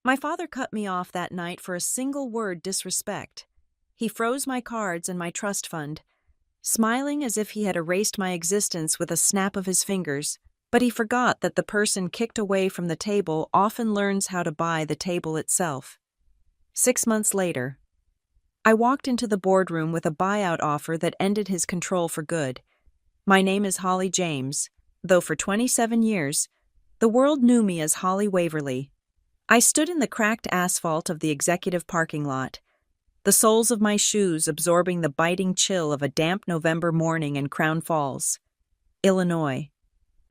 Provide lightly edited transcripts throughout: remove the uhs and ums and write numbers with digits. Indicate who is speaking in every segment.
Speaker 1: My father cut me off that night for a single word disrespect. He froze my cards and my trust fund, smiling as if he had erased my existence with a snap of his fingers, but he forgot that the person kicked away from the table often learns how to buy the table itself. 6 months later, I walked into the boardroom with a buyout offer that ended his control for good. My name is Holly James, though for 27 years, the world knew me as Holly Waverly. I stood in the cracked asphalt of the executive parking lot, the soles of my shoes absorbing the biting chill of a damp November morning in Crown Falls, Illinois.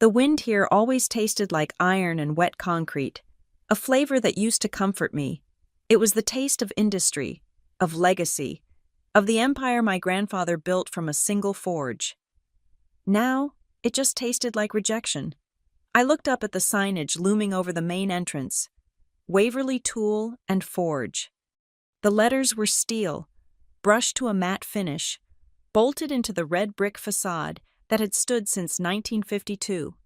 Speaker 1: The wind here always tasted like iron and wet concrete, a flavor that used to comfort me. It was the taste of industry, of legacy, of the empire my grandfather built from a single forge. Now, it just tasted like rejection. I looked up at the signage looming over the main entrance, Waverly Tool and Forge. The letters were steel, brushed to a matte finish, bolted into the red brick facade that had stood since 1952.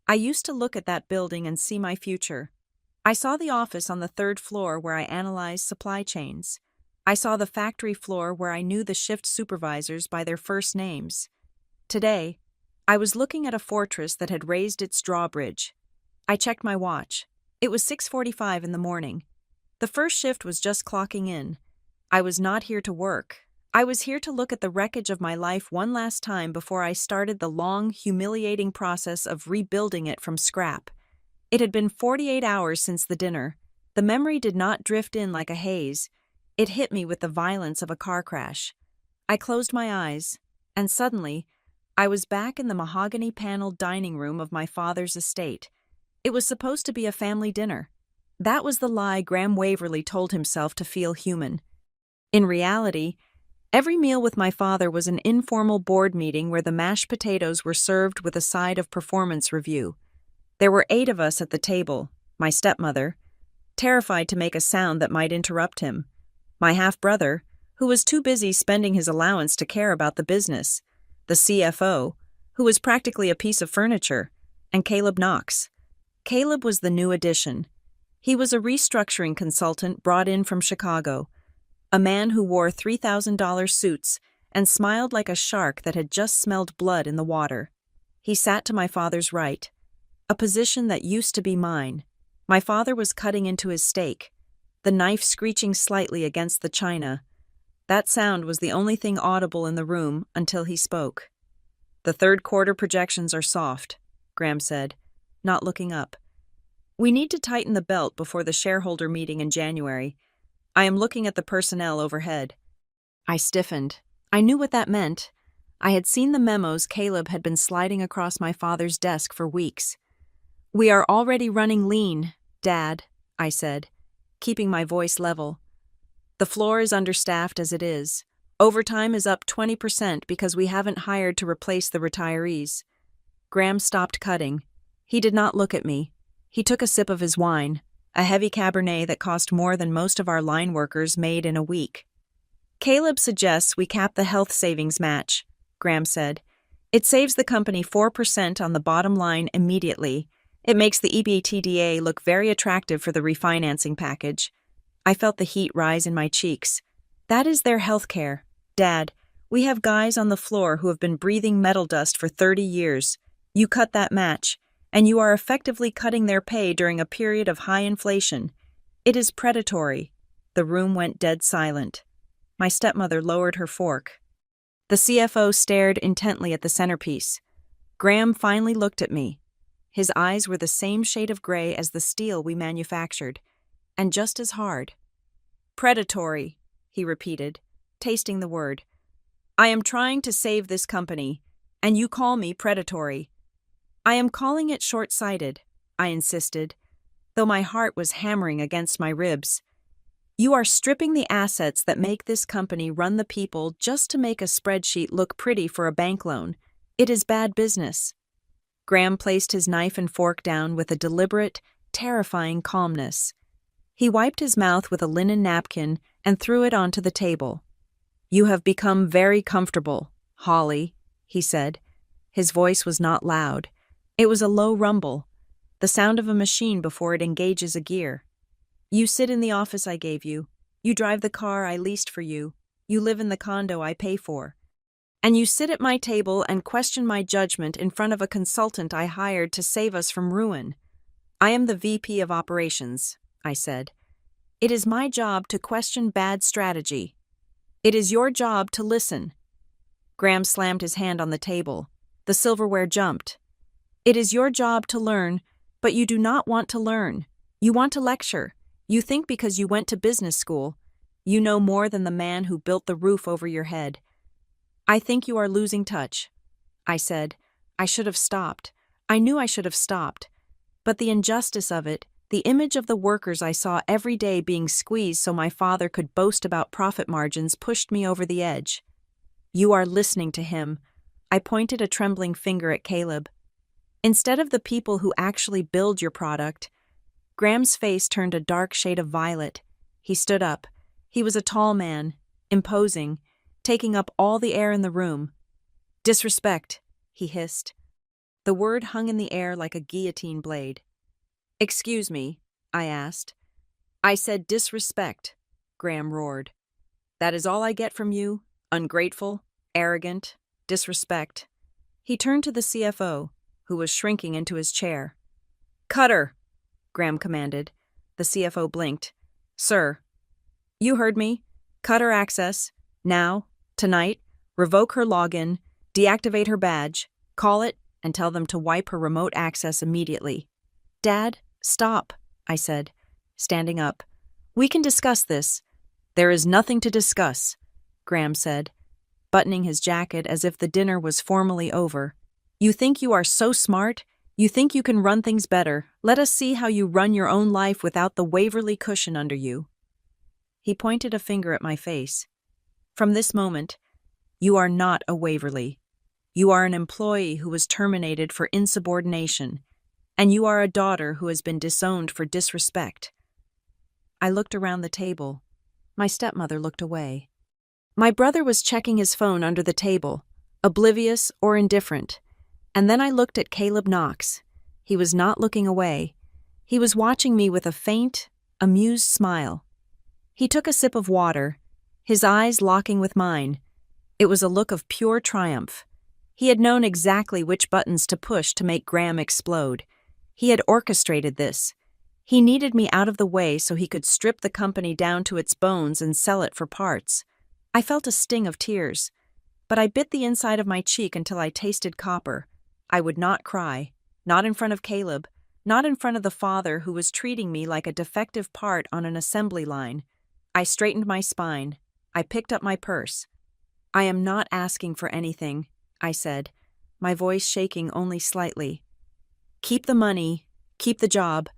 Speaker 1: I used to look at that building and see my future. I saw the office on the third floor where I analyzed supply chains. I saw the factory floor where I knew the shift supervisors by their first names. Today, I was looking at a fortress that had raised its drawbridge. I checked my watch. It was 6:45 in the morning. The first shift was just clocking in. I was not here to work. I was here to look at the wreckage of my life one last time before I started the long, humiliating process of rebuilding it from scrap. It had been 48 hours since the dinner. The memory did not drift in like a haze. It hit me with the violence of a car crash. I closed my eyes, and suddenly, I was back in the mahogany-paneled dining room of my father's estate. It was supposed to be a family dinner. That was the lie Graham Waverly told himself to feel human. In reality, every meal with my father was an informal board meeting where the mashed potatoes were served with a side of performance review. There were 8 of us at the table, my stepmother, terrified to make a sound that might interrupt him, my half-brother, who was too busy spending his allowance to care about the business, the CFO, who was practically a piece of furniture, and Caleb Knox. Caleb was the new addition. He was a restructuring consultant brought in from Chicago, a man who wore $3,000 suits and smiled like a shark that had just smelled blood in the water. He sat to my father's right, a position that used to be mine. My father was cutting into his steak, the knife screeching slightly against the china. That sound was the only thing audible in the room until he spoke. "The third quarter projections are soft," Graham said, not looking up. "We need to tighten the belt before the shareholder meeting in January. I am looking at the personnel overhead." I stiffened. I knew what that meant. I had seen the memos Caleb had been sliding across my father's desk for weeks. "We are already running lean, Dad," I said, keeping my voice level. "The floor is understaffed as it is. Overtime is up 20% because we haven't hired to replace the retirees." Graham stopped cutting. He did not look at me. He took a sip of his wine, a heavy Cabernet that cost more than most of our line workers made in a week. "Caleb suggests we cap the health savings match," Graham said. "It saves the company 4% on the bottom line immediately. It makes the EBITDA look very attractive for the refinancing package." I felt the heat rise in my cheeks. "That is their health care. Dad, we have guys on the floor who have been breathing metal dust for 30 years. You cut that match, and you are effectively cutting their pay during a period of high inflation. It is predatory." The room went dead silent. My stepmother lowered her fork. The CFO stared intently at the centerpiece. Graham finally looked at me. His eyes were the same shade of gray as the steel we manufactured, and just as hard. "Predatory," he repeated, tasting the word. "I am trying to save this company, and you call me predatory." "I am calling it short-sighted," I insisted, though my heart was hammering against my ribs. "You are stripping the assets that make this company run the people just to make a spreadsheet look pretty for a bank loan. It is bad business." Graham placed his knife and fork down with a deliberate, terrifying calmness. He wiped his mouth with a linen napkin and threw it onto the table. "You have become very comfortable, Holly," he said. His voice was not loud. It was a low rumble, the sound of a machine before it engages a gear. You sit in the office I gave you. You drive the car I leased for you. You live in the condo I pay for. And you sit at my table and question my judgment in front of a consultant I hired to save us from ruin. I am the VP of Operations, I said. It is my job to question bad strategy. It is your job to listen. Graham slammed his hand on the table. The silverware jumped. It is your job to learn, but you do not want to learn. You want to lecture. You think because you went to business school, you know more than the man who built the roof over your head. I think you are losing touch. I said. I should have stopped. I knew I should have stopped. But the injustice of it, the image of the workers I saw every day being squeezed so my father could boast about profit margins pushed me over the edge. You are listening to him. I pointed a trembling finger at Caleb. Instead of the people who actually build your product. Graham's face turned a dark shade of violet. He stood up. He was a tall man, imposing, taking up all the air in the room. Disrespect, he hissed. The word hung in the air like a guillotine blade. Excuse me, I asked. I said disrespect, Graham roared. That is all I get from you? Ungrateful, arrogant, disrespect. He turned to the CFO, who was shrinking into his chair. Cutter, Graham commanded. The CFO blinked. Sir. You heard me. Cut her access. Now. Tonight. Revoke her login. Deactivate her badge. Call it and tell them to wipe her remote access immediately. Dad, stop, I said, standing up. We can discuss this. There is nothing to discuss, Graham said, buttoning his jacket as if the dinner was formally over. You think you are so smart? You think you can run things better. Let us see how you run your own life without the Waverly cushion under you. He pointed a finger at my face. From this moment, you are not a Waverly. You are an employee who was terminated for insubordination, and you are a daughter who has been disowned for disrespect. I looked around the table. My stepmother looked away. My brother was checking his phone under the table, oblivious or indifferent. And then I looked at Caleb Knox. He was not looking away. He was watching me with a faint, amused smile. He took a sip of water, his eyes locking with mine. It was a look of pure triumph. He had known exactly which buttons to push to make Graham explode. He had orchestrated this. He needed me out of the way so he could strip the company down to its bones and sell it for parts. I felt a sting of tears, but I bit the inside of my cheek until I tasted copper. I would not cry, not in front of Caleb, not in front of the father who was treating me like a defective part on an assembly line. I straightened my spine. I picked up my purse. I am not asking for anything, I said, my voice shaking only slightly. Keep the money, keep the job,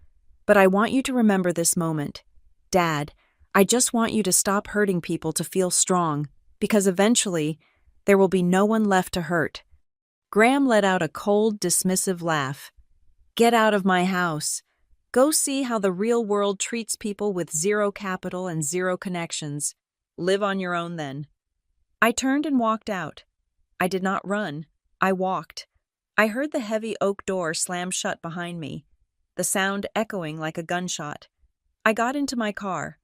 Speaker 1: but I want you to remember this moment. Dad, I just want you to stop hurting people to feel strong, because eventually there will be no one left to hurt. Graham let out a cold, dismissive laugh. Get out of my house. Go see how the real world treats people with zero capital and zero connections. Live on your own then. I turned and walked out. I did not run. I walked. I heard the heavy oak door slam shut behind me, the sound echoing like a gunshot. I got into my car,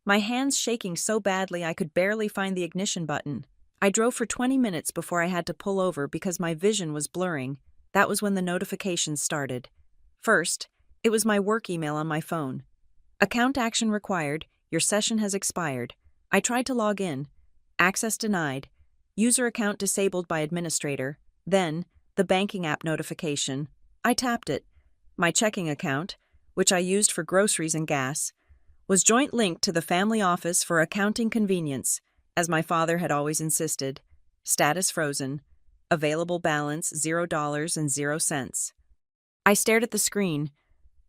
Speaker 1: my hands shaking so badly I could barely find the ignition button. I drove for 20 minutes before I had to pull over because my vision was blurring. That was when the notifications started. First, it was my work email on my phone. Account action required. Your session has expired. I tried to log in. Access denied. User account disabled by administrator. Then, the banking app notification. I tapped it. My checking account, which I used for groceries and gas, was joint linked to the family office for accounting convenience, as my father had always insisted. Status frozen. Available balance $0.00. I stared at the screen,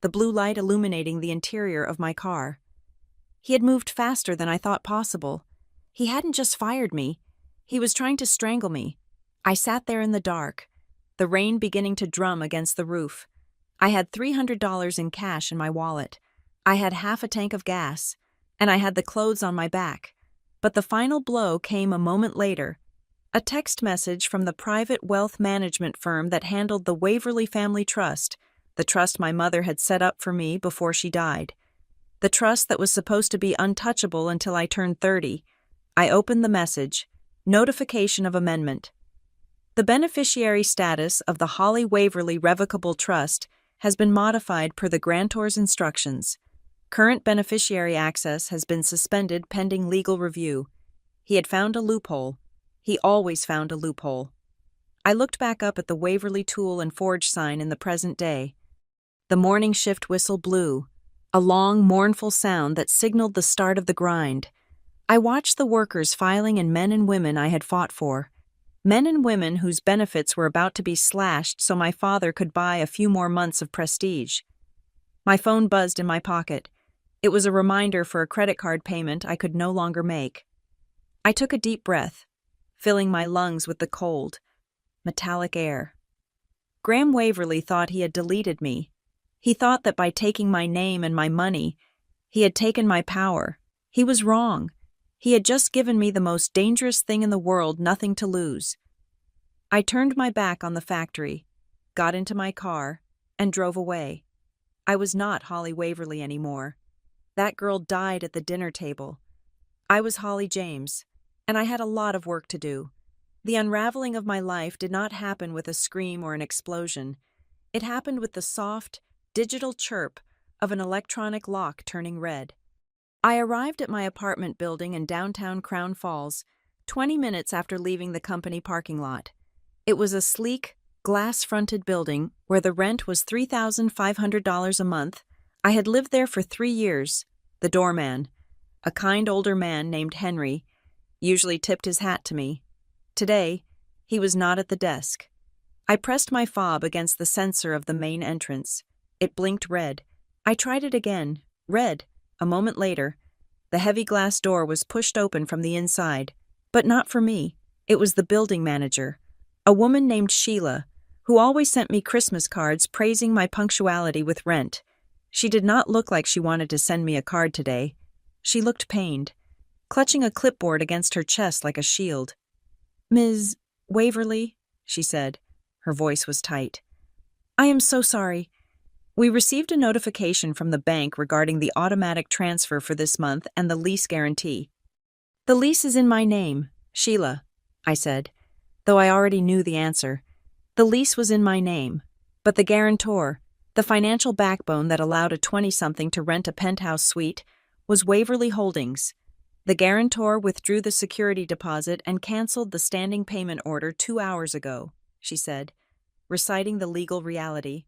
Speaker 1: the blue light illuminating the interior of my car. He had moved faster than I thought possible. He hadn't just fired me. He was trying to strangle me. I sat there in the dark, the rain beginning to drum against the roof. I had $300 in cash in my wallet. I had half a tank of gas, and I had the clothes on my back. But the final blow came a moment later. A text message from the private wealth management firm that handled the Waverly Family Trust, the trust my mother had set up for me before she died. The trust that was supposed to be untouchable until I turned 30. I opened the message. Notification of amendment. The beneficiary status of the Holly Waverly Revocable Trust has been modified per the grantor's instructions. Current beneficiary access has been suspended pending legal review. He had found a loophole. He always found a loophole. I looked back up at the Waverly Tool and Forge sign in the present day. The morning shift whistle blew, a long, mournful sound that signaled the start of the grind. I watched the workers filing in, men and women I had fought for. Men and women whose benefits were about to be slashed so my father could buy a few more months of prestige. My phone buzzed in my pocket. It was a reminder for a credit card payment I could no longer make. I took a deep breath, filling my lungs with the cold, metallic air. Graham Waverly thought he had deleted me. He thought that by taking my name and my money, he had taken my power. He was wrong. He had just given me the most dangerous thing in the world, nothing to lose. I turned my back on the factory, got into my car, and drove away. I was not Holly Waverly anymore. That girl died at the dinner table. I was Holly James, and I had a lot of work to do. The unraveling of my life did not happen with a scream or an explosion. It happened with the soft, digital chirp of an electronic lock turning red. I arrived at my apartment building in downtown Crown Falls 20 minutes after leaving the company parking lot. It was a sleek, glass-fronted building where the rent was $3,500 a month. I had lived there for 3 years. The doorman, a kind older man named Henry, usually tipped his hat to me. Today, he was not at the desk. I pressed my fob against the sensor of the main entrance. It blinked red. I tried it again. Red. A moment later, the heavy glass door was pushed open from the inside, but not for me. It was the building manager, a woman named Sheila, who always sent me Christmas cards praising my punctuality with rent. She did not look like she wanted to send me a card today. She looked pained, clutching a clipboard against her chest like a shield. "Ms. Waverly," she said. Her voice was tight. "I am so sorry. We received a notification from the bank regarding the automatic transfer for this month and the lease guarantee." "The lease is in my name, Sheila," I said, though I already knew the answer. The lease was in my name, but the guarantor, the financial backbone that allowed a 20-something to rent a penthouse suite, was Waverly Holdings. The guarantor withdrew the security deposit and canceled the standing payment order 2 hours ago, she said, reciting the legal reality.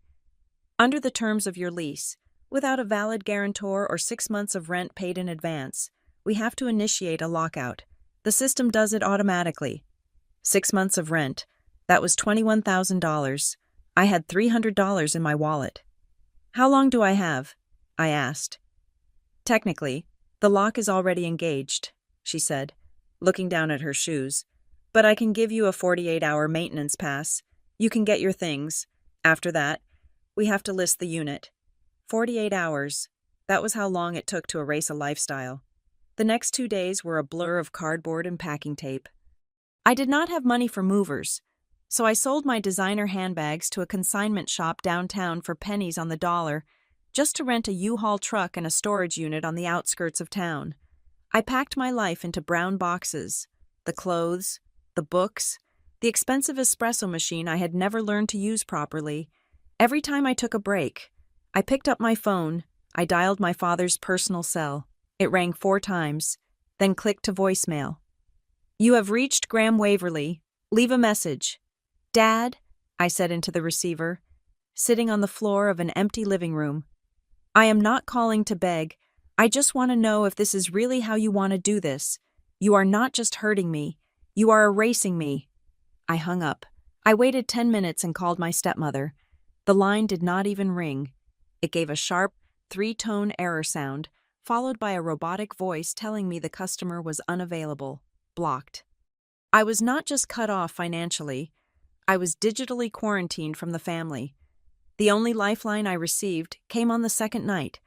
Speaker 1: "Under the terms of your lease, without a valid guarantor or 6 months of rent paid in advance, we have to initiate a lockout. The system does it automatically. 6 months of rent. That was $21,000. I had $300 in my wallet." "How long do I have?" I asked. "Technically, the lock is already engaged," she said, looking down at her shoes. "But I can give you a 48-hour maintenance pass. You can get your things. After that, we have to list the unit." 48 hours. That was how long it took to erase a lifestyle. The next 2 days were a blur of cardboard and packing tape. I did not have money for movers, so I sold my designer handbags to a consignment shop downtown for pennies on the dollar, just to rent a U-Haul truck and a storage unit on the outskirts of town. I packed my life into brown boxes, the clothes, the books, the expensive espresso machine I had never learned to use properly. Every time I took a break, I picked up my phone, I dialed my father's personal cell. It rang 4 times, then clicked to voicemail. "You have reached Graham Waverly. Leave a message." "Dad," I said into the receiver, sitting on the floor of an empty living room. "I am not calling to beg. I just want to know if this is really how you want to do this. You are not just hurting me. You are erasing me." I hung up. I waited 10 minutes and called my stepmother. The line did not even ring. It gave a sharp, 3-tone error sound, followed by a robotic voice telling me the customer was unavailable, blocked. I was not just cut off financially. I was digitally quarantined from the family. The only lifeline I received came on the second night,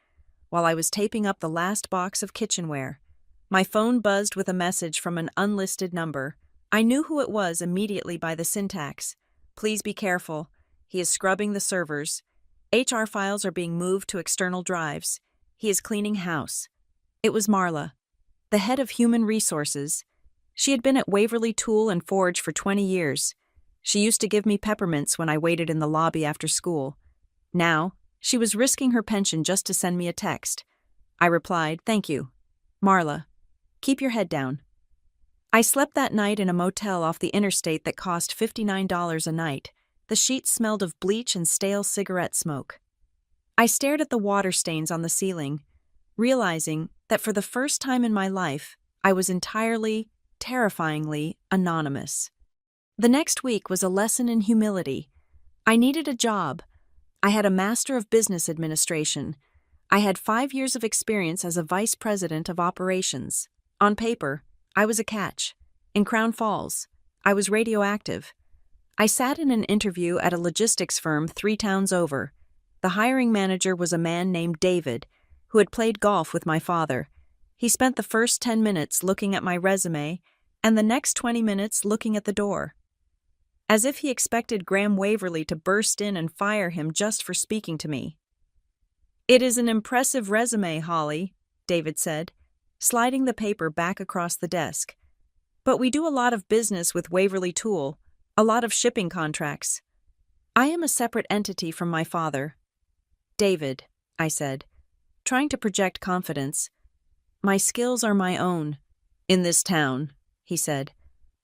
Speaker 1: while I was taping up the last box of kitchenware. My phone buzzed with a message from an unlisted number. I knew who it was immediately by the syntax. "Please be careful. He is scrubbing the servers. HR files are being moved to external drives. He is cleaning house. It was Marla, the head of human resources. She had been at Waverly Tool and Forge for 20 years. She used to give me peppermints when I waited in the lobby after school. Now, she was risking her pension just to send me a text. I replied, "Thank you. Marla, keep your head down." I slept that night in a motel off the interstate that cost $59 a night. The sheets smelled of bleach and stale cigarette smoke. I stared at the water stains on the ceiling, realizing that for the first time in my life, I was entirely, terrifyingly anonymous. The next week was a lesson in humility. I needed a job. I had a Master of Business Administration. I had 5 years of experience as a Vice President of Operations. On paper, I was a catch. In Crown Falls, I was radioactive. I sat in an interview at a logistics firm 3 towns over. The hiring manager was a man named David, who had played golf with my father. He spent the first 10 minutes looking at my resume and the next 20 minutes looking at the door, as if he expected Graham Waverly to burst in and fire him just for speaking to me. "It is an impressive resume, Holly," David said, sliding the paper back across the desk. "But we do a lot of business with Waverly Tool, a lot of shipping contracts. I am a separate entity from my father." "David," I said, trying to project confidence, "my skills are my own." "In this town," he said,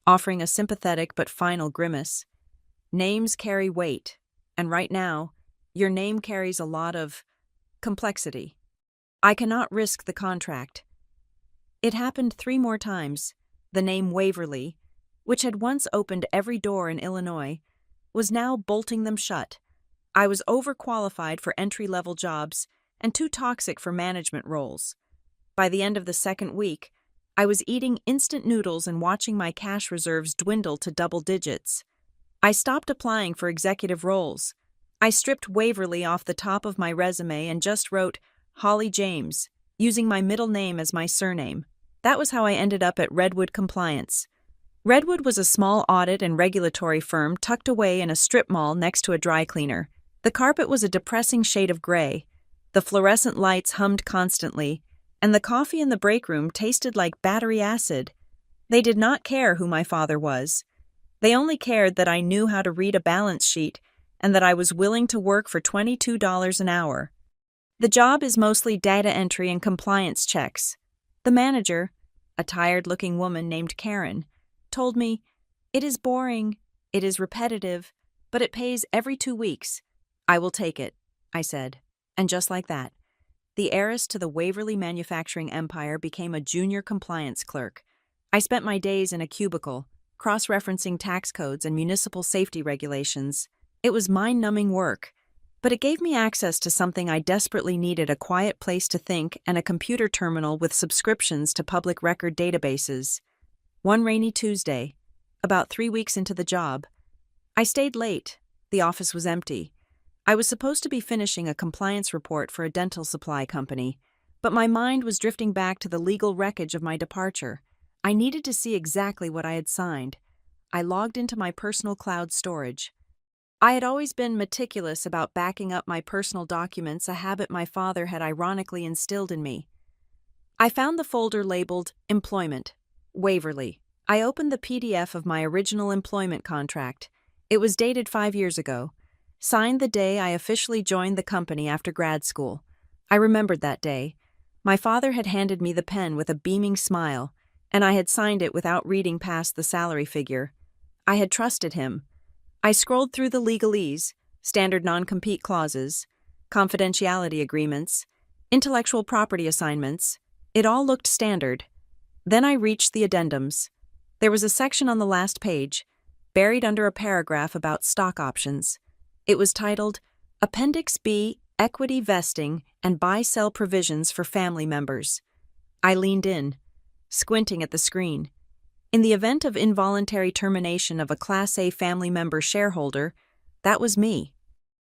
Speaker 1: offering a sympathetic but final grimace. "Names carry weight, and right now, your name carries a lot of complexity. I cannot risk the contract." It happened 3 more times. The name Waverly, which had once opened every door in Illinois, was now bolting them shut. I was overqualified for entry-level jobs and too toxic for management roles. By the end of the second week, I was eating instant noodles and watching my cash reserves dwindle to double digits. I stopped applying for executive roles. I stripped Waverly off the top of my resume and just wrote Holly James, using my middle name as my surname. That was how I ended up at Redwood Compliance. Redwood was a small audit and regulatory firm tucked away in a strip mall next to a dry cleaner. The carpet was a depressing shade of gray. The fluorescent lights hummed constantly, and the coffee in the break room tasted like battery acid. They did not care who my father was. They only cared that I knew how to read a balance sheet and that I was willing to work for $22 an hour. The job is mostly data entry and compliance checks. The manager, a tired-looking woman named Karen, told me, "It is boring, it is repetitive, but it pays every 2 weeks. I will take it," I said. And just like that, the heiress to the Waverly manufacturing empire became a junior compliance clerk. I spent my days in a cubicle, cross-referencing tax codes and municipal safety regulations. It was mind-numbing work, but it gave me access to something I desperately needed: a quiet place to think and a computer terminal with subscriptions to public record databases. One rainy Tuesday, about 3 weeks into the job, I stayed late. The office was empty. I was supposed to be finishing a compliance report for a dental supply company, but my mind was drifting back to the legal wreckage of my departure. I needed to see exactly what I had signed. I logged into my personal cloud storage. I had always been meticulous about backing up my personal documents, a habit my father had ironically instilled in me. I found the folder labeled Employment, Waverly. I opened the PDF of my original employment contract. It was dated 5 years ago, signed the day I officially joined the company after grad school. I remembered that day. My father had handed me the pen with a beaming smile, and I had signed it without reading past the salary figure. I had trusted him. I scrolled through the legalese, standard non-compete clauses, confidentiality agreements, intellectual property assignments. It all looked standard. Then I reached the addendums. There was a section on the last page, buried under a paragraph about stock options. It was titled, Appendix B, Equity Vesting and Buy-Sell Provisions for Family Members. I leaned in, squinting at the screen. In the event of involuntary termination of a Class A family member shareholder, that was me.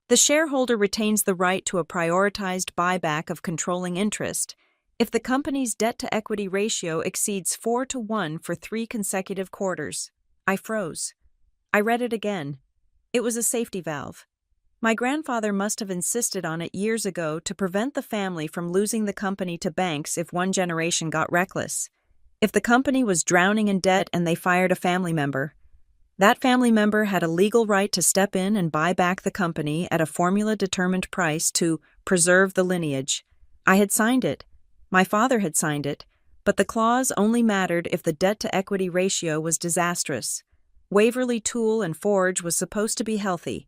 Speaker 1: The shareholder retains the right to a prioritized buyback of controlling interest if the company's debt-to-equity ratio exceeds 4-to-1 for 3 consecutive quarters. I froze. I read it again. It was a safety valve. My grandfather must have insisted on it years ago to prevent the family from losing the company to banks if one generation got reckless. If the company was drowning in debt and they fired a family member, that family member had a legal right to step in and buy back the company at a formula-determined price to preserve the lineage. I had signed it. My father had signed it, but the clause only mattered if the debt-to-equity ratio was disastrous. Waverly Tool and Forge was supposed to be healthy.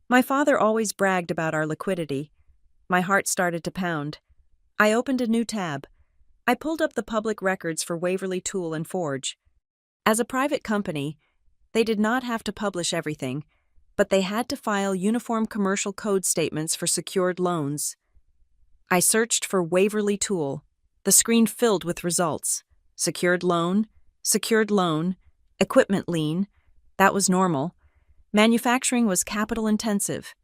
Speaker 1: My father always bragged about our liquidity. My heart started to pound. I opened a new tab. I pulled up the public records for Waverly Tool and Forge. As a private company, they did not have to publish everything, but they had to file uniform commercial code statements for secured loans. I searched for Waverly Tool. The screen filled with results. Secured loan, equipment lien. That was normal. Manufacturing was capital intensive.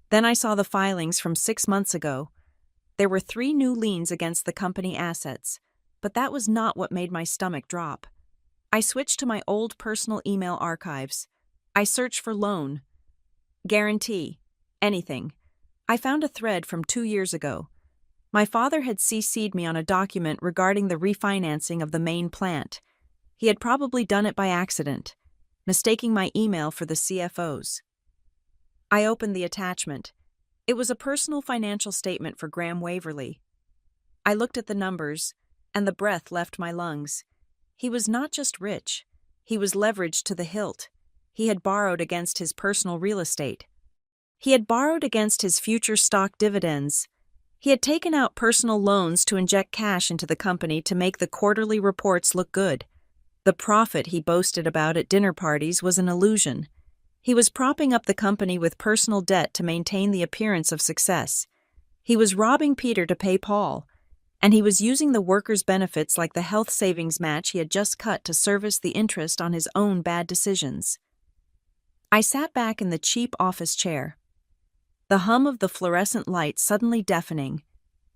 Speaker 1: Then I saw the filings from 6 months ago. There were 3 new liens against the company assets, but that was not what made my stomach drop. I switched to my old personal email archives. I searched for loan, guarantee, anything. I found a thread from 2 years ago. My father had CC'd me on a document regarding the refinancing of the main plant. He had probably done it by accident, mistaking my email for the CFO's. I opened the attachment. It was a personal financial statement for Graham Waverly. I looked at the numbers, and the breath left my lungs. He was not just rich. He was leveraged to the hilt. He had borrowed against his personal real estate. He had borrowed against his future stock dividends. He had taken out personal loans to inject cash into the company to make the quarterly reports look good. The profit he boasted about at dinner parties was an illusion. He was propping up the company with personal debt to maintain the appearance of success. He was robbing Peter to pay Paul, and he was using the workers' benefits like the health savings match he had just cut to service the interest on his own bad decisions. I sat back in the cheap office chair. The hum of the fluorescent light suddenly deafening.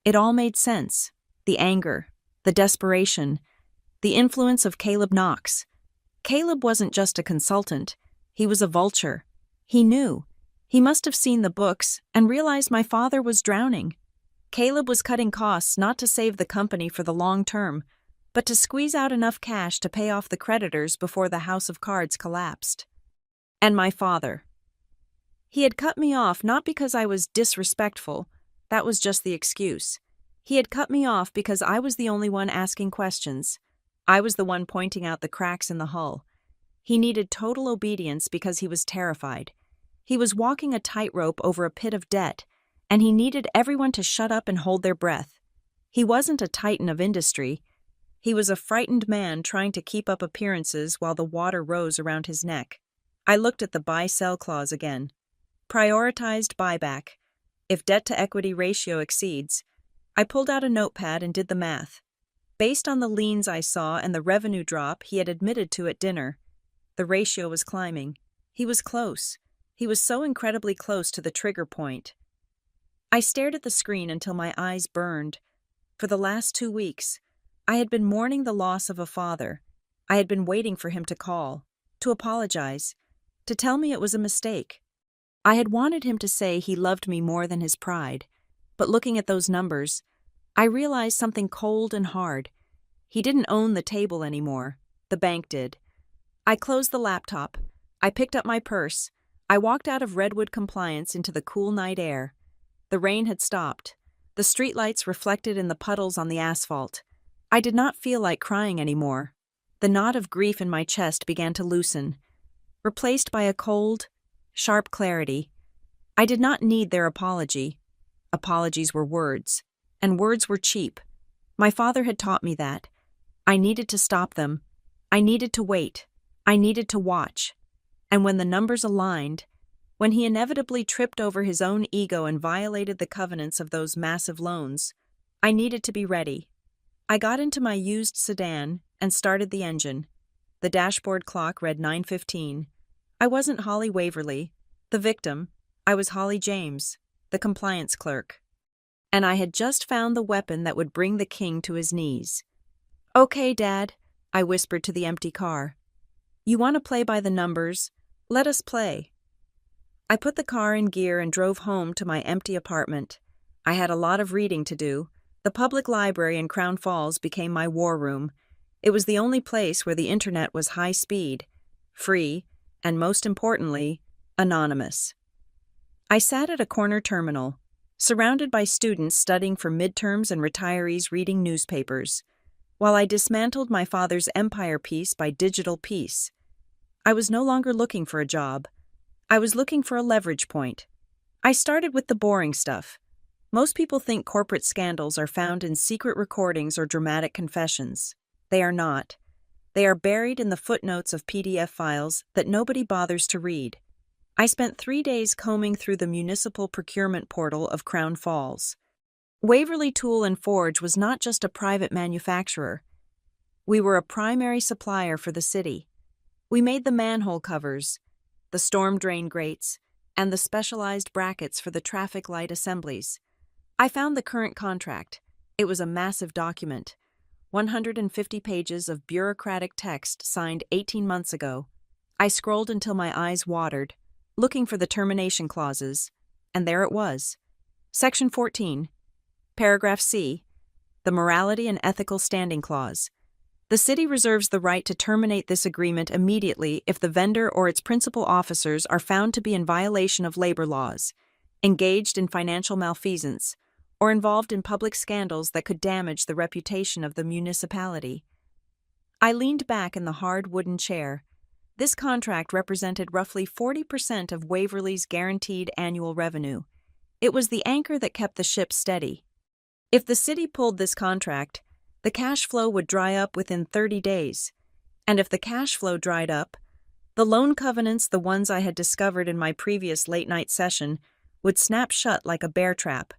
Speaker 1: It all made sense. The anger, the desperation, the influence of Caleb Knox. Caleb wasn't just a consultant. He was a vulture. He knew. He must have seen the books and realized my father was drowning. Caleb was cutting costs not to save the company for the long term, but to squeeze out enough cash to pay off the creditors before the house of cards collapsed. And my father. He had cut me off not because I was disrespectful. That was just the excuse. He had cut me off because I was the only one asking questions. I was the one pointing out the cracks in the hull. He needed total obedience because he was terrified. He was walking a tightrope over a pit of debt, and he needed everyone to shut up and hold their breath. He wasn't a titan of industry. He was a frightened man trying to keep up appearances while the water rose around his neck. I looked at the buy-sell clause again. Prioritized buyback. If debt-to-equity ratio exceeds. I pulled out a notepad and did the math. Based on the liens I saw and the revenue drop he had admitted to at dinner, the ratio was climbing. He was close. He was so incredibly close to the trigger point. I stared at the screen until my eyes burned. For the last 2 weeks, I had been mourning the loss of a father. I had been waiting for him to call, to apologize, to tell me it was a mistake. I had wanted him to say he loved me more than his pride, but looking at those numbers, I realized something cold and hard. He didn't own the table anymore. The bank did. I closed the laptop. I picked up my purse. I walked out of Redwood Compliance into the cool night air. The rain had stopped. The streetlights reflected in the puddles on the asphalt. I did not feel like crying anymore. The knot of grief in my chest began to loosen, replaced by a cold, sharp clarity. I did not need their apology. Apologies were words, and words were cheap. My father had taught me that. I needed to stop them. I needed to wait. I needed to watch. And when the numbers aligned, when he inevitably tripped over his own ego and violated the covenants of those massive loans, I needed to be ready. I got into my used sedan and started the engine. The dashboard clock read 9:15. I wasn't Holly Waverly, the victim. I was Holly James, the compliance clerk. And I had just found the weapon that would bring the king to his knees. "Okay, Dad," I whispered to the empty car. "You want to play by the numbers? Let us play." I put the car in gear and drove home to my empty apartment. I had a lot of reading to do. The public library in Crown Falls became my war room. It was the only place where the internet was high speed, free, and most importantly, anonymous. I sat at a corner terminal, surrounded by students studying for midterms and retirees reading newspapers, while I dismantled my father's empire piece by digital piece. I was no longer looking for a job. I was looking for a leverage point. I started with the boring stuff. Most people think corporate scandals are found in secret recordings or dramatic confessions. They are not. They are buried in the footnotes of PDF files that nobody bothers to read. I spent 3 days combing through the municipal procurement portal of Crown Falls. Waverly Tool and Forge was not just a private manufacturer. We were a primary supplier for the city. We made the manhole covers, the storm drain grates, and the specialized brackets for the traffic light assemblies. I found the current contract. It was a massive document, 150 pages of bureaucratic text signed 18 months ago. I scrolled until my eyes watered, looking for the termination clauses, and there it was. Section 14, Paragraph C, the Morality and Ethical Standing Clause. The city reserves the right to terminate this agreement immediately if the vendor or its principal officers are found to be in violation of labor laws, engaged in financial malfeasance, or involved in public scandals that could damage the reputation of the municipality. I leaned back in the hard wooden chair. This contract represented roughly 40% of Waverly's guaranteed annual revenue. It was the anchor that kept the ship steady. If the city pulled this contract, the cash flow would dry up within 30 days. And if the cash flow dried up, the loan covenants, the ones I had discovered in my previous late-night session, would snap shut like a bear trap.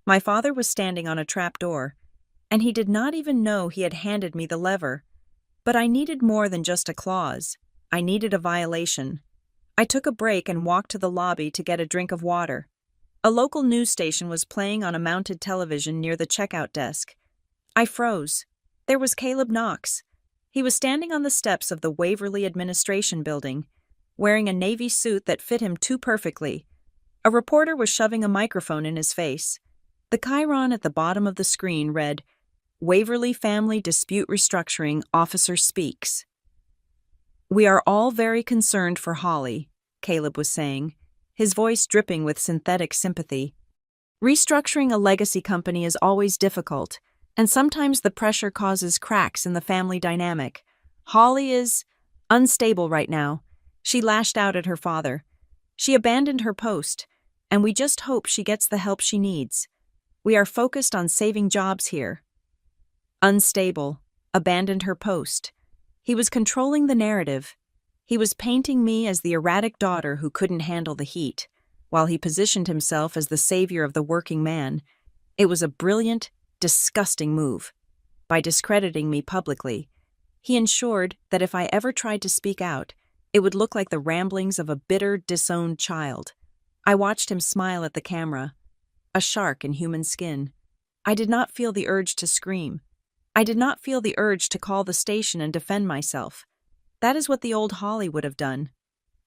Speaker 1: My father was standing on a trap door, and he did not even know he had handed me the lever. But I needed more than just a clause. I needed a violation. I took a break and walked to the lobby to get a drink of water. A local news station was playing on a mounted television near the checkout desk. I froze. There was Caleb Knox. He was standing on the steps of the Waverly Administration Building, wearing a navy suit that fit him too perfectly. A reporter was shoving a microphone in his face. The chyron at the bottom of the screen read, "Waverly Family Dispute Restructuring Officer Speaks." "We are all very concerned for Holly," Caleb was saying, his voice dripping with synthetic sympathy. "Restructuring a legacy company is always difficult, and sometimes the pressure causes cracks in the family dynamic. Holly is unstable right now. She lashed out at her father. She abandoned her post, and we just hope she gets the help she needs. We are focused on saving jobs here." Unstable, abandoned her post. He was controlling the narrative. He was painting me as the erratic daughter who couldn't handle the heat, while he positioned himself as the savior of the working man. It was a brilliant, disgusting move. By discrediting me publicly, he ensured that if I ever tried to speak out, it would look like the ramblings of a bitter, disowned child. I watched him smile at the camera, a shark in human skin. I did not feel the urge to scream. I did not feel the urge to call the station and defend myself. That is what the old Holly would have done.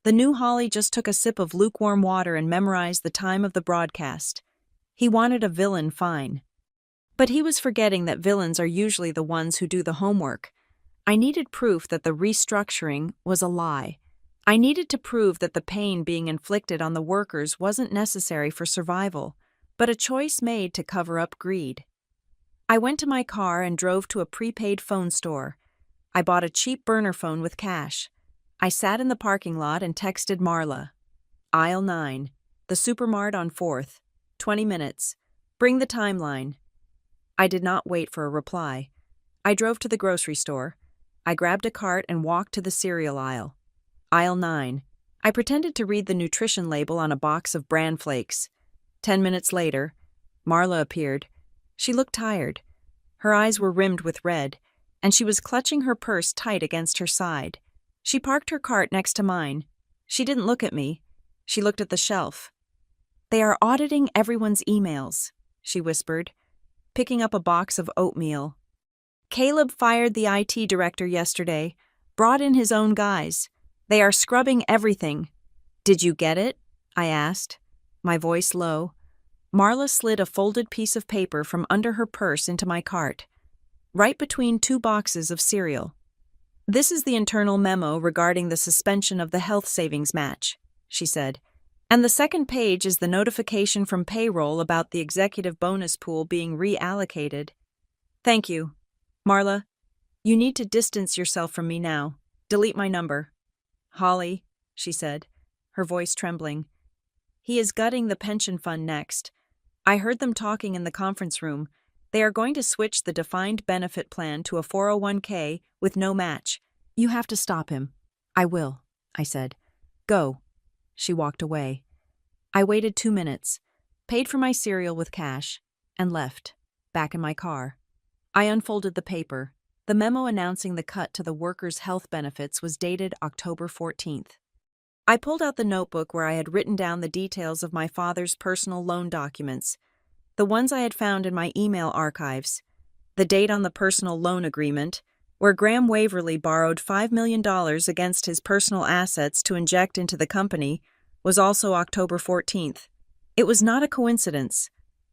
Speaker 1: The new Holly just took a sip of lukewarm water and memorized the time of the broadcast. He wanted a villain fine. But he was forgetting that villains are usually the ones who do the homework. I needed proof that the restructuring was a lie. I needed to prove that the pain being inflicted on the workers wasn't necessary for survival, but a choice made to cover up greed. I went to my car and drove to a prepaid phone store. I bought a cheap burner phone with cash. I sat in the parking lot and texted Marla. Aisle 9, the Supermart on 4th, 20 minutes. Bring the timeline. I did not wait for a reply. I drove to the grocery store. I grabbed a cart and walked to the cereal aisle. Aisle 9. I pretended to read the nutrition label on a box of bran flakes. 10 minutes later, Marla appeared. She looked tired. Her eyes were rimmed with red, and she was clutching her purse tight against her side. She parked her cart next to mine. She didn't look at me. She looked at the shelf. "They are auditing everyone's emails," she whispered, picking up a box of oatmeal. "Caleb fired the IT director yesterday, brought in his own guys. They are scrubbing everything. Did you get it?" I asked, my voice low. Marla slid a folded piece of paper from under her purse into my cart, right between two boxes of cereal. "This is the internal memo regarding the suspension of the health savings match," she said. "And the second page is the notification from payroll about the executive bonus pool being reallocated." "Thank you. Marla, you need to distance yourself from me now. Delete my number." "Holly," she said, her voice trembling. "He is gutting the pension fund next. I heard them talking in the conference room. They are going to switch the defined benefit plan to a 401k with no match. You have to stop him." "I will," I said. "Go." She walked away. I waited 2 minutes, paid for my cereal with cash, and left, back in my car. I unfolded the paper. The memo announcing the cut to the workers' health benefits was dated October 14th. I pulled out the notebook where I had written down the details of my father's personal loan documents, the ones I had found in my email archives. The date on the personal loan agreement, where Graham Waverly borrowed $5 million against his personal assets to inject into the company, was also October 14th. It was not a coincidence.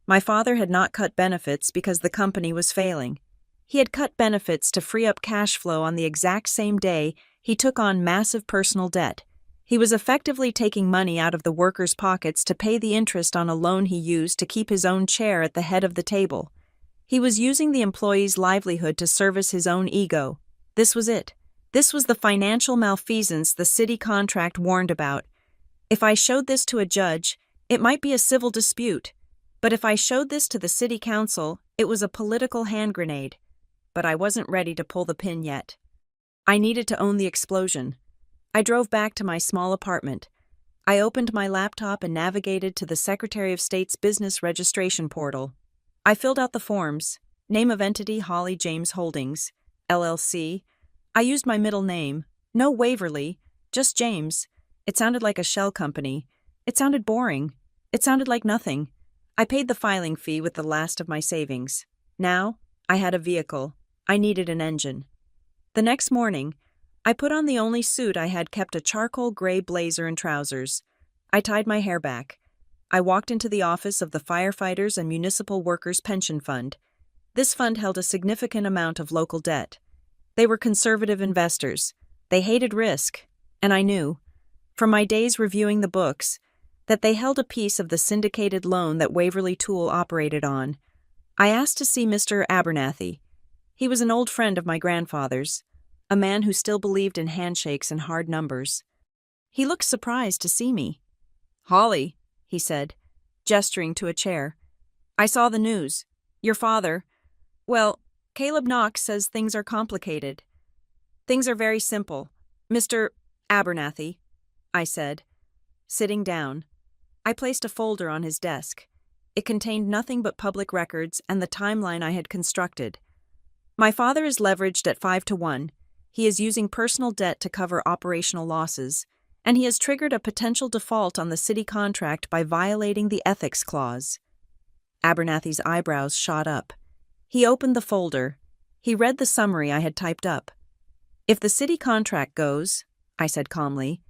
Speaker 1: My father had not cut benefits because the company was failing. He had cut benefits to free up cash flow on the exact same day he took on massive personal debt. He was effectively taking money out of the workers' pockets to pay the interest on a loan he used to keep his own chair at the head of the table. He was using the employee's livelihood to service his own ego. This was it. This was the financial malfeasance the city contract warned about. If I showed this to a judge, it might be a civil dispute. But if I showed this to the city council, it was a political hand grenade. But I wasn't ready to pull the pin yet. I needed to own the explosion. I drove back to my small apartment. I opened my laptop and navigated to the Secretary of State's business registration portal. I filled out the forms. Name of entity Holly James Holdings, LLC. I used my middle name. No Waverly, just James. It sounded like a shell company. It sounded boring. It sounded like nothing. I paid the filing fee with the last of my savings. Now, I had a vehicle. I needed an engine. The next morning, I put on the only suit I had, kept a charcoal gray blazer and trousers. I tied my hair back. I walked into the office of the Firefighters and Municipal Workers Pension Fund. This fund held a significant amount of local debt. They were conservative investors. They hated risk, and I knew, from my days reviewing the books, that they held a piece of the syndicated loan that Waverly Tool operated on. I asked to see Mr. Abernathy. He was an old friend of my grandfather's, a man who still believed in handshakes and hard numbers. He looked surprised to see me. "Holly," he said, gesturing to a chair. "I saw the news. Your father. Well, Caleb Knox says things are complicated." "Things are very simple, Mr. Abernathy," I said, sitting down. I placed a folder on his desk. It contained nothing but public records and the timeline I had constructed. "My father is leveraged at 5-1. He is using personal debt to cover operational losses, and he has triggered a potential default on the city contract by violating the ethics clause." Abernathy's eyebrows shot up. He opened the folder. He read the summary I had typed up. "If the city contract goes," I said calmly,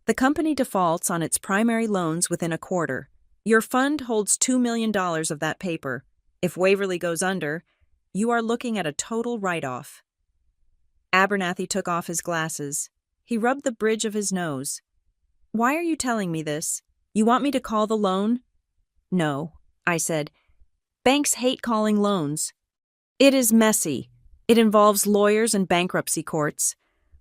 Speaker 1: "the company defaults on its primary loans within a quarter. Your fund holds $2 million of that paper. If Waverly goes under, you are looking at a total write-off." Abernathy took off his glasses. He rubbed the bridge of his nose. "Why are you telling me this? You want me to call the loan?" "No," I said. "Banks hate calling loans. It is messy. It involves lawyers and bankruptcy courts.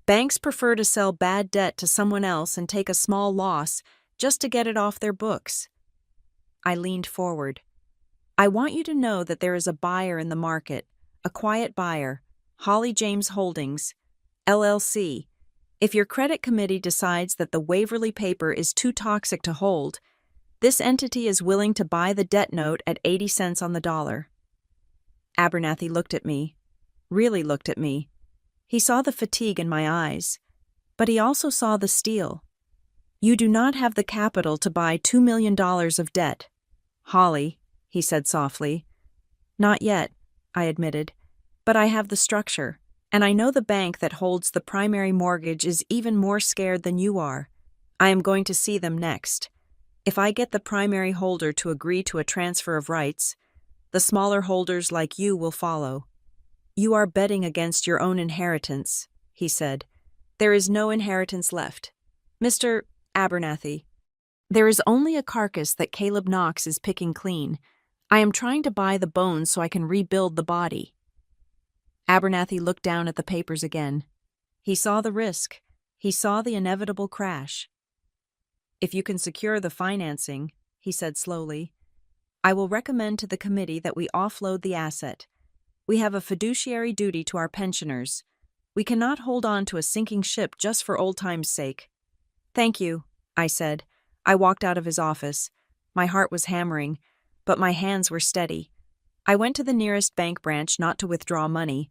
Speaker 1: Banks prefer to sell bad debt to someone else and take a small loss just to get it off their books." I leaned forward. "I want you to know that there is a buyer in the market, a quiet buyer, Holly James Holdings, LLC. If your credit committee decides that the Waverly paper is too toxic to hold, this entity is willing to buy the debt note at 80 cents on the dollar." Abernathy looked at me, really looked at me. He saw the fatigue in my eyes, but he also saw the steel. "You do not have the capital to buy $2 million of debt, Holly," he said softly. "Not yet," I admitted, "but I have the structure, and I know the bank that holds the primary mortgage is even more scared than you are. I am going to see them next. If I get the primary holder to agree to a transfer of rights, the smaller holders like you will follow. You are betting against your own inheritance, he said. There is no inheritance left. Mr. Abernathy, there is only a carcass that Caleb Knox is picking clean. I am trying to buy the bones so I can rebuild the body. Abernathy looked down at the papers again. He saw the risk. He saw the inevitable crash. If you can secure the financing, he said slowly, I will recommend to the committee that we offload the asset. We have a fiduciary duty to our pensioners. We cannot hold on to a sinking ship just for old times' sake. Thank you, I said. I walked out of his office. My heart was hammering, but my hands were steady. I went to the nearest bank branch not to withdraw money,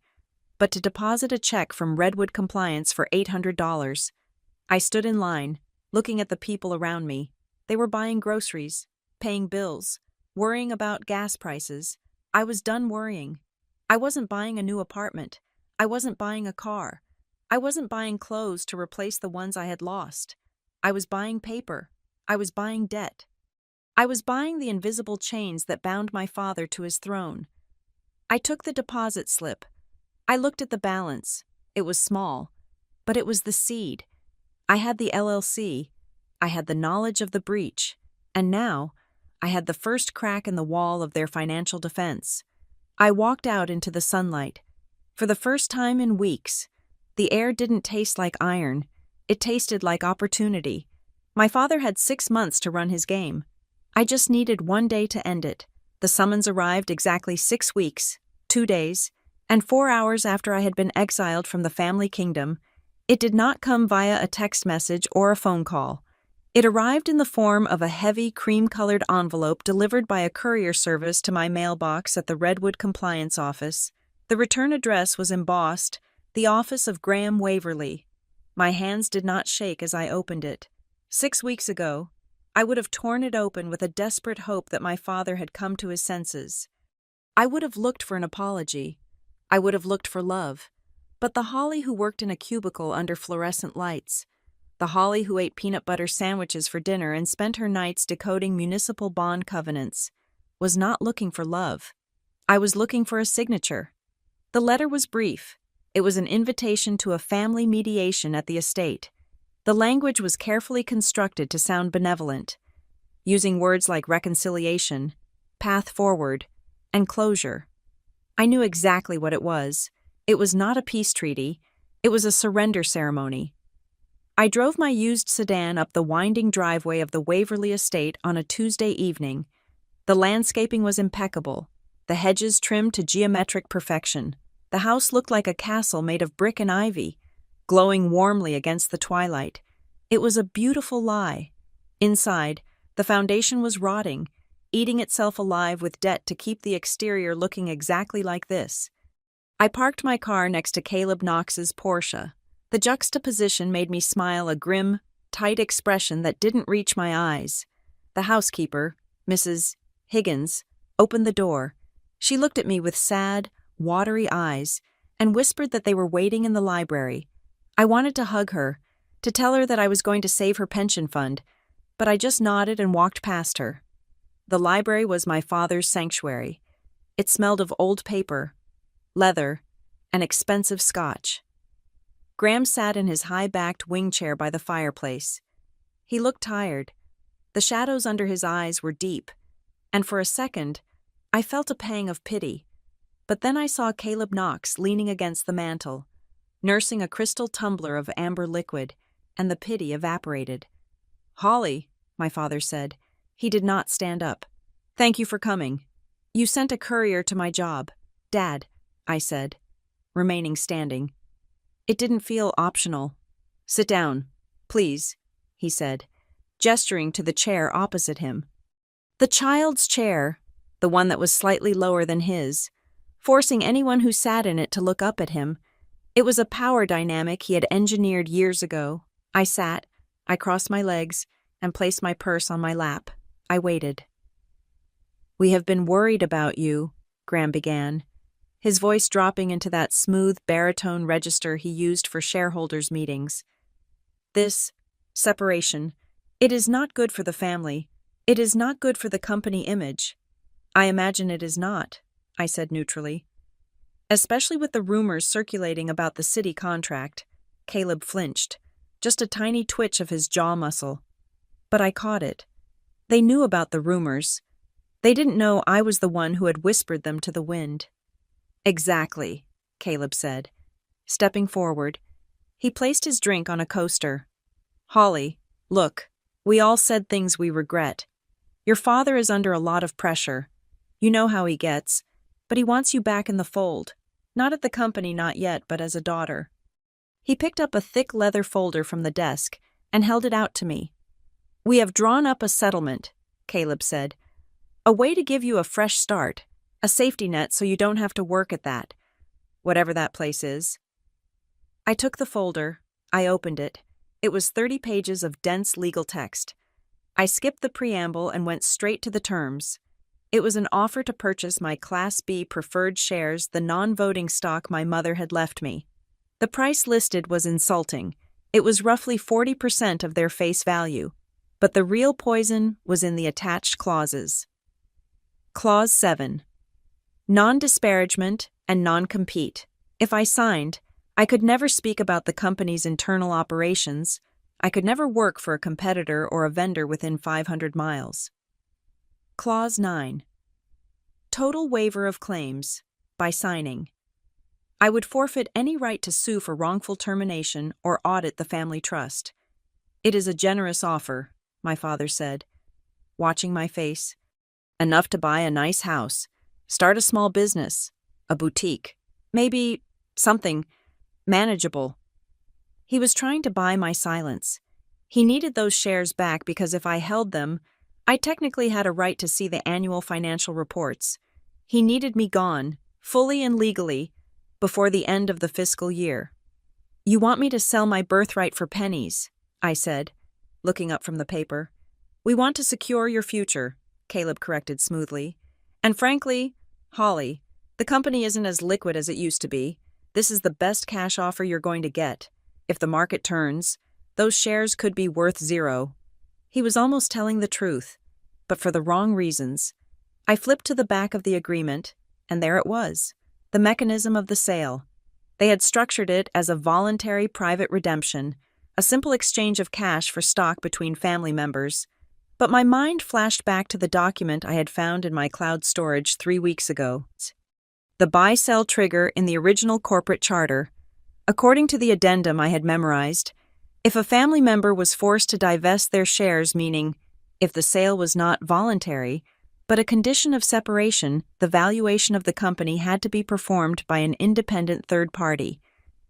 Speaker 1: but to deposit a check from Redwood Compliance for $800. I stood in line, looking at the people around me. They were buying groceries, paying bills, worrying about gas prices. I was done worrying. I wasn't buying a new apartment. I wasn't buying a car. I wasn't buying clothes to replace the ones I had lost. I was buying paper. I was buying debt. I was buying the invisible chains that bound my father to his throne. I took the deposit slip. I looked at the balance. It was small, but it was the seed. I had the LLC. I had the knowledge of the breach. And now, I had the first crack in the wall of their financial defense. I walked out into the sunlight. For the first time in weeks, the air didn't taste like iron. It tasted like opportunity. My father had 6 months to run his game. I just needed one day to end it. The summons arrived exactly 6 weeks, 2 days, and 4 hours after I had been exiled from the family kingdom. It did not come via a text message or a phone call. It arrived in the form of a heavy, cream-colored envelope delivered by a courier service to my mailbox at the Redwood Compliance office. The return address was embossed, the office of Graham Waverly. My hands did not shake as I opened it. 6 weeks ago, I would have torn it open with a desperate hope that my father had come to his senses. I would have looked for an apology. I would have looked for love. But the Holly who worked in a cubicle under fluorescent lights, the Holly who ate peanut butter sandwiches for dinner and spent her nights decoding municipal bond covenants, was not looking for love. I was looking for a signature. The letter was brief. It was an invitation to a family mediation at the estate. The language was carefully constructed to sound benevolent, using words like reconciliation, path forward, and closure. I knew exactly what it was. It was not a peace treaty. It was a surrender ceremony. I drove my used sedan up the winding driveway of the Waverly estate on a Tuesday evening. The landscaping was impeccable, the hedges trimmed to geometric perfection. The house looked like a castle made of brick and ivy, glowing warmly against the twilight. It was a beautiful lie. Inside, the foundation was rotting, eating itself alive with debt to keep the exterior looking exactly like this. I parked my car next to Caleb Knox's Porsche. The juxtaposition made me smile a grim, tight expression that didn't reach my eyes. The housekeeper, Mrs. Higgins, opened the door. She looked at me with sad, watery eyes and whispered that they were waiting in the library. I wanted to hug her, to tell her that I was going to save her pension fund, but I just nodded and walked past her. The library was my father's sanctuary. It smelled of old paper, leather, and expensive scotch. Graham sat in his high-backed wing chair by the fireplace. He looked tired. The shadows under his eyes were deep, and for a second, I felt a pang of pity. But then I saw Caleb Knox leaning against the mantel, nursing a crystal tumbler of amber liquid, and the pity evaporated. "Holly," my father said. He did not stand up. "Thank you for coming. You sent a courier to my job." "Dad," I said, remaining standing. It didn't feel optional. "Sit down, please," he said, gesturing to the chair opposite him. The child's chair, the one that was slightly lower than his, forcing anyone who sat in it to look up at him. It was a power dynamic he had engineered years ago. I sat, I crossed my legs, and placed my purse on my lap. I waited. "We have been worried about you," Graham began, his voice dropping into that smooth baritone register he used for shareholders' meetings. "This separation, it is not good for the family. It is not good for the company image. I imagine it is not, I said neutrally. Especially with the rumors circulating about the city contract. Caleb flinched, just a tiny twitch of his jaw muscle. But I caught it. They knew about the rumors. They didn't know I was the one who had whispered them to the wind. Exactly, Caleb said. Stepping forward, he placed his drink on a coaster. Holly, look, we all said things we regret. Your father is under a lot of pressure. You know how he gets, but he wants you back in the fold. Not at the company, not yet, but as a daughter. He picked up a thick leather folder from the desk and held it out to me. We have drawn up a settlement, Caleb said. A way to give you a fresh start, a safety net so you don't have to work at that, whatever that place is. I took the folder. I opened it. It was 30 pages of dense legal text. I skipped the preamble and went straight to the terms. It was an offer to purchase my Class B preferred shares, the non-voting stock my mother had left me. The price listed was insulting. It was roughly 40% of their face value. But the real poison was in the attached clauses. Clause 7. Non-disparagement and non-compete. If I signed, I could never speak about the company's internal operations. I could never work for a competitor or a vendor within 500 miles. Clause 9. Total waiver of claims, by signing. I would forfeit any right to sue for wrongful termination or audit the family trust. It is a generous offer, my father said, watching my face. Enough to buy a nice house, start a small business, a boutique, maybe something manageable. He was trying to buy my silence. He needed those shares back because if I held them, I technically had a right to see the annual financial reports. He needed me gone, fully and legally, before the end of the fiscal year. You want me to sell my birthright for pennies, I said, looking up from the paper. We want to secure your future, Caleb corrected smoothly. And frankly, Holly, the company isn't as liquid as it used to be. This is the best cash offer you're going to get. If the market turns, those shares could be worth zero. He was almost telling the truth, but for the wrong reasons. I flipped to the back of the agreement, and there it was, the mechanism of the sale. They had structured it as a voluntary private redemption, a simple exchange of cash for stock between family members. But my mind flashed back to the document I had found in my cloud storage 3 weeks ago. The buy-sell trigger in the original corporate charter. According to the addendum I had memorized, if a family member was forced to divest their shares, meaning if the sale was not voluntary, but a condition of separation, the valuation of the company had to be performed by an independent third party.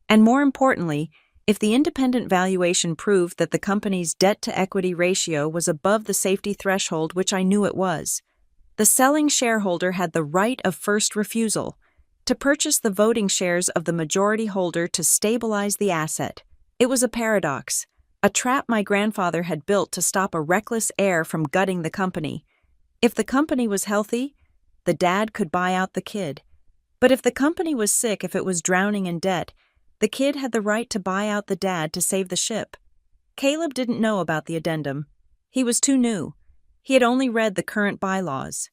Speaker 1: And more importantly, if the independent valuation proved that the company's debt-to-equity ratio was above the safety threshold, which I knew it was, the selling shareholder had the right of first refusal to purchase the voting shares of the majority holder to stabilize the asset. It was a paradox, a trap my grandfather had built to stop a reckless heir from gutting the company. If the company was healthy, the dad could buy out the kid. But if the company was sick, if it was drowning in debt, the kid had the right to buy out the dad to save the ship. Caleb didn't know about the addendum. He was too new. He had only read the current bylaws.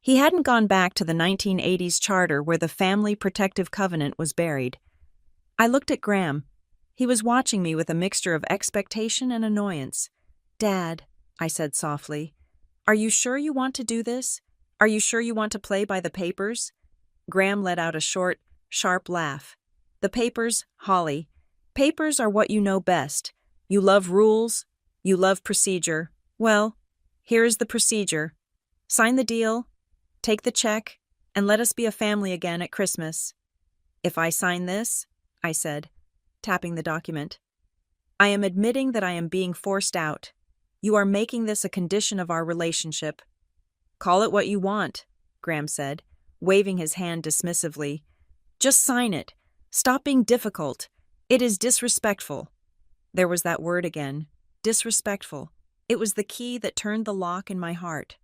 Speaker 1: He hadn't gone back to the 1980s charter where the family protective covenant was buried. I looked at Graham. He was watching me with a mixture of expectation and annoyance. Dad, I said softly, are you sure you want to do this? Are you sure you want to play by the papers? Graham let out a short, sharp laugh. The papers, Holly. Papers are what you know best. You love rules. You love procedure. Well, here is the procedure. Sign the deal, take the check, and let us be a family again at Christmas. If I sign this, I said, tapping the document, I am admitting that I am being forced out. You are making this a condition of our relationship. Call it what you want, Graham said, waving his hand dismissively. Just sign it. Stop being difficult. It is disrespectful. There was that word again, disrespectful. It was the key that turned the lock in my heart.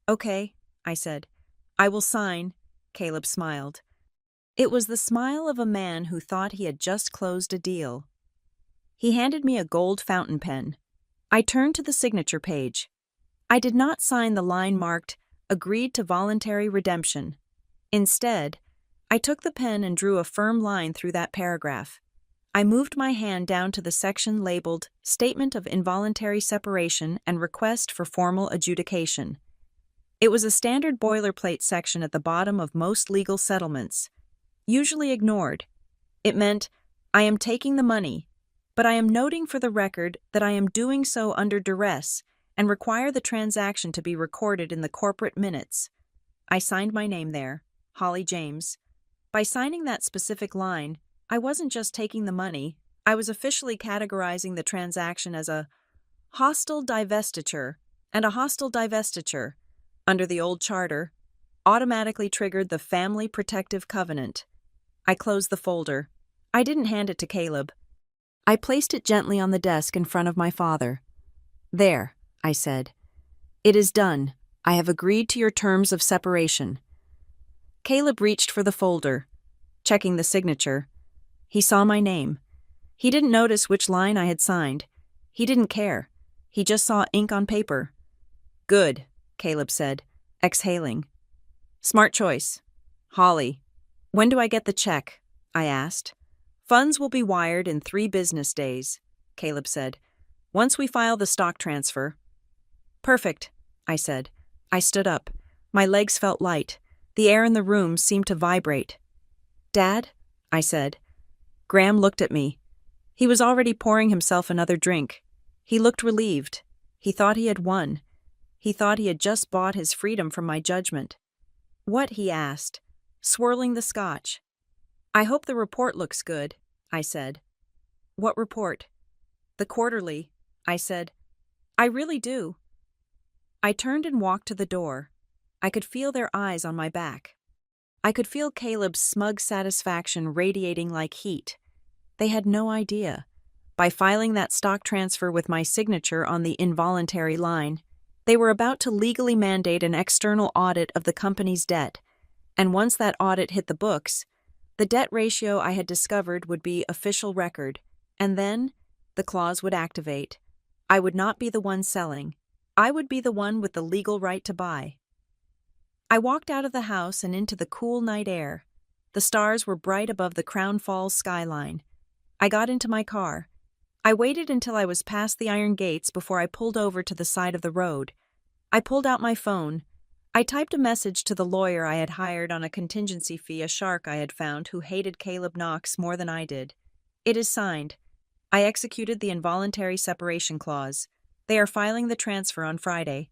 Speaker 1: Okay, I said. I will sign, Caleb smiled. It was the smile of a man who thought he had just closed a deal. He handed me a gold fountain pen. I turned to the signature page. I did not sign the line marked, "Agreed to voluntary redemption." Instead, I took the pen and drew a firm line through that paragraph. I moved my hand down to the section labeled Statement of Involuntary Separation and Request for Formal Adjudication. It was a standard boilerplate section at the bottom of most legal settlements, usually ignored. It meant, "I am taking the money, but I am noting for the record that I am doing so under duress and require the transaction to be recorded in the corporate minutes." I signed my name there, Holly James. By signing that specific line, I wasn't just taking the money, I was officially categorizing the transaction as a hostile divestiture, and a hostile divestiture, under the old charter, automatically triggered the Family Protective Covenant. I closed the folder. I didn't hand it to Caleb. I placed it gently on the desk in front of my father. "There," I said. "It is done. I have agreed to your terms of separation." Caleb reached for the folder, checking the signature. He saw my name. He didn't notice which line I had signed. He didn't care. He just saw ink on paper. "Good," Caleb said, exhaling. "Smart choice. Holly, when do I get the check?" I asked. "Funds will be wired in 3 business days," Caleb said, "once we file the stock transfer." "Perfect," I said. I stood up. My legs felt light. The air in the room seemed to vibrate. "Dad?" I said. Graham looked at me. He was already pouring himself another drink. He looked relieved. He thought he had won. He thought he had just bought his freedom from my judgment. "What?" he asked, swirling the scotch. "I hope the report looks good," I said. "What report?" "The quarterly," I said. "I really do." I turned and walked to the door. I could feel their eyes on my back. I could feel Caleb's smug satisfaction radiating like heat. They had no idea. By filing that stock transfer with my signature on the involuntary line, they were about to legally mandate an external audit of the company's debt, and once that audit hit the books, the debt ratio I had discovered would be official record, and then the clause would activate. I would not be the one selling. I would be the one with the legal right to buy. I walked out of the house and into the cool night air. The stars were bright above the Crown Falls skyline. I got into my car. I waited until I was past the iron gates before I pulled over to the side of the road. I pulled out my phone. I typed a message to the lawyer I had hired on a contingency fee, a shark I had found who hated Caleb Knox more than I did. "It is signed. I executed the involuntary separation clause. They are filing the transfer on Friday."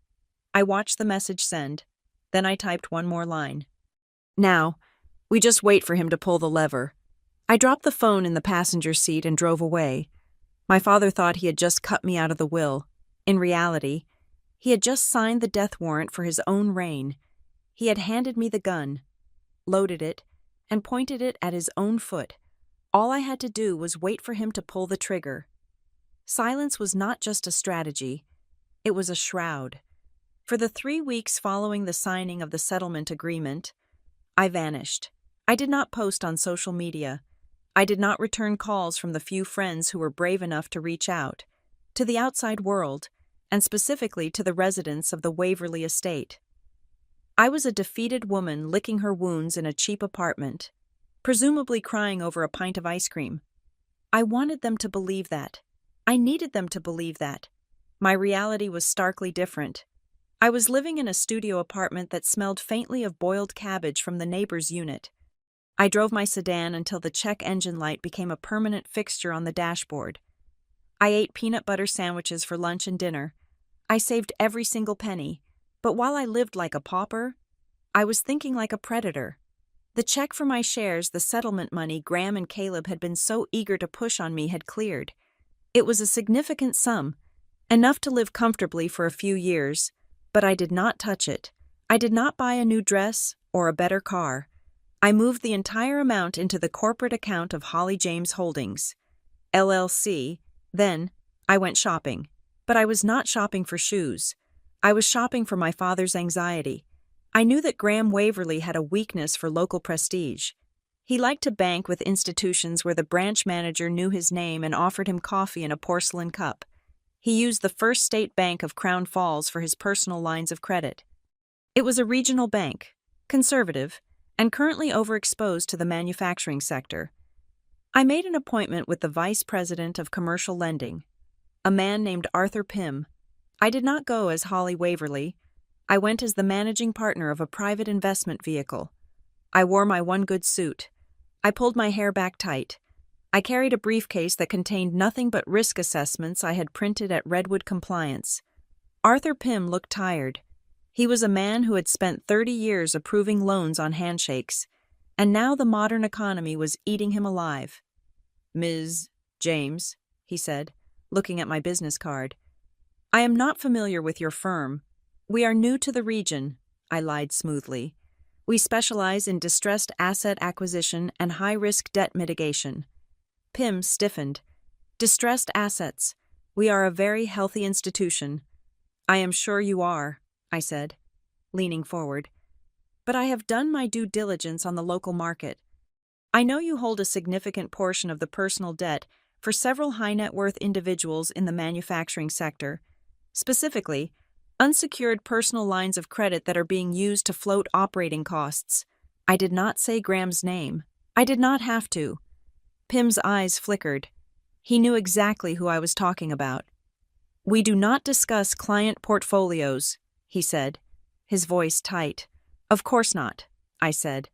Speaker 1: I watched the message send. Then I typed one more line. "Now, we just wait for him to pull the lever." I dropped the phone in the passenger seat and drove away. My father thought he had just cut me out of the will. In reality, he had just signed the death warrant for his own reign. He had handed me the gun, loaded it, and pointed it at his own foot. All I had to do was wait for him to pull the trigger. Silence was not just a strategy, it was a shroud. For the 3 weeks following the signing of the settlement agreement, I vanished. I did not post on social media. I did not return calls from the few friends who were brave enough to reach out to the outside world, and specifically to the residents of the Waverly estate. I was a defeated woman licking her wounds in a cheap apartment, presumably crying over a pint of ice cream. I wanted them to believe that. I needed them to believe that. My reality was starkly different. I was living in a studio apartment that smelled faintly of boiled cabbage from the neighbor's unit. I drove my sedan until the check engine light became a permanent fixture on the dashboard. I ate peanut butter sandwiches for lunch and dinner. I saved every single penny, but while I lived like a pauper, I was thinking like a predator. The check for my shares, the settlement money Graham and Caleb had been so eager to push on me, had cleared. It was a significant sum, enough to live comfortably for a few years, but I did not touch it. I did not buy a new dress or a better car. I moved the entire amount into the corporate account of Holly James Holdings, LLC. Then, I went shopping. But I was not shopping for shoes. I was shopping for my father's anxiety. I knew that Graham Waverly had a weakness for local prestige. He liked to bank with institutions where the branch manager knew his name and offered him coffee in a porcelain cup. He used the First State Bank of Crown Falls for his personal lines of credit. It was a regional bank, conservative, and currently overexposed to the manufacturing sector. I made an appointment with the Vice President of Commercial Lending, a man named Arthur Pym. I did not go as Holly Waverly. I went as the managing partner of a private investment vehicle. I wore my one good suit. I pulled my hair back tight. I carried a briefcase that contained nothing but risk assessments I had printed at Redwood Compliance. Arthur Pym looked tired. He was a man who had spent 30 years approving loans on handshakes, and now the modern economy was eating him alive. "Ms. James," he said, looking at my business card. "I am not familiar with your firm. We are new to the region," I lied smoothly. "We specialize in distressed asset acquisition and high-risk debt mitigation." Pym stiffened. "Distressed assets. We are a very healthy institution." "I am sure you are," I said, leaning forward. "But I have done my due diligence on the local market. I know you hold a significant portion of the personal debt for several high-net-worth individuals in the manufacturing sector, specifically, unsecured personal lines of credit that are being used to float operating costs." I did not say Graham's name. I did not have to. Pym's eyes flickered. He knew exactly who I was talking about. "We do not discuss client portfolios," he said, his voice tight. "Of course not," I said.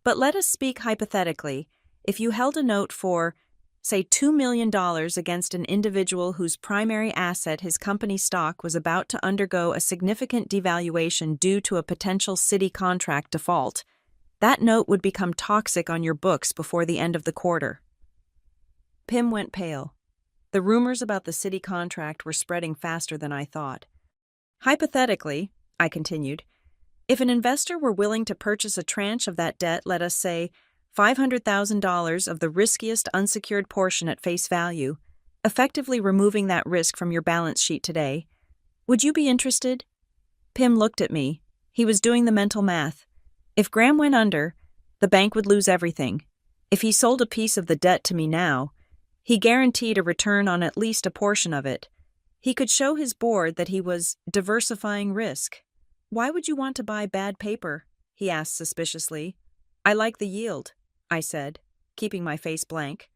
Speaker 1: "But let us speak hypothetically. If you held a note for, say, $2 million against an individual whose primary asset, his company stock, was about to undergo a significant devaluation due to a potential city contract default, that note would become toxic on your books before the end of the quarter." Pym went pale. The rumors about the city contract were spreading faster than I thought. "Hypothetically," I continued, "if an investor were willing to purchase a tranche of that debt, let us say $500,000 of the riskiest unsecured portion at face value, effectively removing that risk from your balance sheet today, would you be interested?" Pym looked at me. He was doing the mental math. If Graham went under, the bank would lose everything. If he sold a piece of the debt to me now, he guaranteed a return on at least a portion of it. He could show his board that he was diversifying risk. "Why would you want to buy bad paper?" he asked suspiciously. "I like the yield," I said, keeping my face blank.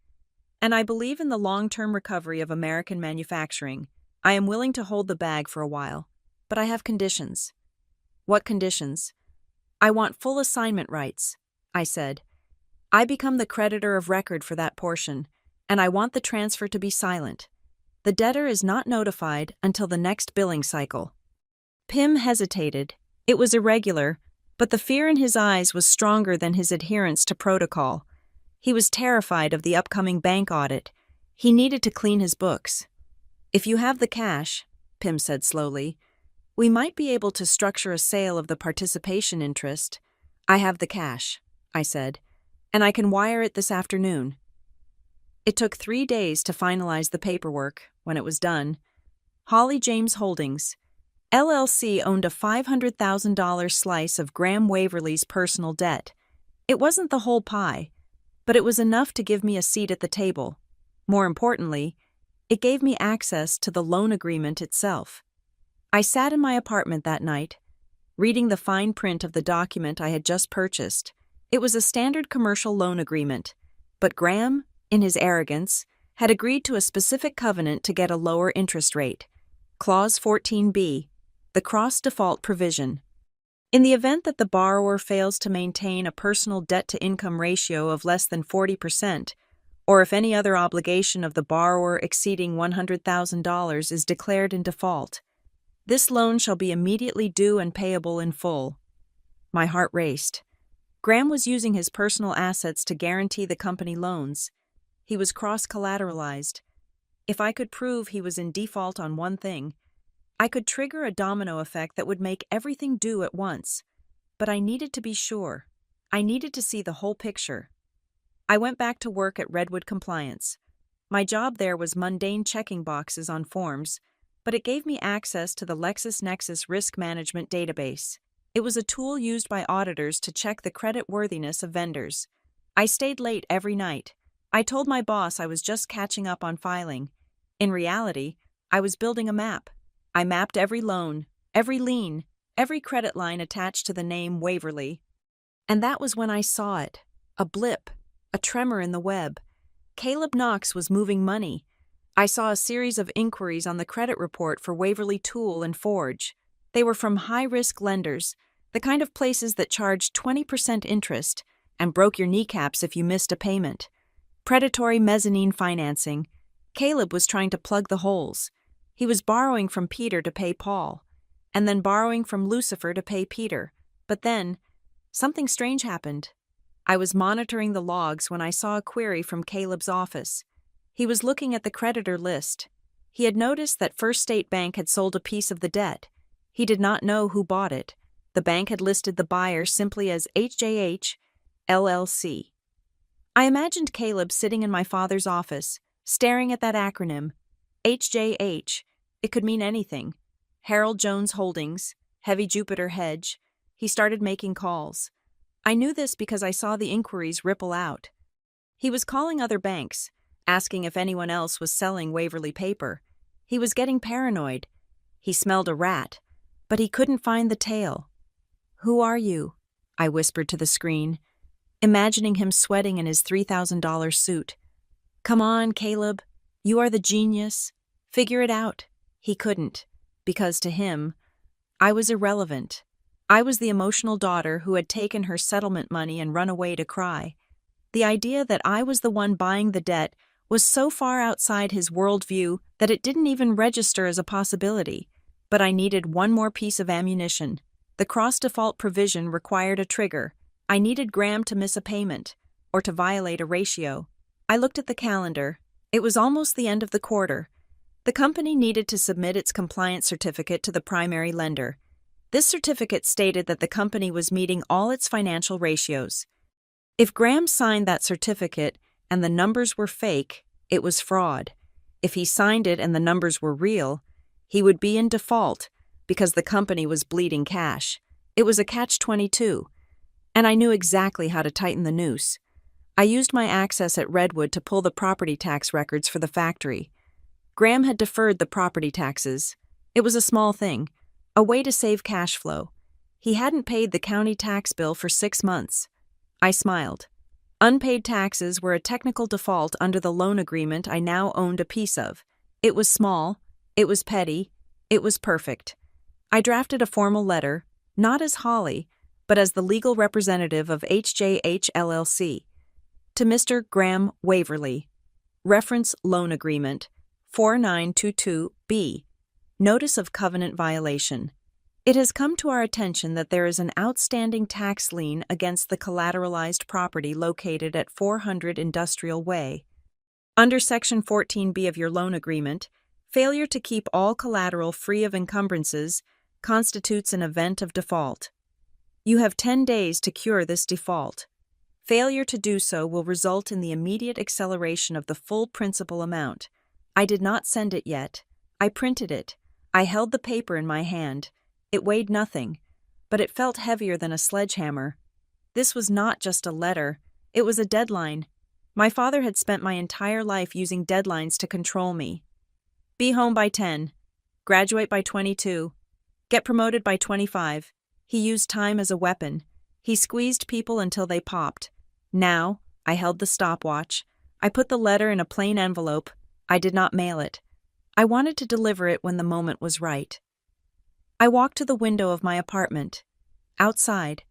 Speaker 1: "And I believe in the long-term recovery of American manufacturing. I am willing to hold the bag for a while. But I have conditions." "What conditions?" "I want full assignment rights," I said. "I become the creditor of record for that portion, and I want the transfer to be silent. The debtor is not notified until the next billing cycle." Pym hesitated. It was irregular, but the fear in his eyes was stronger than his adherence to protocol. He was terrified of the upcoming bank audit. He needed to clean his books. "If you have the cash," Pym said slowly, "we might be able to structure a sale of the participation interest." "I have the cash," I said, "and I can wire it this afternoon." It took 3 days to finalize the paperwork. When it was done, Holly James Holdings, LLC owned a $500,000 slice of Graham Waverly's personal debt. It wasn't the whole pie, but it was enough to give me a seat at the table. More importantly, it gave me access to the loan agreement itself. I sat in my apartment that night, reading the fine print of the document I had just purchased. It was a standard commercial loan agreement, but Graham, in his arrogance, had agreed to a specific covenant to get a lower interest rate. Clause 14B, the cross-default provision. In the event that the borrower fails to maintain a personal debt-to-income ratio of less than 40%, or if any other obligation of the borrower exceeding $100,000 is declared in default, this loan shall be immediately due and payable in full. My heart raced. Graham was using his personal assets to guarantee the company loans. He was cross-collateralized. If I could prove he was in default on one thing, I could trigger a domino effect that would make everything due at once. But I needed to be sure. I needed to see the whole picture. I went back to work at Redwood Compliance. My job there was mundane checking boxes on forms, but it gave me access to the LexisNexis risk management database. It was a tool used by auditors to check the creditworthiness of vendors. I stayed late every night. I told my boss I was just catching up on filing. In reality, I was building a map. I mapped every loan, every lien, every credit line attached to the name Waverly. And that was when I saw it. A blip, a tremor in the web. Caleb Knox was moving money. I saw a series of inquiries on the credit report for Waverly Tool and Forge. They were from high-risk lenders, the kind of places that charged 20% interest and broke your kneecaps if you missed a payment. Predatory mezzanine financing. Caleb was trying to plug the holes. He was borrowing from Peter to pay Paul, and then borrowing from Lucifer to pay Peter. But then, something strange happened. I was monitoring the logs when I saw a query from Caleb's office. He was looking at the creditor list. He had noticed that First State Bank had sold a piece of the debt. He did not know who bought it. The bank had listed the buyer simply as HJH, LLC. I imagined Caleb sitting in my father's office, staring at that acronym, HJH. It could mean anything. Harold Jones Holdings, Heavy Jupiter Hedge. He started making calls. I knew this because I saw the inquiries ripple out. He was calling other banks, asking if anyone else was selling Waverly paper. He was getting paranoid. He smelled a rat, but he couldn't find the tail. "Who are you?" I whispered to the screen, imagining him sweating in his $3,000 suit. "Come on, Caleb. You are the genius. Figure it out." He couldn't, because to him, I was irrelevant. I was the emotional daughter who had taken her settlement money and run away to cry. The idea that I was the one buying the debt was so far outside his worldview that it didn't even register as a possibility. But I needed one more piece of ammunition. The cross-default provision required a trigger. I needed Graham to miss a payment, or to violate a ratio. I looked at the calendar. It was almost the end of the quarter. The company needed to submit its compliance certificate to the primary lender. This certificate stated that the company was meeting all its financial ratios. If Graham signed that certificate and the numbers were fake, it was fraud. If he signed it and the numbers were real, he would be in default because the company was bleeding cash. It was a catch-22, and I knew exactly how to tighten the noose. I used my access at Redwood to pull the property tax records for the factory. Graham had deferred the property taxes. It was a small thing, a way to save cash flow. He hadn't paid the county tax bill for 6 months. I smiled. Unpaid taxes were a technical default under the loan agreement I now owned a piece of. It was small, it was petty, it was perfect. I drafted a formal letter, not as Holly, but as the legal representative of HJH LLC. To Mr. Graham Waverly. Reference Loan Agreement 4922B. Notice of Covenant Violation. It has come to our attention that there is an outstanding tax lien against the collateralized property located at 400 Industrial Way. Under Section 14B of your loan agreement, failure to keep all collateral free of encumbrances constitutes an event of default. You have 10 days to cure this default. Failure to do so will result in the immediate acceleration of the full principal amount. I did not send it yet. I printed it. I held the paper in my hand. It weighed nothing, but it felt heavier than a sledgehammer. This was not just a letter. It was a deadline. My father had spent my entire life using deadlines to control me. Be home by 10. Graduate by 22. Get promoted by 25. He used time as a weapon. He squeezed people until they popped. Now, I held the stopwatch. I put the letter in a plain envelope. I did not mail it. I wanted to deliver it when the moment was right. I walked to the window of my apartment. Outside,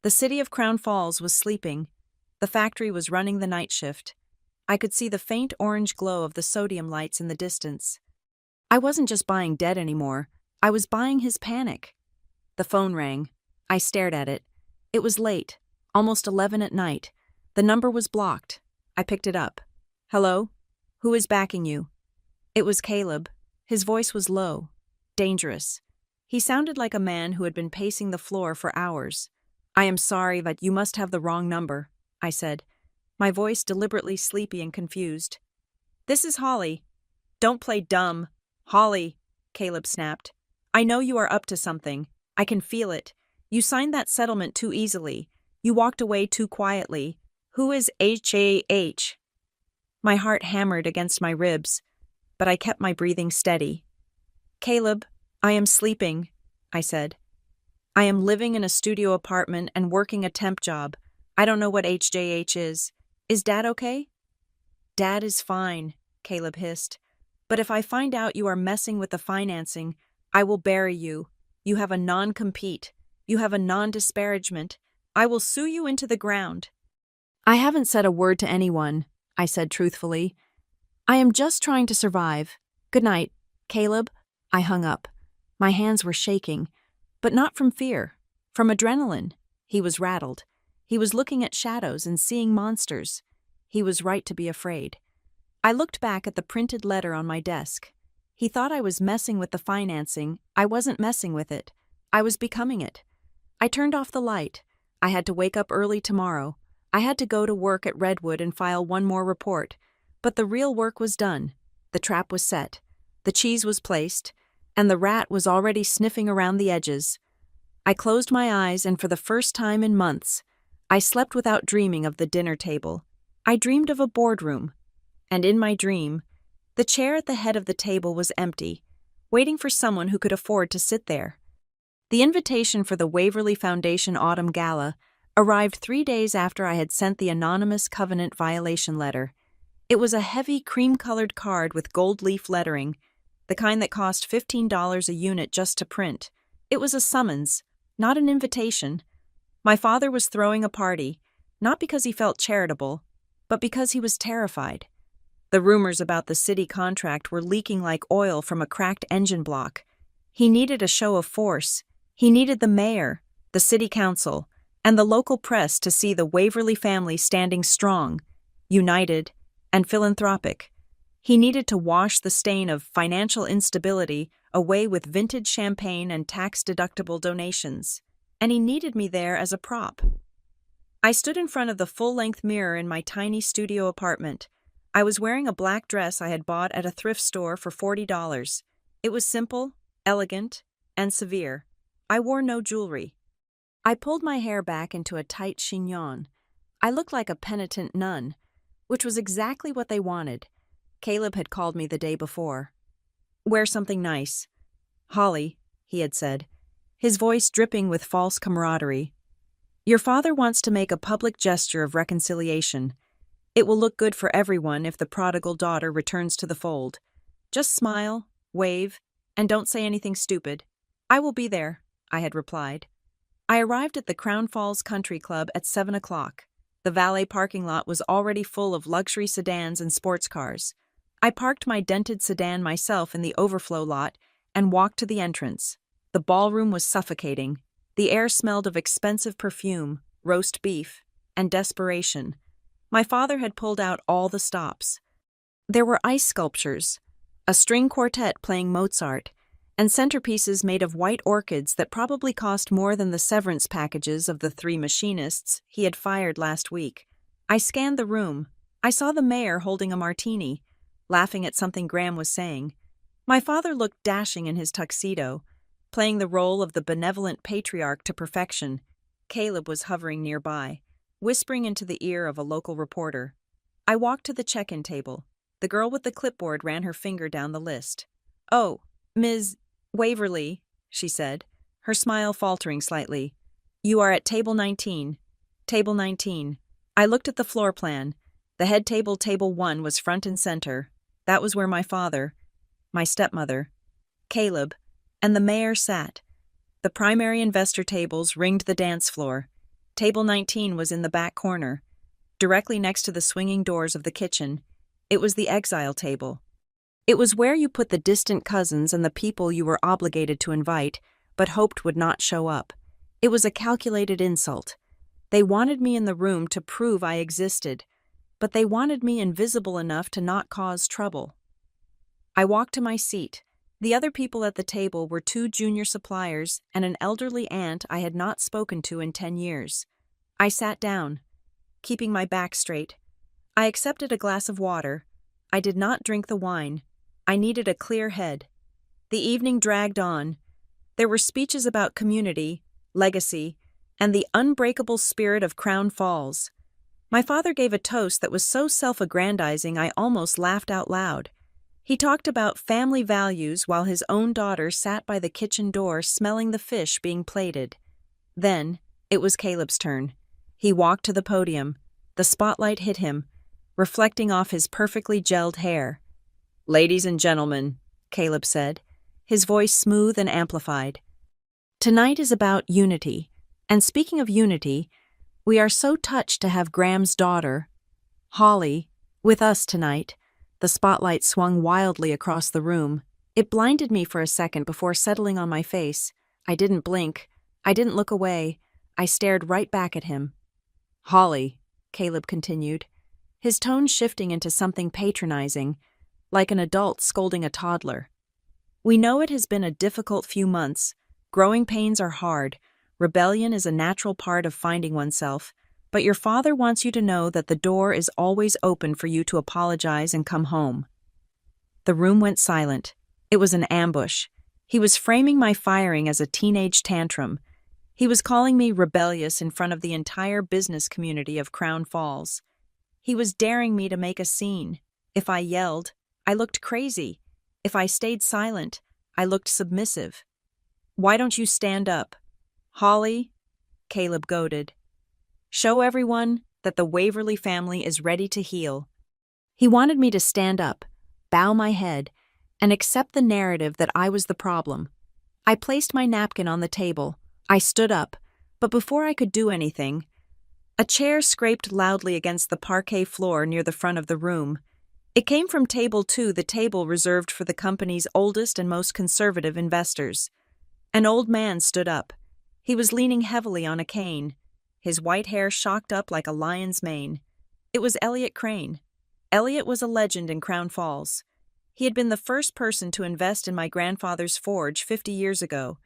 Speaker 1: the city of Crown Falls was sleeping. The factory was running the night shift. I could see the faint orange glow of the sodium lights in the distance. I wasn't just buying debt anymore. I was buying his panic. The phone rang. I stared at it. It was late, almost 11 at night. The number was blocked. I picked it up. "Hello? Who is backing you?" It was Caleb. His voice was low, dangerous. He sounded like a man who had been pacing the floor for hours. "I am sorry, but you must have the wrong number," I said, my voice deliberately sleepy and confused. "This is Holly." "Don't play dumb." "Holly," Caleb snapped. "I know you are up to something. I can feel it. You signed that settlement too easily. You walked away too quietly. Who is HAH? My heart hammered against my ribs, but I kept my breathing steady. Caleb, I am sleeping, I said. I am living in a studio apartment and working a temp job. I don't know what HJH is. Is Dad okay? Dad is fine, Caleb hissed. But if I find out you are messing with the financing, I will bury you. You have a non-compete. You have a non-disparagement. I will sue you into the ground. I haven't said a word to anyone, I said truthfully. I am just trying to survive. Good night, Caleb. I hung up. My hands were shaking, but not from fear, from adrenaline. He was rattled. He was looking at shadows and seeing monsters. He was right to be afraid. I looked back at the printed letter on my desk. He thought I was messing with the financing. I wasn't messing with it. I was becoming it. I turned off the light. I had to wake up early tomorrow. I had to go to work at Redwood and file one more report. But the real work was done. The trap was set. The cheese was placed, and the rat was already sniffing around the edges. I closed my eyes, and for the first time in months, I slept without dreaming of the dinner table. I dreamed of a boardroom. And in my dream, the chair at the head of the table was empty, waiting for someone who could afford to sit there. The invitation for the Waverly Foundation Autumn Gala arrived 3 days after I had sent the anonymous covenant violation letter. It was a heavy cream-colored card with gold leaf lettering, the kind that cost $15 a unit just to print. It was a summons, not an invitation. My father was throwing a party, not because he felt charitable, but because he was terrified. The rumors about the city contract were leaking like oil from a cracked engine block. He needed a show of force. He needed the mayor, the city council, and the local press to see the Waverly family standing strong, united, and philanthropic. He needed to wash the stain of financial instability away with vintage champagne and tax-deductible donations. And he needed me there as a prop. I stood in front of the full-length mirror in my tiny studio apartment. I was wearing a black dress I had bought at a thrift store for $40. It was simple, elegant, and severe. I wore no jewelry. I pulled my hair back into a tight chignon. I looked like a penitent nun, which was exactly what they wanted. Caleb had called me the day before. Wear something nice. Holly, he had said, his voice dripping with false camaraderie. Your father wants to make a public gesture of reconciliation. It will look good for everyone if the prodigal daughter returns to the fold. Just smile, wave, and don't say anything stupid. I will be there, I had replied. I arrived at the Crown Falls Country Club at 7 o'clock. The valet parking lot was already full of luxury sedans and sports cars. I parked my dented sedan myself in the overflow lot and walked to the entrance. The ballroom was suffocating. The air smelled of expensive perfume, roast beef, and desperation. My father had pulled out all the stops. There were ice sculptures, a string quartet playing Mozart, and centerpieces made of white orchids that probably cost more than the severance packages of the 3 machinists he had fired last week. I scanned the room. I saw the mayor holding a martini, laughing at something Graham was saying. My father looked dashing in his tuxedo, playing the role of the benevolent patriarch to perfection. Caleb was hovering nearby, whispering into the ear of a local reporter. I walked to the check-in table. The girl with the clipboard ran her finger down the list. "Oh, Ms. Waverly," she said, her smile faltering slightly. "You are at table 19. Table 19. I looked at the floor plan. The head table, table 1, was front and center. That was where my father, my stepmother, Caleb, and the mayor sat. The primary investor tables ringed the dance floor. Table 19 was in the back corner, directly next to the swinging doors of the kitchen. It was the exile table. It was where you put the distant cousins and the people you were obligated to invite, but hoped would not show up. It was a calculated insult. They wanted me in the room to prove I existed, but they wanted me invisible enough to not cause trouble. I walked to my seat. The other people at the table were 2 junior suppliers and an elderly aunt I had not spoken to in 10 years. I sat down, keeping my back straight. I accepted a glass of water. I did not drink the wine. I needed a clear head. The evening dragged on. There were speeches about community, legacy, and the unbreakable spirit of Crown Falls. My father gave a toast that was so self-aggrandizing I almost laughed out loud. He talked about family values while his own daughter sat by the kitchen door smelling the fish being plated. Then, it was Caleb's turn. He walked to the podium. The spotlight hit him, reflecting off his perfectly gelled hair. "Ladies and gentlemen," Caleb said, his voice smooth and amplified. "Tonight is about unity. And speaking of unity, we are so touched to have Graham's daughter, Holly, with us tonight." The spotlight swung wildly across the room. It blinded me for a second before settling on my face. I didn't blink. I didn't look away. I stared right back at him. "Holly," Caleb continued, his tone shifting into something patronizing, like an adult scolding a toddler. "We know it has been a difficult few months. Growing pains are hard. Rebellion is a natural part of finding oneself. But your father wants you to know that the door is always open for you to apologize and come home." The room went silent. It was an ambush. He was framing my firing as a teenage tantrum. He was calling me rebellious in front of the entire business community of Crown Falls. He was daring me to make a scene. If I yelled, I looked crazy. If I stayed silent, I looked submissive. "Why don't you stand up?" "Holly," Caleb goaded. "Show everyone that the Waverly family is ready to heal." He wanted me to stand up, bow my head, and accept the narrative that I was the problem. I placed my napkin on the table. I stood up, but before I could do anything, a chair scraped loudly against the parquet floor near the front of the room. It came from table 2, the table reserved for the company's oldest and most conservative investors. An old man stood up. He was leaning heavily on a cane, his white hair shocked up like a lion's mane. It was Elliot Crane. Elliot was a legend in Crown Falls. He had been the first person to invest in my grandfather's forge 50 years ago.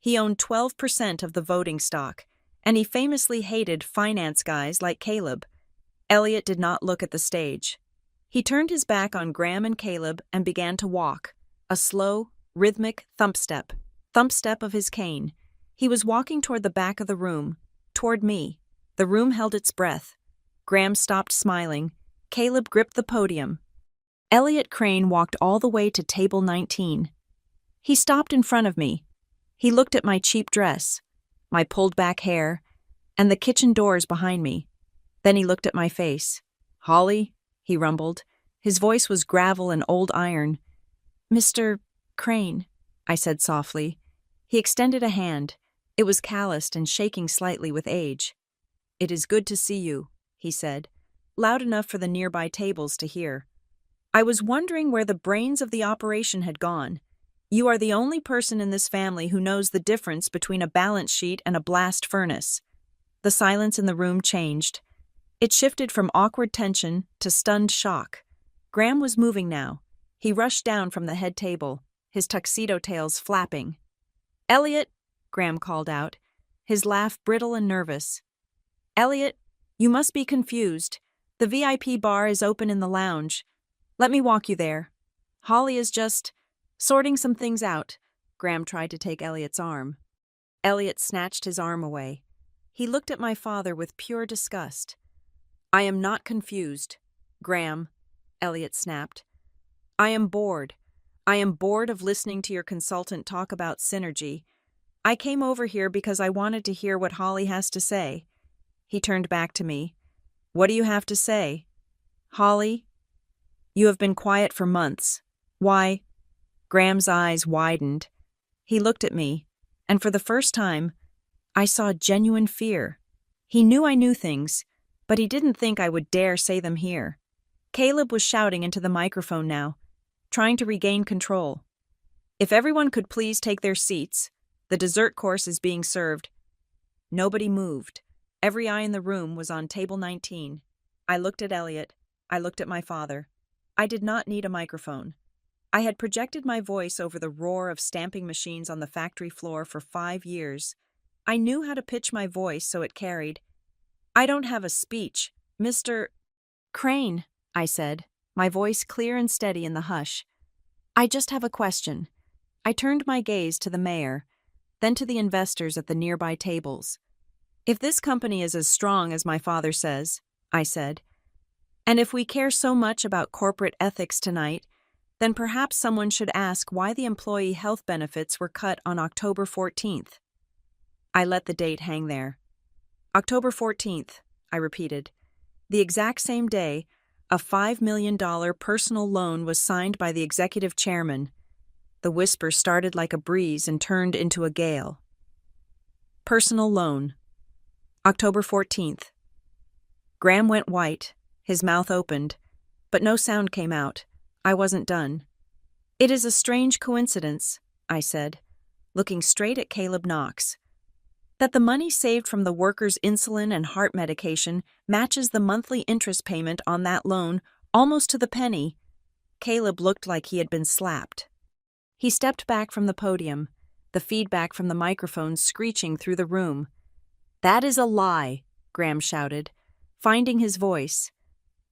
Speaker 1: He owned 12% of the voting stock, and he famously hated finance guys like Caleb. Elliot did not look at the stage. He turned his back on Graham and Caleb and began to walk, a slow, rhythmic thump step of his cane. He was walking toward the back of the room, toward me. The room held its breath. Graham stopped smiling. Caleb gripped the podium. Elliot Crane walked all the way to table 19. He stopped in front of me. He looked at my cheap dress, my pulled-back hair, and the kitchen doors behind me. Then he looked at my face. "Holly," he rumbled. His voice was gravel and old iron. "Mr. Crane," I said softly. He extended a hand. It was calloused and shaking slightly with age. "It is good to see you," he said, loud enough for the nearby tables to hear. "I was wondering where the brains of the operation had gone. You are the only person in this family who knows the difference between a balance sheet and a blast furnace." The silence in the room changed. It shifted from awkward tension to stunned shock. Graham was moving now. He rushed down from the head table, his tuxedo tails flapping. "Elliot," Graham called out, his laugh brittle and nervous. "Elliot, you must be confused. The VIP bar is open in the lounge. Let me walk you there. Holly is just sorting some things out." Graham tried to take Elliot's arm. Elliot snatched his arm away. He looked at my father with pure disgust. "I am not confused, Graham," Elliot snapped. "I am bored. I am bored of listening to your consultant talk about synergy. I came over here because I wanted to hear what Holly has to say." He turned back to me. "What do you have to say?" "Holly, you have been quiet for months. Why?" Graham's eyes widened. He looked at me, and for the first time, I saw genuine fear. He knew I knew things, but he didn't think I would dare say them here. Caleb was shouting into the microphone now, trying to regain control. "If everyone could please take their seats, the dessert course is being served." Nobody moved. Every eye in the room was on table 19. I looked at Elliot. I looked at my father. I did not need a microphone. I had projected my voice over the roar of stamping machines on the factory floor for 5 years. I knew how to pitch my voice so it carried. "I don't have a speech, Mr. Crane," I said, my voice clear and steady in the hush. "I just have a question." I turned my gaze to the mayor, then to the investors at the nearby tables. "If this company is as strong as my father says," I said, "and if we care so much about corporate ethics tonight, Then perhaps someone should ask why the employee health benefits were cut on October 14th. I let the date hang there. October 14th, I repeated. The exact same day, a $5 million personal loan was signed by the executive chairman. The whisper started like a breeze and turned into a gale. Personal loan. October 14th. Graham went white, his mouth opened, but no sound came out. I wasn't done. It is a strange coincidence, I said, looking straight at Caleb Knox, that the money saved from the workers' insulin and heart medication matches the monthly interest payment on that loan almost to the penny. Caleb looked like he had been slapped. He stepped back from the podium, the feedback from the microphone screeching through the room. "That is a lie," Graham shouted, finding his voice.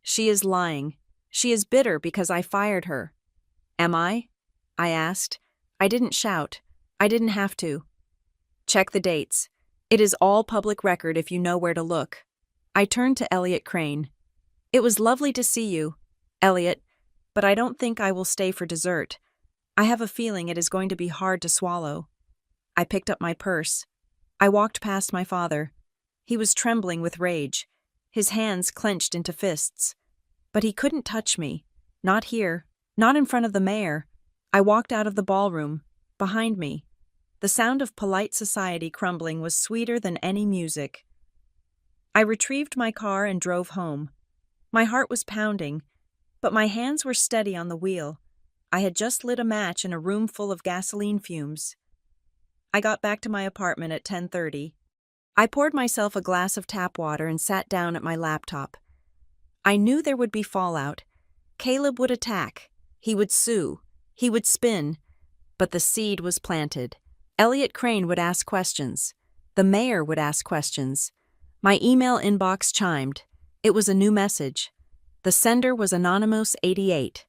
Speaker 1: "She is lying. She is bitter because I fired her." "Am I?" I asked. I didn't shout. I didn't have to. "Check the dates. It is all public record if you know where to look." I turned to Elliot Crane. "It was lovely to see you, Elliot, but I don't think I will stay for dessert. I have a feeling it is going to be hard to swallow." I picked up my purse. I walked past my father. He was trembling with rage, his hands clenched into fists. But he couldn't touch me. Not here, not in front of the mayor. I walked out of the ballroom. Behind me, the sound of polite society crumbling was sweeter than any music. I retrieved my car and drove home. My heart was pounding, but my hands were steady on the wheel. I had just lit a match in a room full of gasoline fumes. I got back to my apartment at 10:30. I poured myself a glass of tap water and sat down at my laptop. I knew there would be fallout. Caleb would attack. He would sue. He would spin. But the seed was planted. Elliot Crane would ask questions. The mayor would ask questions. My email inbox chimed. It was a new message. The sender was Anonymous88.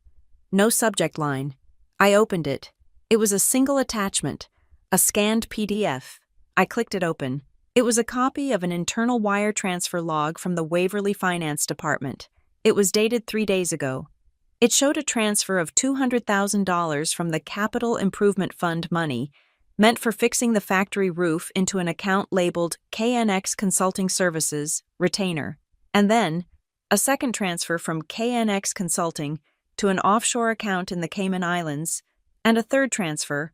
Speaker 1: No subject line. I opened it. It was a single attachment, a scanned PDF. I clicked it open. It was a copy of an internal wire transfer log from the Waverly Finance Department. It was dated 3 days ago. It showed a transfer of $200,000 from the Capital Improvement Fund money, meant for fixing the factory roof, into an account labeled KNX Consulting Services, Retainer. And then, a second transfer from KNX Consulting to an offshore account in the Cayman Islands, and a third transfer,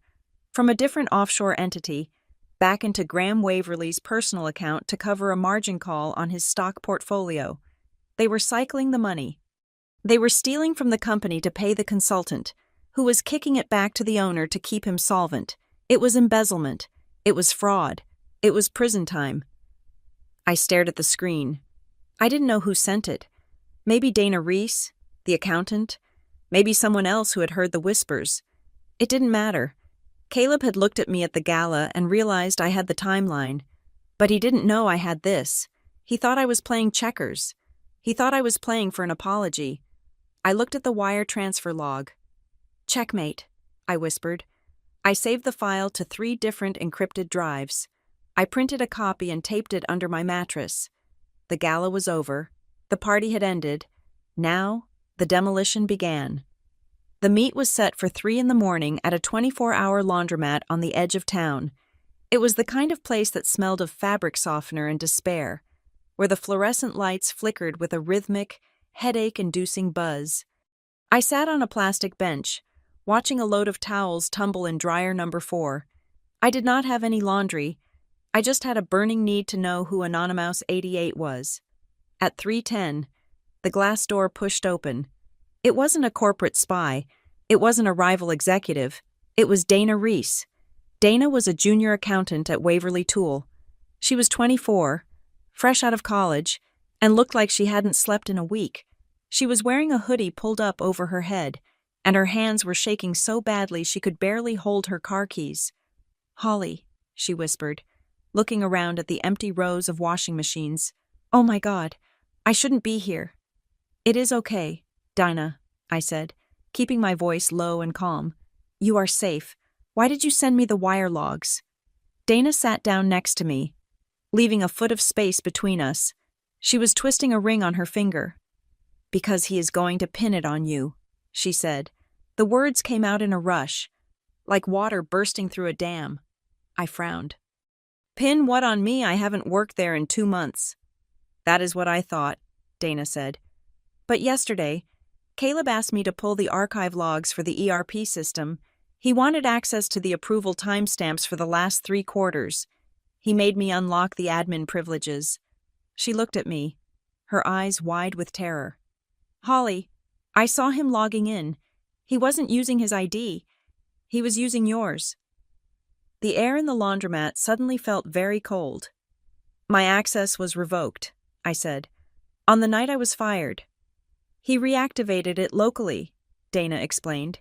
Speaker 1: from a different offshore entity, back into Graham Waverly's personal account to cover a margin call on his stock portfolio. They were cycling the money. They were stealing from the company to pay the consultant, who was kicking it back to the owner to keep him solvent. It was embezzlement. It was fraud. It was prison time. I stared at the screen. I didn't know who sent it. Maybe Dana Reese, the accountant. Maybe someone else who had heard the whispers. It didn't matter. Caleb had looked at me at the gala and realized I had the timeline. But he didn't know I had this. He thought I was playing checkers. He thought I was playing for an apology. I looked at the wire transfer log. "Checkmate," I whispered. I saved the file to 3 different encrypted drives. I printed a copy and taped it under my mattress. The gala was over. The party had ended. Now, the demolition began. The meet was set for 3 in the morning at a 24-hour laundromat on the edge of town. It was the kind of place that smelled of fabric softener and despair, where the fluorescent lights flickered with a rhythmic, headache-inducing buzz. I sat on a plastic bench, watching a load of towels tumble in dryer number 4. I did not have any laundry. I just had a burning need to know who Anonymous88 was. At 3:10, the glass door pushed open. It wasn't a corporate spy. It wasn't a rival executive. It was Dana Reese. Dana was a junior accountant at Waverly Tool. She was 24, fresh out of college, and looked like she hadn't slept in a week. She was wearing a hoodie pulled up over her head, and her hands were shaking so badly she could barely hold her car keys. "Holly," she whispered, looking around at the empty rows of washing machines. "Oh my God, I shouldn't be here." "It is okay, Dinah," I said, keeping my voice low and calm. "You are safe. Why did you send me the wire logs?" Dana sat down next to me, leaving a foot of space between us. She was twisting a ring on her finger. "Because he is going to pin it on you," she said. The words came out in a rush, like water bursting through a dam. I frowned. Pin what on me? I haven't worked there in 2 months. That is what I thought, Dana said. But yesterday, Caleb asked me to pull the archive logs for the ERP system. He wanted access to the approval timestamps for the last 3 quarters. He made me unlock the admin privileges. She looked at me, her eyes wide with terror. Holly, I saw him logging in. He wasn't using his ID. He was using yours. The air in the laundromat suddenly felt very cold. My access was revoked, I said, on the night I was fired. He reactivated it locally, Dana explained.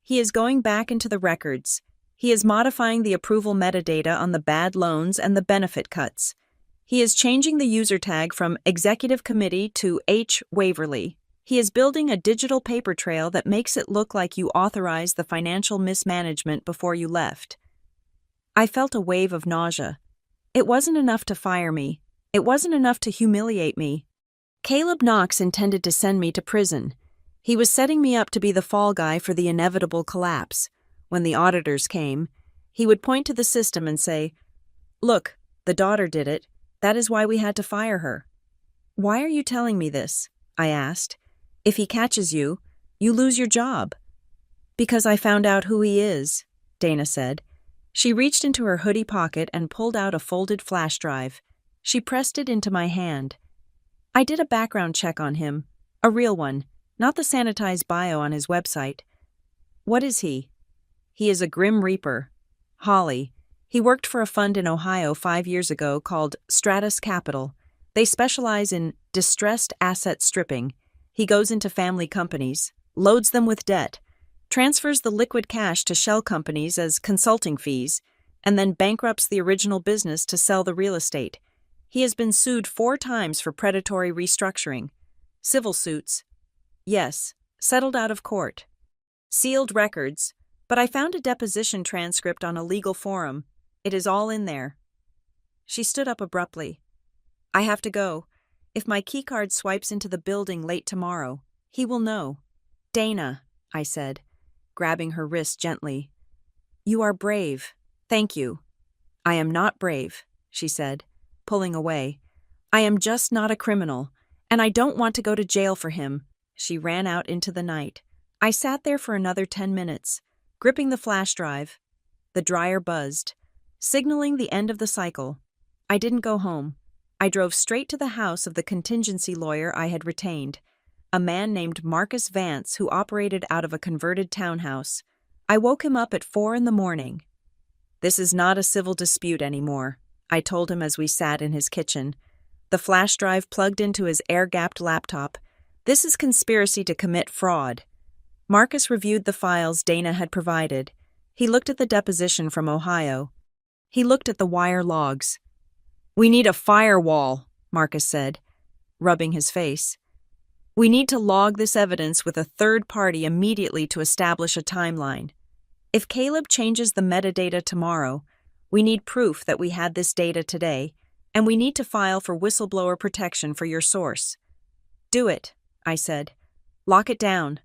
Speaker 1: He is going back into the records. He is modifying the approval metadata on the bad loans and the benefit cuts. He is changing the user tag from Executive Committee to H. Waverly. He is building a digital paper trail that makes it look like you authorized the financial mismanagement before you left. I felt a wave of nausea. It wasn't enough to fire me. It wasn't enough to humiliate me. Caleb Knox intended to send me to prison. He was setting me up to be the fall guy for the inevitable collapse. When the auditors came, he would point to the system and say, "Look, the daughter did it. That is why we had to fire her." "Why are you telling me this?" I asked. "If he catches you, you lose your job." "Because I found out who he is," Dana said. She reached into her hoodie pocket and pulled out a folded flash drive. She pressed it into my hand. I did a background check on him, a real one, not the sanitized bio on his website. "What is he?" "He is a Grim Reaper. Holly. He worked for a fund in Ohio 5 years ago called Stratus Capital. They specialize in distressed asset stripping. He goes into family companies, loads them with debt, transfers the liquid cash to shell companies as consulting fees, and then bankrupts the original business to sell the real estate. He has been sued 4 times for predatory restructuring. Civil suits. Yes, settled out of court. Sealed records, but I found a deposition transcript on a legal forum. It is all in there." She stood up abruptly. "I have to go. If my keycard swipes into the building late tomorrow, he will know." "Dana," I said, grabbing her wrist gently. "You are brave. Thank you." "I am not brave," she said, pulling away. "I am just not a criminal, and I don't want to go to jail for him." She ran out into the night. I sat there for another 10 minutes, gripping the flash drive. The dryer buzzed, signaling the end of the cycle. I didn't go home. I drove straight to the house of the contingency lawyer I had retained, a man named Marcus Vance who operated out of a converted townhouse. I woke him up at 4 a.m. "This is not a civil dispute anymore," I told him as we sat in his kitchen, the flash drive plugged into his air-gapped laptop. "This is conspiracy to commit fraud." Marcus reviewed the files Dana had provided. He looked at the deposition from Ohio. He looked at the wire logs. "We need a firewall," Marcus said, rubbing his face. "We need to log this evidence with a third party immediately to establish a timeline. If Caleb changes the metadata tomorrow, we need proof that we had this data today, and we need to file for whistleblower protection for your source." "Do it," I said. "Lock it down."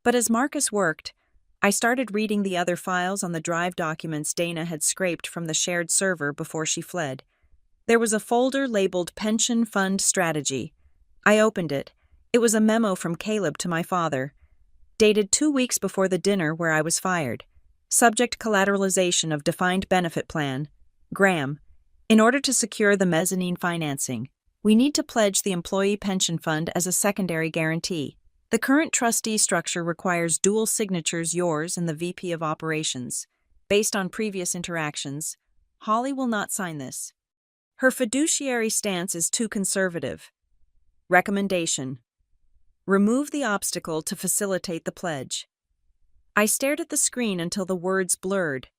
Speaker 1: But as Marcus worked, I started reading the other files on the drive documents Dana had scraped from the shared server before she fled. There was a folder labeled Pension Fund Strategy. I opened it. It was a memo from Caleb to my father, dated 2 weeks before the dinner where I was fired. Subject collateralization of defined benefit plan. Graham, in order to secure the mezzanine financing, we need to pledge the employee pension fund as a secondary guarantee. The current trustee structure requires dual signatures, yours and the VP of Operations. Based on previous interactions, Holly will not sign this. Her fiduciary stance is too conservative. Recommendation: remove the obstacle to facilitate the pledge. I stared at the screen until the words blurred.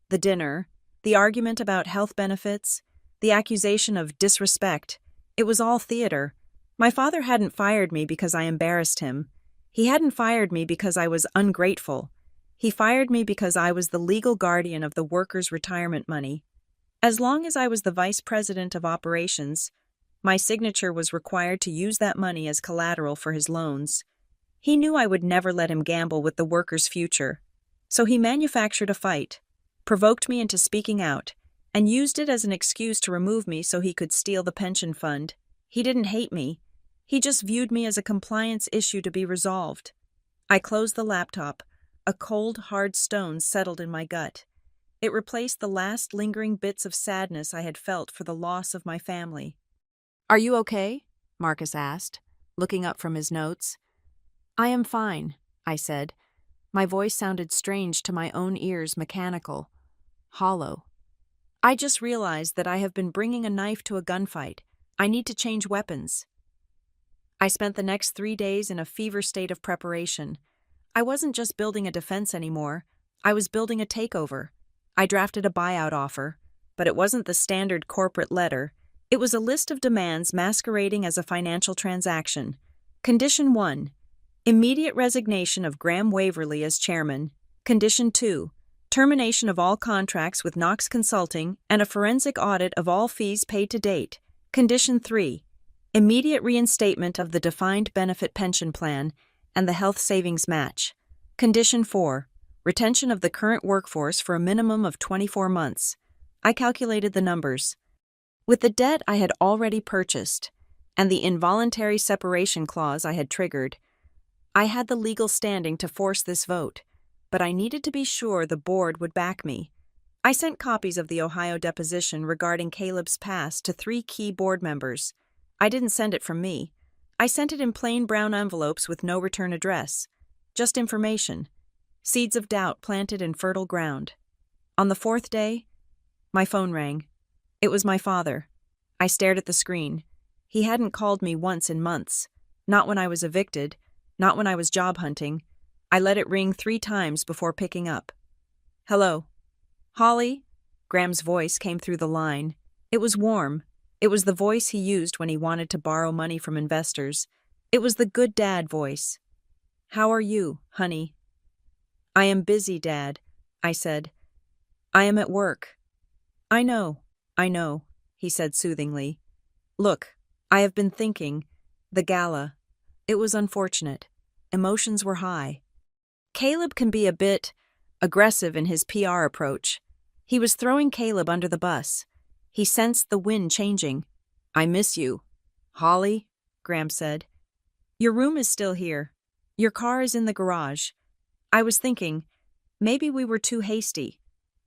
Speaker 1: The dinner, the argument about health benefits, the accusation of disrespect. It was all theater. My father hadn't fired me because I embarrassed him. He hadn't fired me because I was ungrateful. He fired me because I was the legal guardian of the workers' retirement money. As long as I was the vice president of operations, my signature was required to use that money as collateral for his loans. He knew I would never let him gamble with the workers' future. So he manufactured a fight, provoked me into speaking out, and used it as an excuse to remove me so he could steal the pension fund. He didn't hate me. He just viewed me as a compliance issue to be resolved. I closed the laptop. A cold, hard stone settled in my gut. It replaced the last lingering bits of sadness I had felt for the loss of my family. "Are you okay?" Marcus asked, looking up from his notes. "I am fine," I said. My voice sounded strange to my own ears, mechanical, hollow. "I just realized that I have been bringing a knife to a gunfight. I need to change weapons." I spent the next 3 days in a fever state of preparation. I wasn't just building a defense anymore. I was building a takeover. I drafted a buyout offer, but it wasn't the standard corporate letter. It was a list of demands masquerading as a financial transaction. Condition 1. Immediate resignation of Graham Waverly as chairman. Condition 2. Termination of all contracts with Knox Consulting and a forensic audit of all fees paid to date. Condition 3. Immediate reinstatement of the defined benefit pension plan and the health savings match. Condition 4. Retention of the current workforce for a minimum of 24 months. I calculated the numbers. With the debt I had already purchased, and the involuntary separation clause I had triggered, I had the legal standing to force this vote, but I needed to be sure the board would back me. I sent copies of the Ohio deposition regarding Caleb's past to 3 key board members. I didn't send it from me. I sent it in plain brown envelopes with no return address. Just information. Seeds of doubt planted in fertile ground. On the 4th day, my phone rang. It was my father. I stared at the screen. He hadn't called me once in months. Not when I was evicted. Not when I was job hunting. I let it ring 3 times before picking up. "Hello." "Holly?" Graham's voice came through the line. It was warm. It was the voice he used when he wanted to borrow money from investors. It was the good dad voice. "How are you, honey?" "I am busy, Dad," I said. "I am at work." I know, he said soothingly. "Look, I have been thinking. The gala. It was unfortunate. Emotions were high. Caleb can be a bit aggressive in his PR approach. He was throwing Caleb under the bus. He sensed the wind changing. "I miss you." "Holly," Graham said. "Your room is still here. Your car is in the garage. I was thinking, maybe we were too hasty.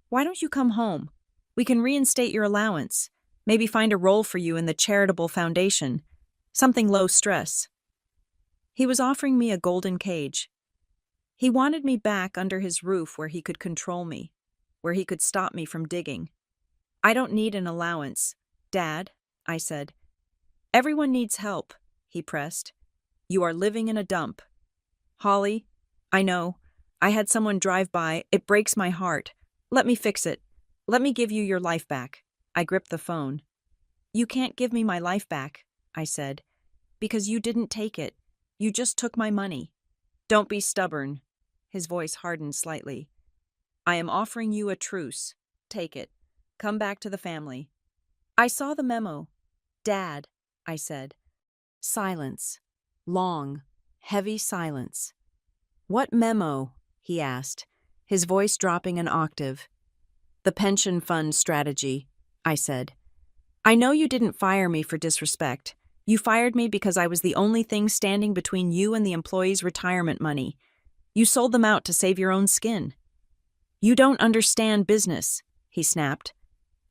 Speaker 1: Why don't you come home? We can reinstate your allowance. Maybe find a role for you in the charitable foundation. Something low stress." He was offering me a golden cage. He wanted me back under his roof where he could control me, where he could stop me from digging. "I don't need an allowance, Dad," I said. "Everyone needs help," he pressed. "You are living in a dump." "Holly, I know. I had someone drive by. It breaks my heart. Let me fix it. Let me give you your life back." I gripped the phone. "You can't give me my life back," I said, "because you didn't take it. You just took my money." "Don't be stubborn." His voice hardened slightly. "I am offering you a truce. Take it. Come back to the family." I saw the memo. "Dad," I said. Silence. Long, heavy silence. "What memo?" he asked, his voice dropping an octave. "The pension fund strategy," I said. "I know you didn't fire me for disrespect. You fired me because I was the only thing standing between you and the employees' retirement money. You sold them out to save your own skin." "You don't understand business," he snapped,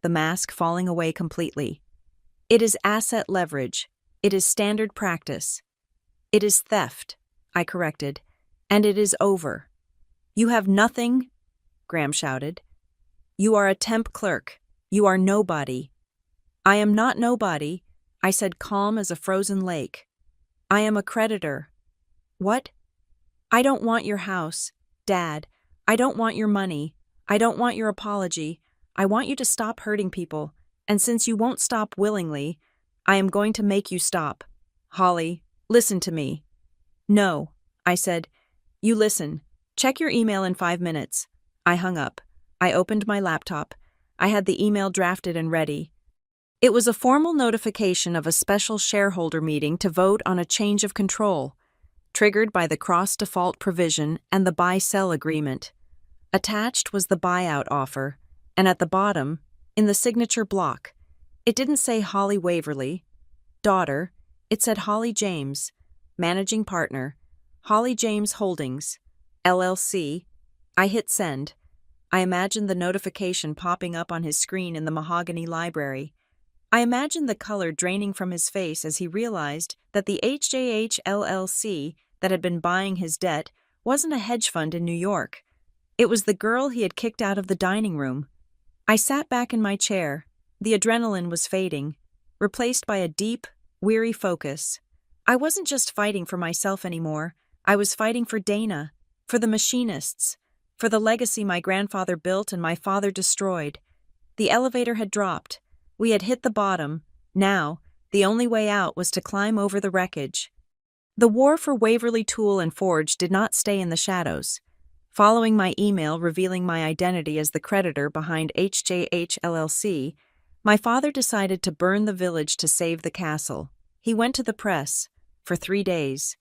Speaker 1: the mask falling away completely. "It is asset leverage. It is standard practice. It is theft," I corrected, "and it is over." "You have nothing," Graham shouted. "You are a temp clerk. You are nobody." "I am not nobody," I said, calm as a frozen lake. "I am a creditor." "What?" "I don't want your house, Dad. I don't want your money. I don't want your apology. I want you to stop hurting people, and since you won't stop willingly, I am going to make you stop. Holly, listen to me." "No," I said. "You listen. Check your email in 5 minutes." I hung up. I opened my laptop. I had the email drafted and ready. It was a formal notification of a special shareholder meeting to vote on a change of control. triggered by the cross-default provision and the buy-sell agreement. Attached was the buyout offer, and at the bottom, in the signature block, it didn't say Holly Waverly, daughter, it said Holly James, managing partner, Holly James Holdings, LLC. I hit send. I imagined the notification popping up on his screen in the mahogany library. I imagined the color draining from his face as he realized that the HJH LLC that had been buying his debt wasn't a hedge fund in New York. It was the girl he had kicked out of the dining room. I sat back in my chair. The adrenaline was fading, replaced by a deep, weary focus. I wasn't just fighting for myself anymore. I was fighting for Dana, for the machinists, for the legacy my grandfather built and my father destroyed. The elevator had dropped. We had hit the bottom. Now, the only way out was to climb over the wreckage. The war for Waverly Tool and Forge did not stay in the shadows. Following my email revealing my identity as the creditor behind HJH LLC, my father decided to burn the village to save the castle. He went to the press. For 3 days.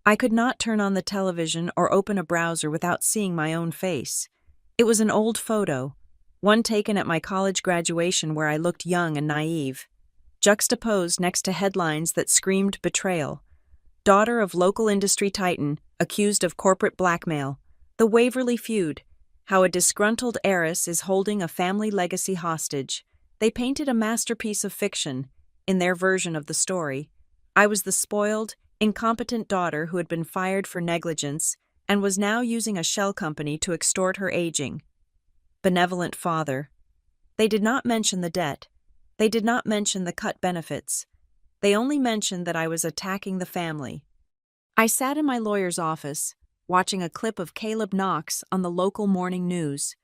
Speaker 1: I could not turn on the television or open a browser without seeing my own face. It was an old photo, one taken at my college graduation where I looked young and naive, juxtaposed next to headlines that screamed betrayal. Daughter of local industry titan, accused of corporate blackmail. The Waverly feud. How a disgruntled heiress is holding a family legacy hostage. They painted a masterpiece of fiction, in their version of the story. I was the spoiled, incompetent daughter who had been fired for negligence and was now using a shell company to extort her aging. Benevolent father. They did not mention the debt. They did not mention the cut benefits. They only mentioned that I was attacking the family. I sat in my lawyer's office, watching a clip of Caleb Knox on the local morning news.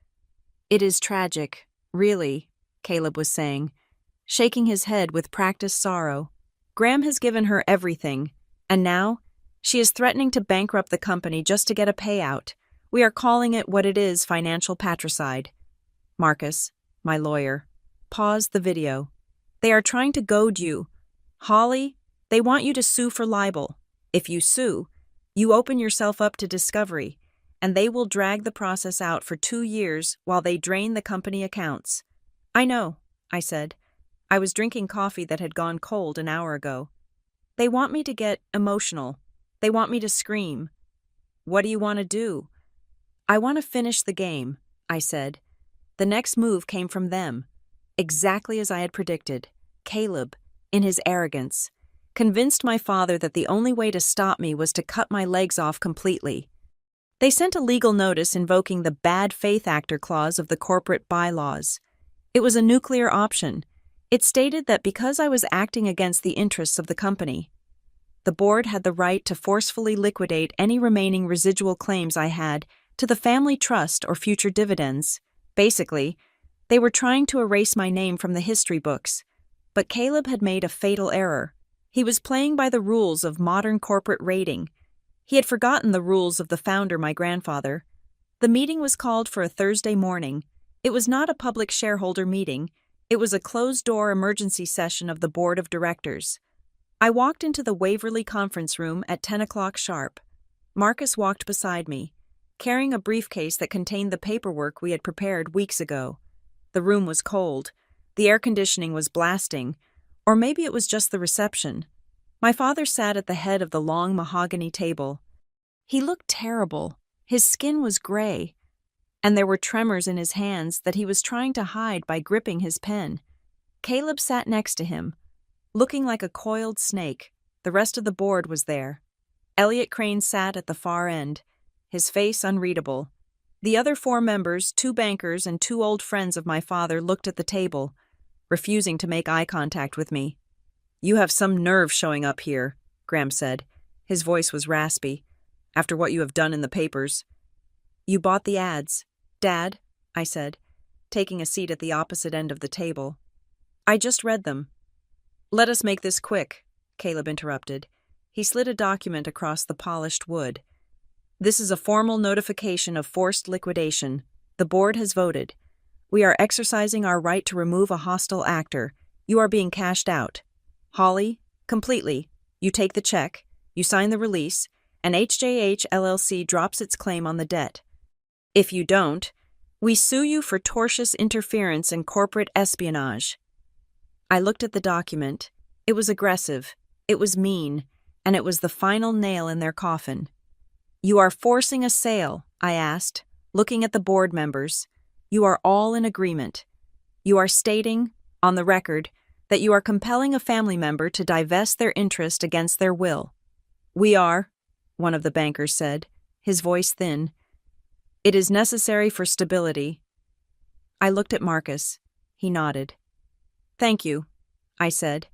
Speaker 1: It is tragic, really, Caleb was saying, shaking his head with practiced sorrow. Graham has given her everything, and now she is threatening to bankrupt the company just to get a payout. We are calling it what it is, financial patricide. Marcus, my lawyer, paused the video. They are trying to goad you. Holly, they want you to sue for libel. If you sue, you open yourself up to discovery, and they will drag the process out for 2 years while they drain the company accounts. I know, I said. I was drinking coffee that had gone cold an hour ago. They want me to get emotional. They want me to scream. What do you want to do? I want to finish the game, I said. The next move came from them, exactly as I had predicted. Caleb, in his arrogance, convinced my father that the only way to stop me was to cut my legs off completely. They sent a legal notice invoking the bad faith actor clause of the corporate bylaws. It was a nuclear option. It stated that because I was acting against the interests of the company, the board had the right to forcefully liquidate any remaining residual claims I had to the family trust or future dividends. Basically, they were trying to erase my name from the history books. But Caleb had made a fatal error. He was playing by the rules of modern corporate rating. He had forgotten the rules of the founder, my grandfather. The meeting was called for a Thursday morning. It was not a public shareholder meeting. It was a closed-door emergency session of the board of directors. I walked into the Waverly conference room at 10 o'clock sharp. Marcus walked beside me, carrying a briefcase that contained the paperwork we had prepared weeks ago. The room was cold. The air conditioning was blasting, or maybe it was just the reception. My father sat at the head of the long mahogany table. He looked terrible. His skin was gray, and there were tremors in his hands that he was trying to hide by gripping his pen. Caleb sat next to him, looking like a coiled snake. The rest of the board was there. Elliot Crane sat at the far end, his face unreadable. The other 4 members, 2 bankers and 2 old friends of my father, looked at the table, refusing to make eye contact with me. "You have some nerve showing up here," Graham said. His voice was raspy. "After what you have done in the papers." "You bought the ads, Dad," I said, taking a seat at the opposite end of the table. "I just read them." "Let us make this quick," Caleb interrupted. He slid a document across the polished wood. "This is a formal notification of forced liquidation. The board has voted. We are exercising our right to remove a hostile actor. You are being cashed out. Holly, completely. You take the check, you sign the release, and HJH LLC drops its claim on the debt. If you don't, we sue you for tortious interference and corporate espionage. I looked at the document. It was aggressive, it was mean, and it was the final nail in their coffin. You are forcing a sale, I asked, looking at the board members. You are all in agreement. You are stating, on the record, that you are compelling a family member to divest their interest against their will. We are, one of the bankers said, his voice thin. It is necessary for stability. I looked at Marcus. He nodded. Thank you, I said.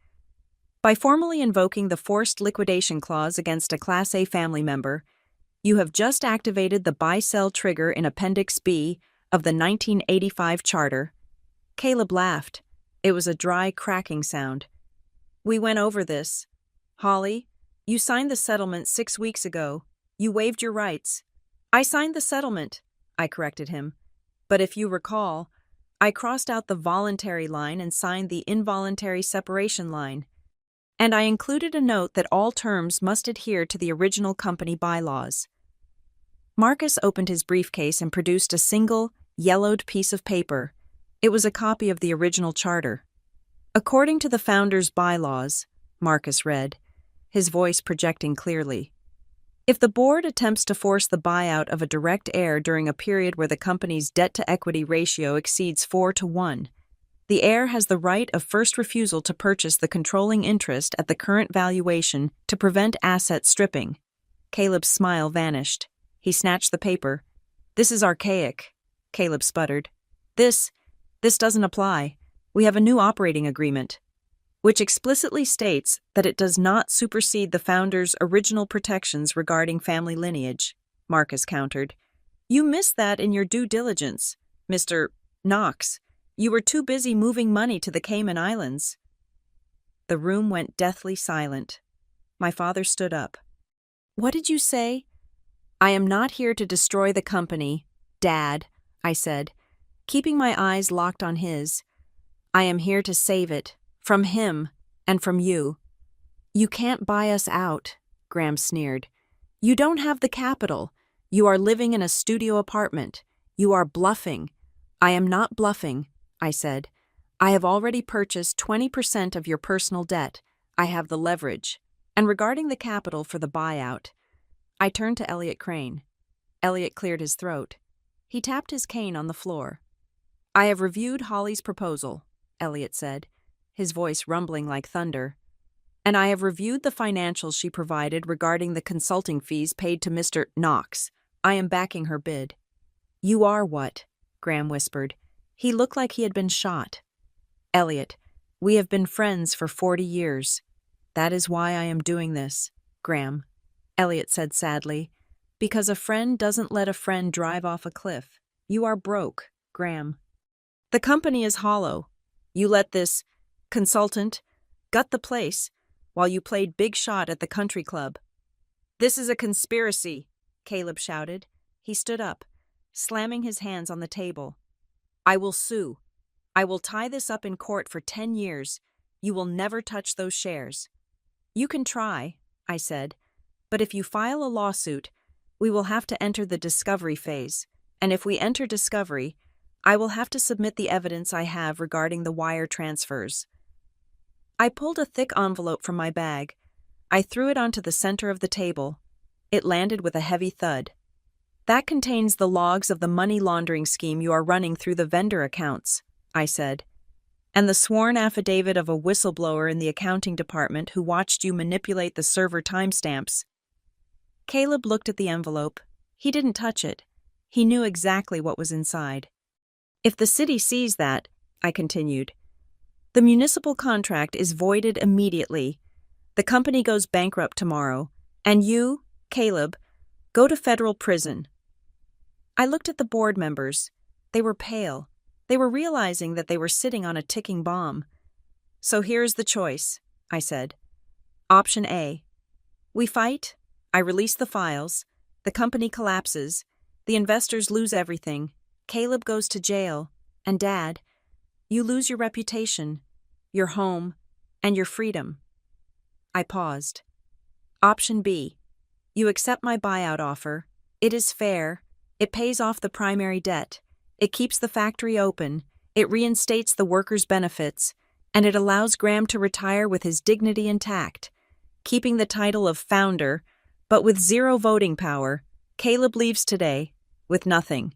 Speaker 1: By formally invoking the forced liquidation clause against a Class A family member, you have just activated the buy-sell trigger in Appendix B of the 1985 Charter. Caleb laughed. It was a dry, cracking sound. We went over this. Holly, you signed the settlement 6 weeks ago. You waived your rights. I signed the settlement, I corrected him. But if you recall, I crossed out the voluntary line and signed the involuntary separation line. And I included a note that all terms must adhere to the original company bylaws. Marcus opened his briefcase and produced a single, yellowed piece of paper. It was a copy of the original charter. According to the founder's bylaws, Marcus read, his voice projecting clearly, if the board attempts to force the buyout of a direct heir during a period where the company's debt-to-equity ratio exceeds 4-1, the heir has the right of first refusal to purchase the controlling interest at the current valuation to prevent asset stripping. Caleb's smile vanished. He snatched the paper. This is archaic, Caleb sputtered. This doesn't apply. We have a new operating agreement, which explicitly states that it does not supersede the founder's original protections regarding family lineage, Marcus countered. You missed that in your due diligence, Mr. Knox. You were too busy moving money to the Cayman Islands. The room went deathly silent. My father stood up. What did you say? I am not here to destroy the company, Dad, I said, keeping my eyes locked on his. I am here to save it, from him, and from you. You can't buy us out, Graham sneered. You don't have the capital. You are living in a studio apartment. You are bluffing. I am not bluffing, I said. I have already purchased 20% of your personal debt. I have the leverage. And regarding the capital for the buyout, I turned to Elliot Crane. Elliot cleared his throat. He tapped his cane on the floor. I have reviewed Holly's proposal, Elliot said, his voice rumbling like thunder. And I have reviewed the financials she provided regarding the consulting fees paid to Mr. Knox. I am backing her bid. You are what? Graham whispered. He looked like he had been shot. Elliot, we have been friends for 40 years. That is why I am doing this, Graham, Elliot said sadly. Because a friend doesn't let a friend drive off a cliff. You are broke, Graham. The company is hollow. You let this consultant gut the place while you played big shot at the country club. This is a conspiracy, Caleb shouted. He stood up, slamming his hands on the table. I will sue. I will tie this up in court for 10 years. You will never touch those shares. You can try, I said, but if you file a lawsuit, we will have to enter the discovery phase, and if we enter discovery, I will have to submit the evidence I have regarding the wire transfers. I pulled a thick envelope from my bag. I threw it onto the center of the table. It landed with a heavy thud. That contains the logs of the money laundering scheme you are running through the vendor accounts, I said, and the sworn affidavit of a whistleblower in the accounting department who watched you manipulate the server timestamps. Caleb looked at the envelope. He didn't touch it. He knew exactly what was inside. If the city sees that, I continued, the municipal contract is voided immediately. The company goes bankrupt tomorrow, and you, Caleb, go to federal prison. I looked at the board members. They were pale. They were realizing that they were sitting on a ticking bomb. So here's the choice, I said. Option A. We fight. I release the files. The company collapses. The investors lose everything. Caleb goes to jail. And Dad, you lose your reputation, your home, and your freedom. I paused. Option B. You accept my buyout offer. It is fair. It pays off the primary debt. It keeps the factory open. It reinstates the workers' benefits. And it allows Graham to retire with his dignity intact, keeping the title of founder, but with zero voting power. Caleb leaves today, with nothing.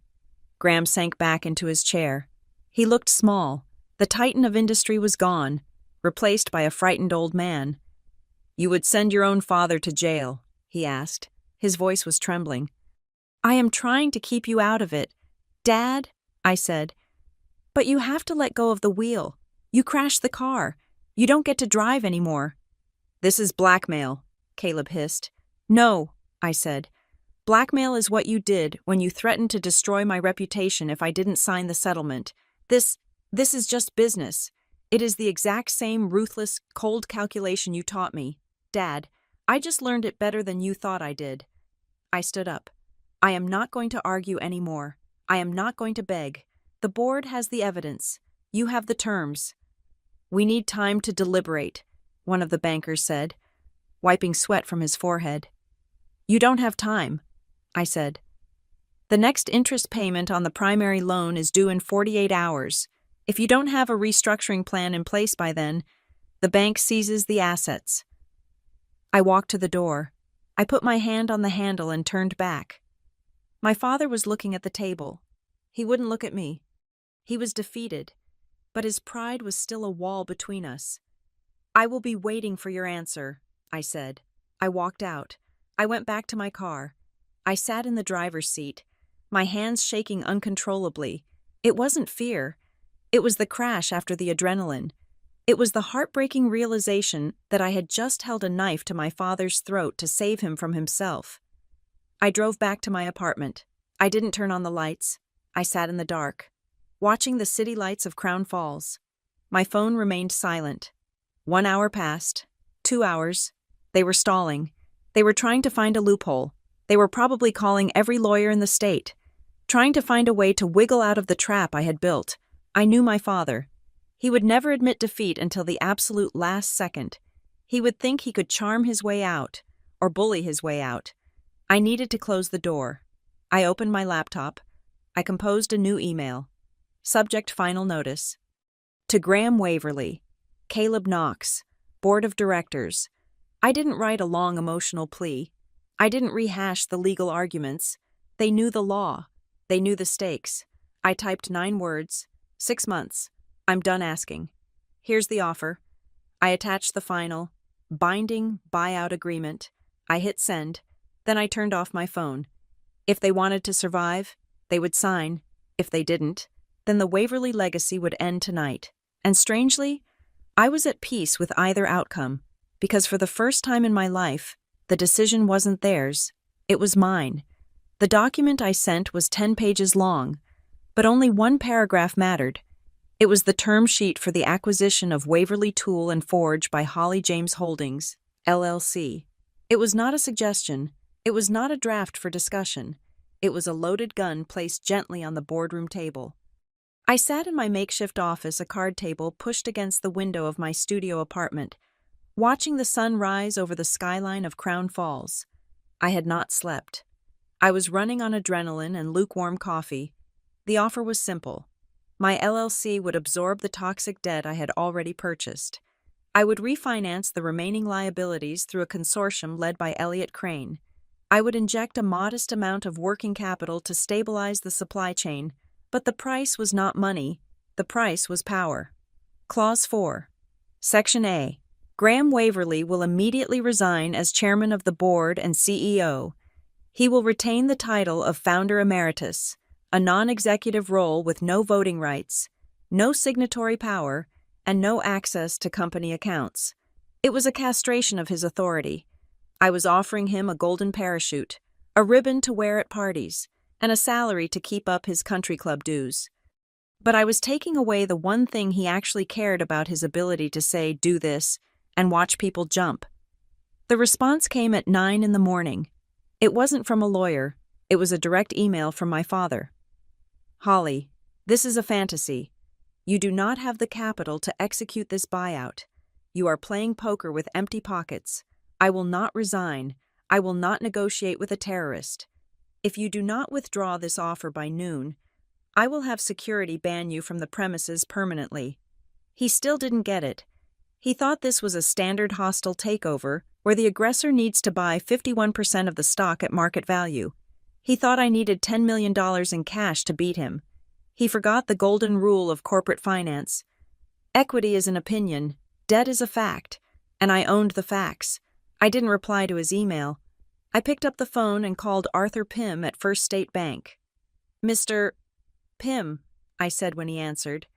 Speaker 1: Graham sank back into his chair. He looked small. The titan of industry was gone, replaced by a frightened old man. "You would send your own father to jail?" he asked. His voice was trembling. "I am trying to keep you out of it, Dad," I said. "But you have to let go of the wheel. You crashed the car. You don't get to drive anymore." "This is blackmail," Caleb hissed. "No," I said. "Blackmail is what you did when you threatened to destroy my reputation if I didn't sign the settlement. This is just business. It is the exact same ruthless, cold calculation you taught me. Dad, I just learned it better than you thought I did." I stood up. "I am not going to argue anymore. I am not going to beg. The board has the evidence. You have the terms." "We need time to deliberate," one of the bankers said, wiping sweat from his forehead. "You don't have time," I said. "The next interest payment on the primary loan is due in 48 hours. If you don't have a restructuring plan in place by then, the bank seizes the assets." I walked to the door. I put my hand on the handle and turned back. My father was looking at the table. He wouldn't look at me. He was defeated, but his pride was still a wall between us. "I will be waiting for your answer," I said. I walked out. I went back to my car. I sat in the driver's seat, my hands shaking uncontrollably. It wasn't fear. It was the crash after the adrenaline. It was the heartbreaking realization that I had just held a knife to my father's throat to save him from himself. I drove back to my apartment. I didn't turn on the lights. I sat in the dark, watching the city lights of Crown Falls. My phone remained silent. 1 hour passed. 2 hours. They were stalling. They were trying to find a loophole. They were probably calling every lawyer in the state, trying to find a way to wiggle out of the trap I had built. I knew my father. He would never admit defeat until the absolute last second. He would think he could charm his way out, or bully his way out. I needed to close the door. I opened my laptop. I composed a new email. Subject: final notice. To Graham Waverly, Caleb Knox, Board of Directors. I didn't write a long emotional plea. I didn't rehash the legal arguments. They knew the law. They knew the stakes. I typed 9 words. 6 months. I'm done asking. Here's the offer. I attached the final, binding buyout agreement. I hit send. Then I turned off my phone. If they wanted to survive, they would sign. If they didn't, then the Waverly legacy would end tonight. And strangely, I was at peace with either outcome, because for the first time in my life, the decision wasn't theirs. It was mine. The document I sent was 10 pages long, but only one paragraph mattered. It was the term sheet for the acquisition of Waverly Tool and Forge by Holly James Holdings, LLC. It was not a suggestion. It was not a draft for discussion. It was a loaded gun placed gently on the boardroom table. I sat in my makeshift office, a card table pushed against the window of my studio apartment, watching the sun rise over the skyline of Crown Falls. I had not slept. I was running on adrenaline and lukewarm coffee. The offer was simple. My LLC would absorb the toxic debt I had already purchased. I would refinance the remaining liabilities through a consortium led by Elliott Crane. I would inject a modest amount of working capital to stabilize the supply chain, but the price was not money. The price was power. Clause 4. Section A. Graham Waverly will immediately resign as chairman of the board and CEO. He will retain the title of founder emeritus, a non-executive role with no voting rights, no signatory power, and no access to company accounts. It was a castration of his authority. I was offering him a golden parachute, a ribbon to wear at parties, and a salary to keep up his country club dues. But I was taking away the one thing he actually cared about: his ability to say, "Do this," and watch people jump. The response came at 9 in the morning. It wasn't from a lawyer. It was a direct email from my father. "Holly, this is a fantasy. You do not have the capital to execute this buyout. You are playing poker with empty pockets. I will not resign. I will not negotiate with a terrorist. If you do not withdraw this offer by noon, I will have security ban you from the premises permanently." He still didn't get it. He thought this was a standard hostile takeover where the aggressor needs to buy 51% of the stock at market value. He thought I needed $10 million in cash to beat him. He forgot the golden rule of corporate finance. Equity is an opinion, debt is a fact, and I owned the facts. I didn't reply to his email. I picked up the phone and called Arthur Pym at First State Bank. "Mr. Pym," I said when he answered.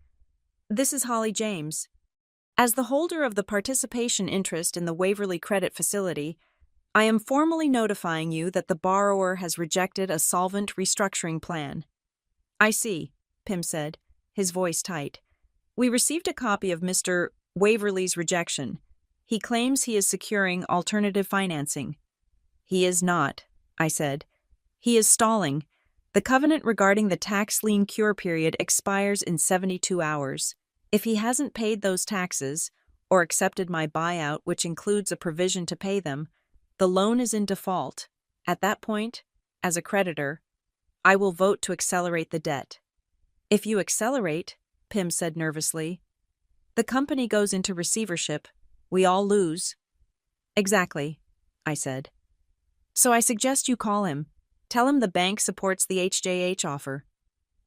Speaker 1: "This is Holly James. As the holder of the participation interest in the Waverly Credit Facility, I am formally notifying you that the borrower has rejected a solvent restructuring plan." "I see," Pym said, his voice tight. "We received a copy of Mr. Waverly's rejection. He claims he is securing alternative financing." "He is not," I said. "He is stalling. The covenant regarding the tax lien cure period expires in 72 hours. If he hasn't paid those taxes, or accepted my buyout, which includes a provision to pay them, the loan is in default. At that point, as a creditor, I will vote to accelerate the debt." "If you accelerate," Pym said nervously, "the company goes into receivership. We all lose." "Exactly," I said. "So I suggest you call him. Tell him the bank supports the HJH offer.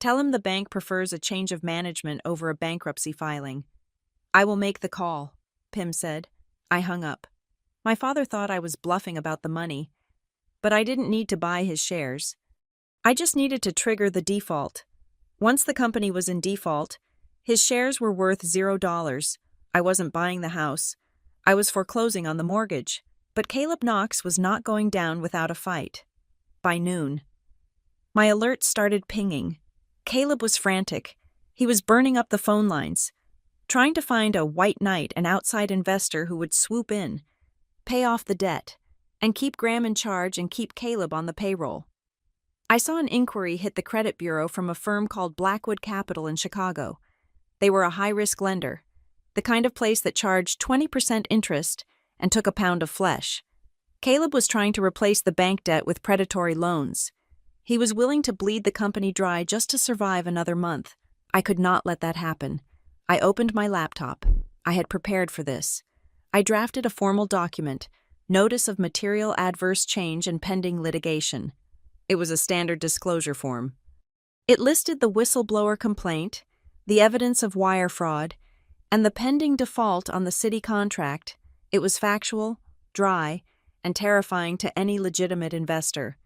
Speaker 1: Tell him the bank prefers a change of management over a bankruptcy filing." "I will make the call," Pym said. I hung up. My father thought I was bluffing about the money, but I didn't need to buy his shares. I just needed to trigger the default. Once the company was in default, his shares were worth $0. I wasn't buying the house. I was foreclosing on the mortgage. But Caleb Knox was not going down without a fight. By noon, my alert started pinging. Caleb was frantic. He was burning up the phone lines, trying to find a white knight, an outside investor who would swoop in, pay off the debt, and keep Graham in charge and keep Caleb on the payroll. I saw an inquiry hit the credit bureau from a firm called Blackwood Capital in Chicago. They were a high-risk lender, the kind of place that charged 20% interest and took a pound of flesh. Caleb was trying to replace the bank debt with predatory loans. He was willing to bleed the company dry just to survive another month. I could not let that happen. I opened my laptop. I had prepared for this. I drafted a formal document, Notice of Material Adverse Change and Pending Litigation. It was a standard disclosure form. It listed the whistleblower complaint, the evidence of wire fraud, and the pending default on the city contract. It was factual, dry, and terrifying to any legitimate investor.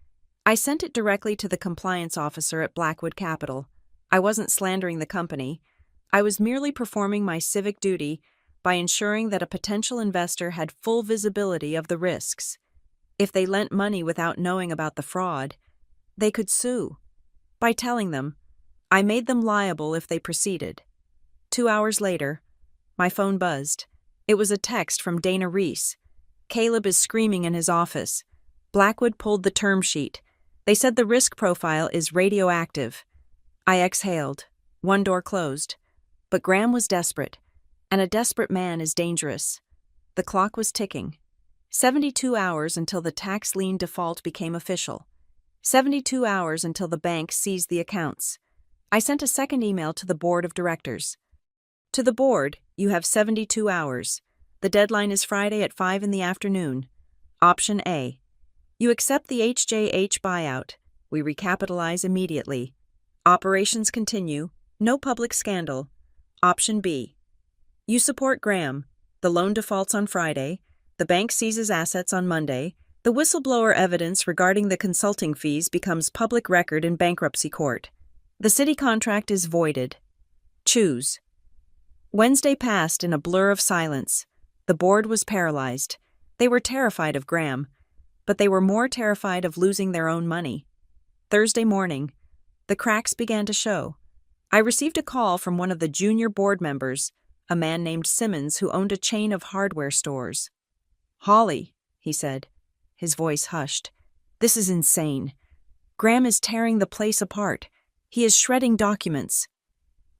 Speaker 1: I sent it directly to the compliance officer at Blackwood Capital. I wasn't slandering the company. I was merely performing my civic duty by ensuring that a potential investor had full visibility of the risks. If they lent money without knowing about the fraud, they could sue. By telling them, I made them liable if they proceeded. 2 hours later, my phone buzzed. It was a text from Dana Reese. "Caleb is screaming in his office." Blackwood pulled the term sheet. They said the risk profile is radioactive. I exhaled. One door closed. But Graham was desperate, and a desperate man is dangerous. The clock was ticking. 72 hours until the tax lien default became official. 72 hours until the bank seized the accounts. I sent a second email to the board of directors. "To the board, you have 72 hours. The deadline is Friday at 5 in the afternoon. Option A. You accept the HJH buyout. We recapitalize immediately. Operations continue. No public scandal. Option B. You support Graham. The loan defaults on Friday. The bank seizes assets on Monday. The whistleblower evidence regarding the consulting fees becomes public record in bankruptcy court. The city contract is voided. Choose." Wednesday passed in a blur of silence. The board was paralyzed. They were terrified of Graham, but they were more terrified of losing their own money. Thursday morning, the cracks began to show. I received a call from one of the junior board members, a man named Simmons who owned a chain of hardware stores. "Holly," he said, his voice hushed, "this is insane. Graham is tearing the place apart. He is shredding documents."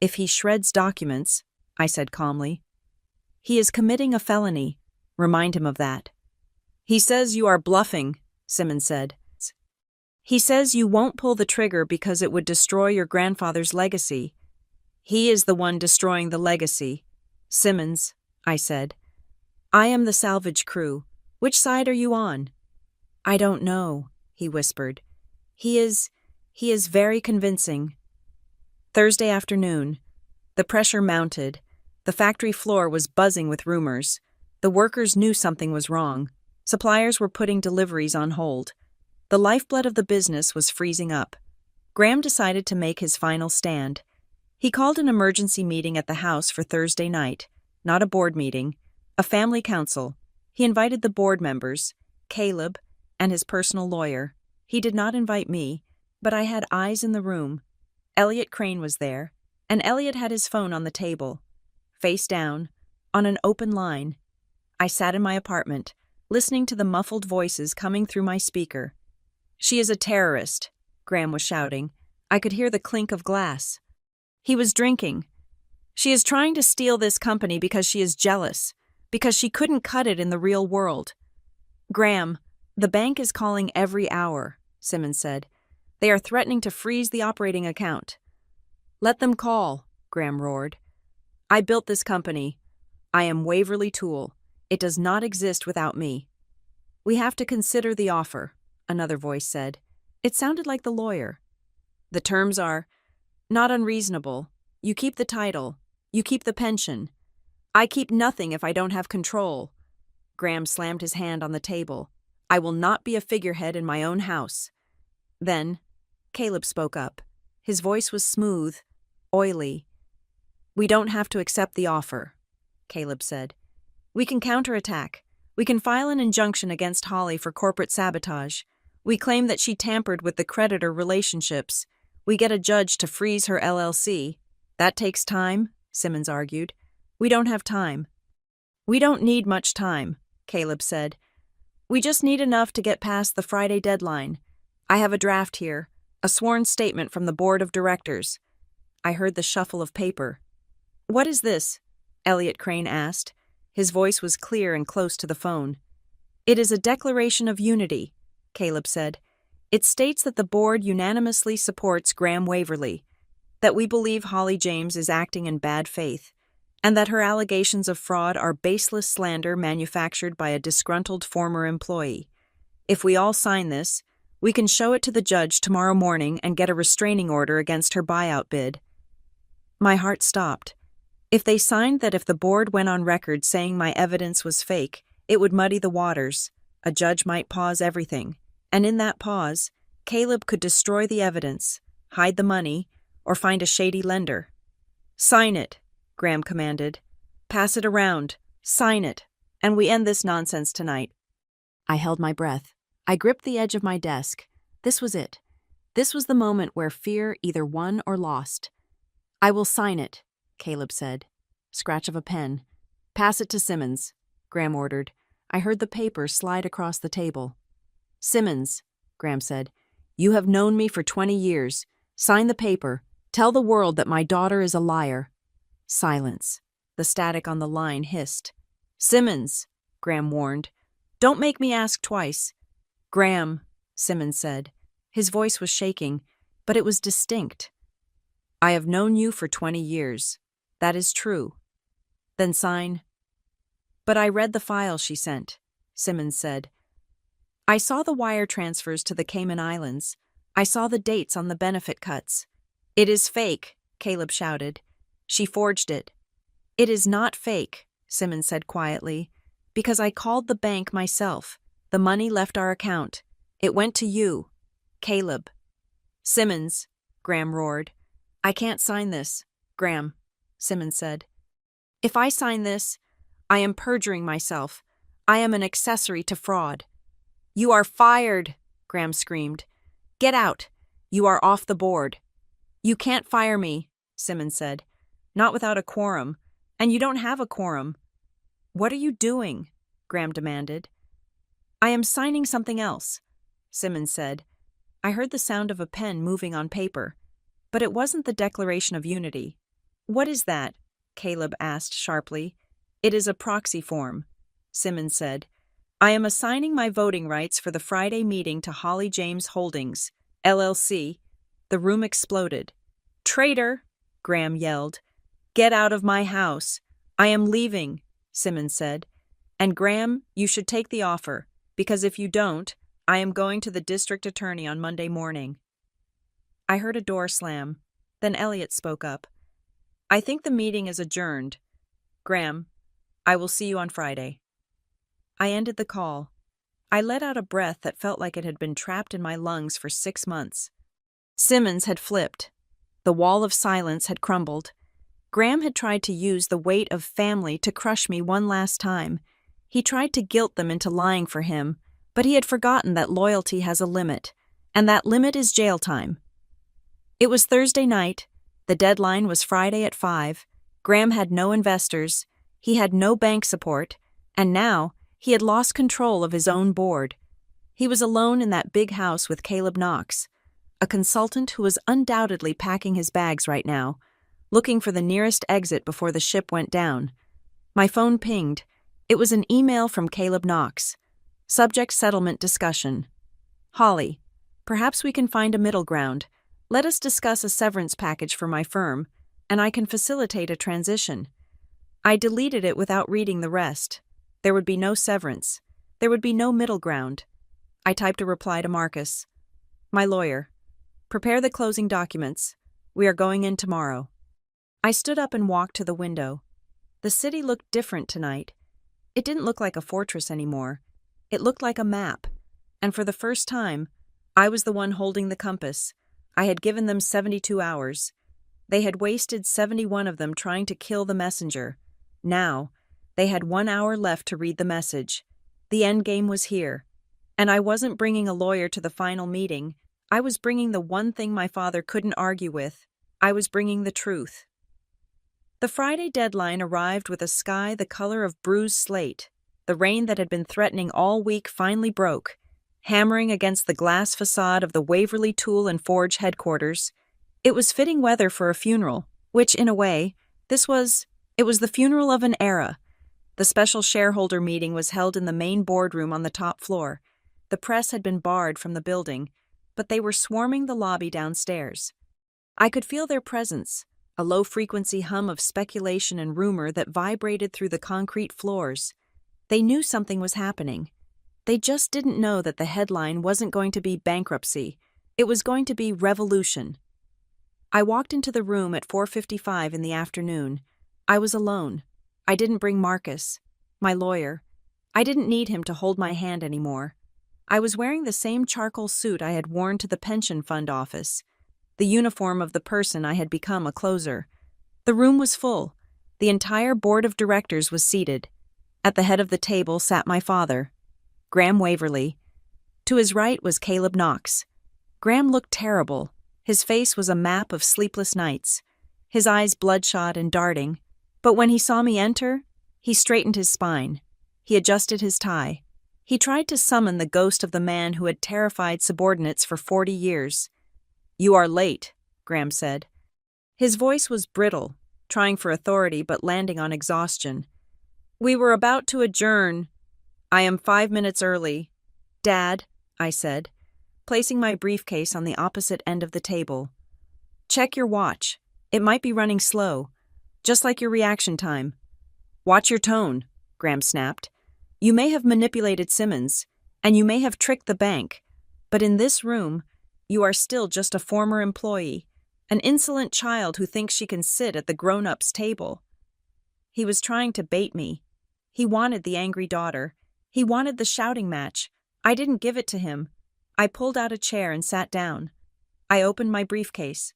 Speaker 1: "If he shreds documents," I said calmly, "he is committing a felony. Remind him of that." "He says you are bluffing," Simmons said. He says you won't pull the trigger because it would destroy your grandfather's legacy. He is the one destroying the legacy. Simmons, I said. I am the salvage crew. Which side are you on? I don't know, he whispered. He is very convincing. Thursday afternoon. The pressure mounted. The factory floor was buzzing with rumors. The workers knew something was wrong. Suppliers were putting deliveries on hold. The lifeblood of the business was freezing up. Graham decided to make his final stand. He called an emergency meeting at the house for Thursday night, not a board meeting, a family council. He invited the board members, Caleb, and his personal lawyer. He did not invite me, but I had eyes in the room. Elliot Crane was there, and Elliot had his phone on the table, face down, on an open line. I sat in my apartment, listening to the muffled voices coming through my speaker. She is a terrorist, Graham was shouting. I could hear the clink of glass. He was drinking. She is trying to steal this company because she is jealous, because she couldn't cut it in the real world. Graham, the bank is calling every hour, Simmons said. They are threatening to freeze the operating account. Let them call, Graham roared. I built this company. I am Waverly Tool. It does not exist without me. We have to consider the offer, another voice said. It sounded like the lawyer. The terms are not unreasonable. You keep the title. You keep the pension. I keep nothing if I don't have control. Graham slammed his hand on the table. I will not be a figurehead in my own house. Then, Caleb spoke up. His voice was smooth, oily. We don't have to accept the offer, Caleb said. We can counterattack. We can file an injunction against Holly for corporate sabotage. We claim that she tampered with the creditor relationships. We get a judge to freeze her LLC. That takes time, Simmons argued. We don't have time. We don't need much time, Caleb said. We just need enough to get past the Friday deadline. I have a draft here, a sworn statement from the board of directors. I heard the shuffle of paper. What is this? Elliot Crane asked. His voice was clear and close to the phone. It is a declaration of unity, Caleb said. It states that the board unanimously supports Graham Waverly, that we believe Holly James is acting in bad faith, and that her allegations of fraud are baseless slander manufactured by a disgruntled former employee. If we all sign this, we can show it to the judge tomorrow morning and get a restraining order against her buyout bid. My heart stopped. If they signed that if the board went on record saying my evidence was fake, it would muddy the waters. A judge might pause everything, and in that pause, Caleb could destroy the evidence, hide the money, or find a shady lender. Sign it, Graham commanded. Pass it around. Sign it. And we end this nonsense tonight. I held my breath. I gripped the edge of my desk. This was it. This was the moment where fear either won or lost. I will sign it, Caleb said. Scratch of a pen. Pass it to Simmons, Graham ordered. I heard the paper slide across the table. Simmons, Graham said, you have known me for 20 years. Sign the paper. Tell the world that my daughter is a liar. Silence. The static on the line hissed. Simmons, Graham warned. Don't make me ask twice. Graham, Simmons said. His voice was shaking, but it was distinct. I have known you for 20 years. That is true. Then sign. But I read the file she sent, Simmons said. I saw the wire transfers to the Cayman Islands. I saw the dates on the benefit cuts. It is fake, Caleb shouted. She forged it. It is not fake, Simmons said quietly, because I called the bank myself. The money left our account. It went to you, Caleb. Simmons, Graham roared. I can't sign this, Graham, Simmons said. If I sign this, I am perjuring myself. I am an accessory to fraud. You are fired, Graham screamed. Get out. You are off the board. You can't fire me, Simmons said. Not without a quorum. And you don't have a quorum. What are you doing? Graham demanded. I am signing something else, Simmons said. I heard the sound of a pen moving on paper, but it wasn't the Declaration of Unity. What is that? Caleb asked sharply. It is a proxy form, Simmons said. I am assigning my voting rights for the Friday meeting to Holly James Holdings, LLC. The room exploded. Traitor! Graham yelled. Get out of my house. I am leaving, Simmons said. And Graham, you should take the offer, because if you don't, I am going to the district attorney on Monday morning. I heard a door slam. Then Elliot spoke up. I think the meeting is adjourned. Graham, I will see you on Friday. I ended the call. I let out a breath that felt like it had been trapped in my lungs for 6 months. Simmons had flipped. The wall of silence had crumbled. Graham had tried to use the weight of family to crush me one last time. He tried to guilt them into lying for him, but he had forgotten that loyalty has a limit, and that limit is jail time. It was Thursday night. The deadline was Friday at 5. Graham had no investors. He had no bank support, and now he had lost control of his own board. He was alone in that big house with Caleb Knox, a consultant who was undoubtedly packing his bags right now, looking for the nearest exit before the ship went down. My phone pinged. It was an email from Caleb Knox. Subject settlement discussion. Holly, perhaps we can find a middle ground. Let us discuss a severance package for my firm, and I can facilitate a transition. I deleted it without reading the rest. There would be no severance. There would be no middle ground. I typed a reply to Marcus. My lawyer. Prepare the closing documents. We are going in tomorrow. I stood up and walked to the window. The city looked different tonight. It didn't look like a fortress anymore. It looked like a map. And for the first time, I was the one holding the compass. I had given them 72 hours. They had wasted 71 of them trying to kill the messenger. Now, they had 1 hour left to read the message. The endgame was here. And I wasn't bringing a lawyer to the final meeting. I was bringing the one thing my father couldn't argue with. I was bringing the truth. The Friday deadline arrived with a sky the color of bruised slate. The rain that had been threatening all week finally broke, hammering against the glass facade of the Waverly Tool and Forge headquarters. It was fitting weather for a funeral, which, in a way, it was the funeral of an era. The special shareholder meeting was held in the main boardroom on the top floor. The press had been barred from the building, but they were swarming the lobby downstairs. I could feel their presence, a low-frequency hum of speculation and rumor that vibrated through the concrete floors. They knew something was happening. They just didn't know that the headline wasn't going to be bankruptcy. It was going to be revolution. I walked into the room at 4:55 in the afternoon. I was alone. I didn't bring Marcus, my lawyer. I didn't need him to hold my hand anymore. I was wearing the same charcoal suit I had worn to the pension fund office, the uniform of the person I had become a closer. The room was full. The entire board of directors was seated. At the head of the table sat my father, Graham Waverly. To his right was Caleb Knox. Graham looked terrible. His face was a map of sleepless nights, his eyes bloodshot and darting. But when he saw me enter, he straightened his spine. He adjusted his tie. He tried to summon the ghost of the man who had terrified subordinates for 40 years. You are late, Graham said. His voice was brittle, trying for authority but landing on exhaustion. We were about to adjourn. I am 5 minutes early. Dad, I said, placing my briefcase on the opposite end of the table. Check your watch. It might be running slow, just like your reaction time. Watch your tone, Graham snapped. You may have manipulated Simmons, and you may have tricked the bank, but in this room, you are still just a former employee, an insolent child who thinks she can sit at the grown-ups' table. He was trying to bait me. He wanted the angry daughter. He wanted the shouting match. I didn't give it to him. I pulled out a chair and sat down. I opened my briefcase.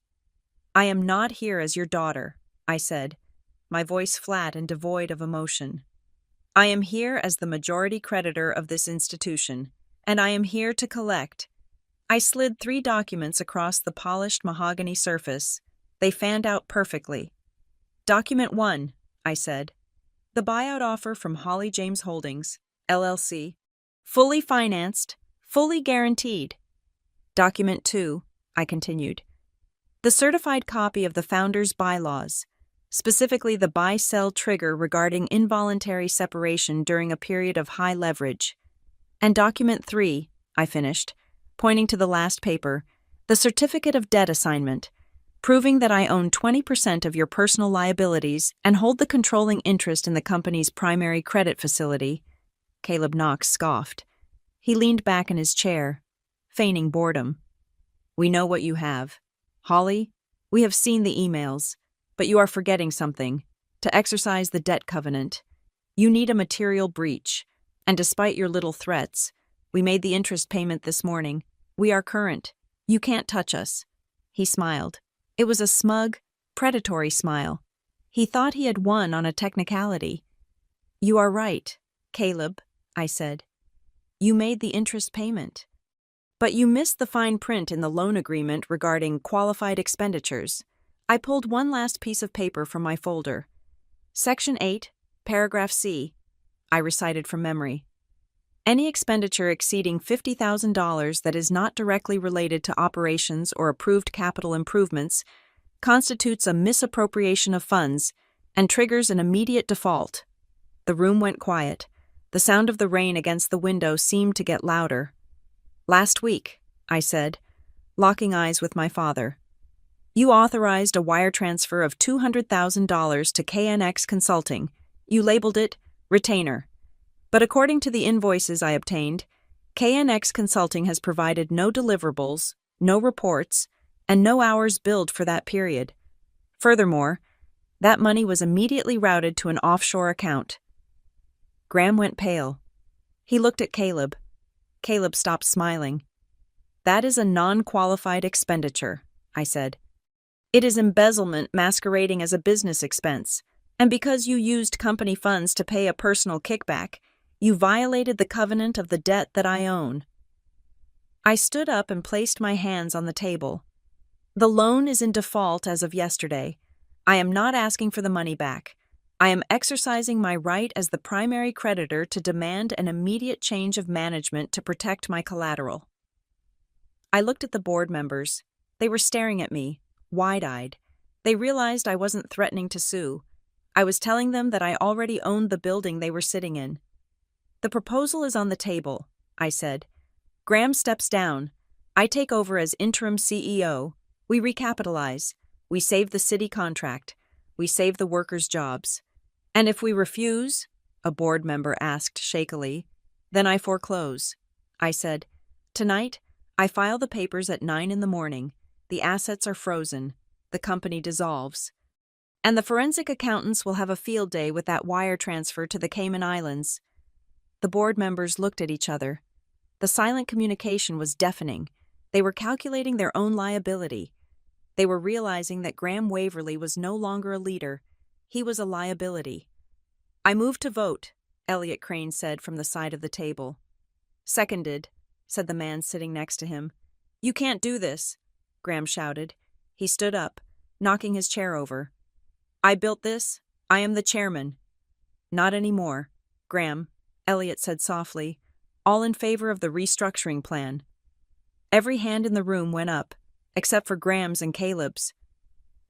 Speaker 1: I am not here as your daughter, I said, my voice flat and devoid of emotion. I am here as the majority creditor of this institution, and I am here to collect. I slid 3 documents across the polished mahogany surface. They fanned out perfectly. Document 1, I said. The buyout offer from Holly James Holdings, LLC. Fully financed, fully guaranteed. Document 2, I continued. The certified copy of the founder's bylaws, specifically the buy-sell trigger regarding involuntary separation during a period of high leverage. And document 3, I finished, pointing to the last paper, the certificate of debt assignment, proving that I own 20% of your personal liabilities and hold the controlling interest in the company's primary credit facility. Caleb Knox scoffed. He leaned back in his chair, feigning boredom. We know what you have. Holly, we have seen the emails, but you are forgetting something. To exercise the debt covenant, you need a material breach, and despite your little threats, we made the interest payment this morning. We are current. You can't touch us. He smiled. It was a smug, predatory smile. He thought he had won on a technicality. You are right, Caleb, I said. You made the interest payment. But you missed the fine print in the loan agreement regarding qualified expenditures. I pulled one last piece of paper from my folder. Section 8, paragraph C, I recited from memory. Any expenditure exceeding $50,000 that is not directly related to operations or approved capital improvements constitutes a misappropriation of funds and triggers an immediate default. The room went quiet. The sound of the rain against the window seemed to get louder. Last week, I said, locking eyes with my father, you authorized a wire transfer of $200,000 to KNX Consulting. You labeled it retainer. But according to the invoices I obtained, KNX Consulting has provided no deliverables, no reports, and no hours billed for that period. Furthermore, that money was immediately routed to an offshore account. Graham went pale. He looked at Caleb. Caleb stopped smiling. That is a non-qualified expenditure, I said. It is embezzlement masquerading as a business expense, and because you used company funds to pay a personal kickback, you violated the covenant of the debt that I own. I stood up and placed my hands on the table. The loan is in default as of yesterday. I am not asking for the money back. I am exercising my right as the primary creditor to demand an immediate change of management to protect my collateral. I looked at the board members. They were staring at me, wide-eyed. They realized I wasn't threatening to sue. I was telling them that I already owned the building they were sitting in. The proposal is on the table, I said. Graham steps down. I take over as interim CEO. We recapitalize. We save the city contract. We save the workers' jobs. And if we refuse, a board member asked shakily, then I foreclose. I said, tonight, I file the papers at 9 a.m. The assets are frozen. The company dissolves. And the forensic accountants will have a field day with that wire transfer to the Cayman Islands. The board members looked at each other. The silent communication was deafening. They were calculating their own liability. They were realizing that Graham Waverly was no longer a leader. He was a liability. I move to vote, Elliot Crane said from the side of the table. Seconded, said the man sitting next to him. You can't do this, Graham shouted. He stood up, knocking his chair over. I built this. I am the chairman. Not anymore, Graham, Elliot said softly, all in favor of the restructuring plan. Every hand in the room went up, except for Graham's and Caleb's.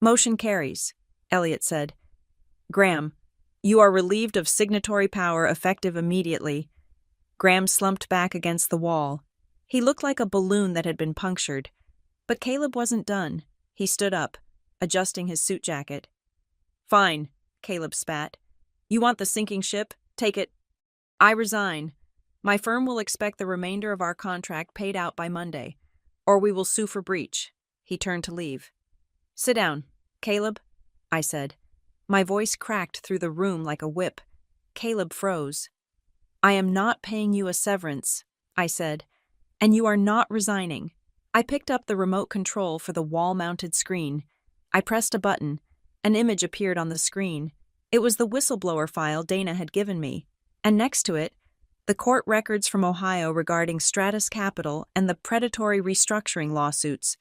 Speaker 1: Motion carries, Elliot said. Graham, you are relieved of signatory power effective immediately. Graham slumped back against the wall. He looked like a balloon that had been punctured. But Caleb wasn't done. He stood up, adjusting his suit jacket. Fine, Caleb spat. You want the sinking ship? Take it. I resign. My firm will expect the remainder of our contract paid out by Monday, or we will sue for breach. He turned to leave. Sit down, Caleb, I said. My voice cracked through the room like a whip. Caleb froze. I am not paying you a severance, I said, and you are not resigning. I picked up the remote control for the wall-mounted screen. I pressed a button. An image appeared on the screen. It was the whistleblower file Dana had given me, and next to it, the court records from Ohio regarding Stratus Capital and the predatory restructuring lawsuits.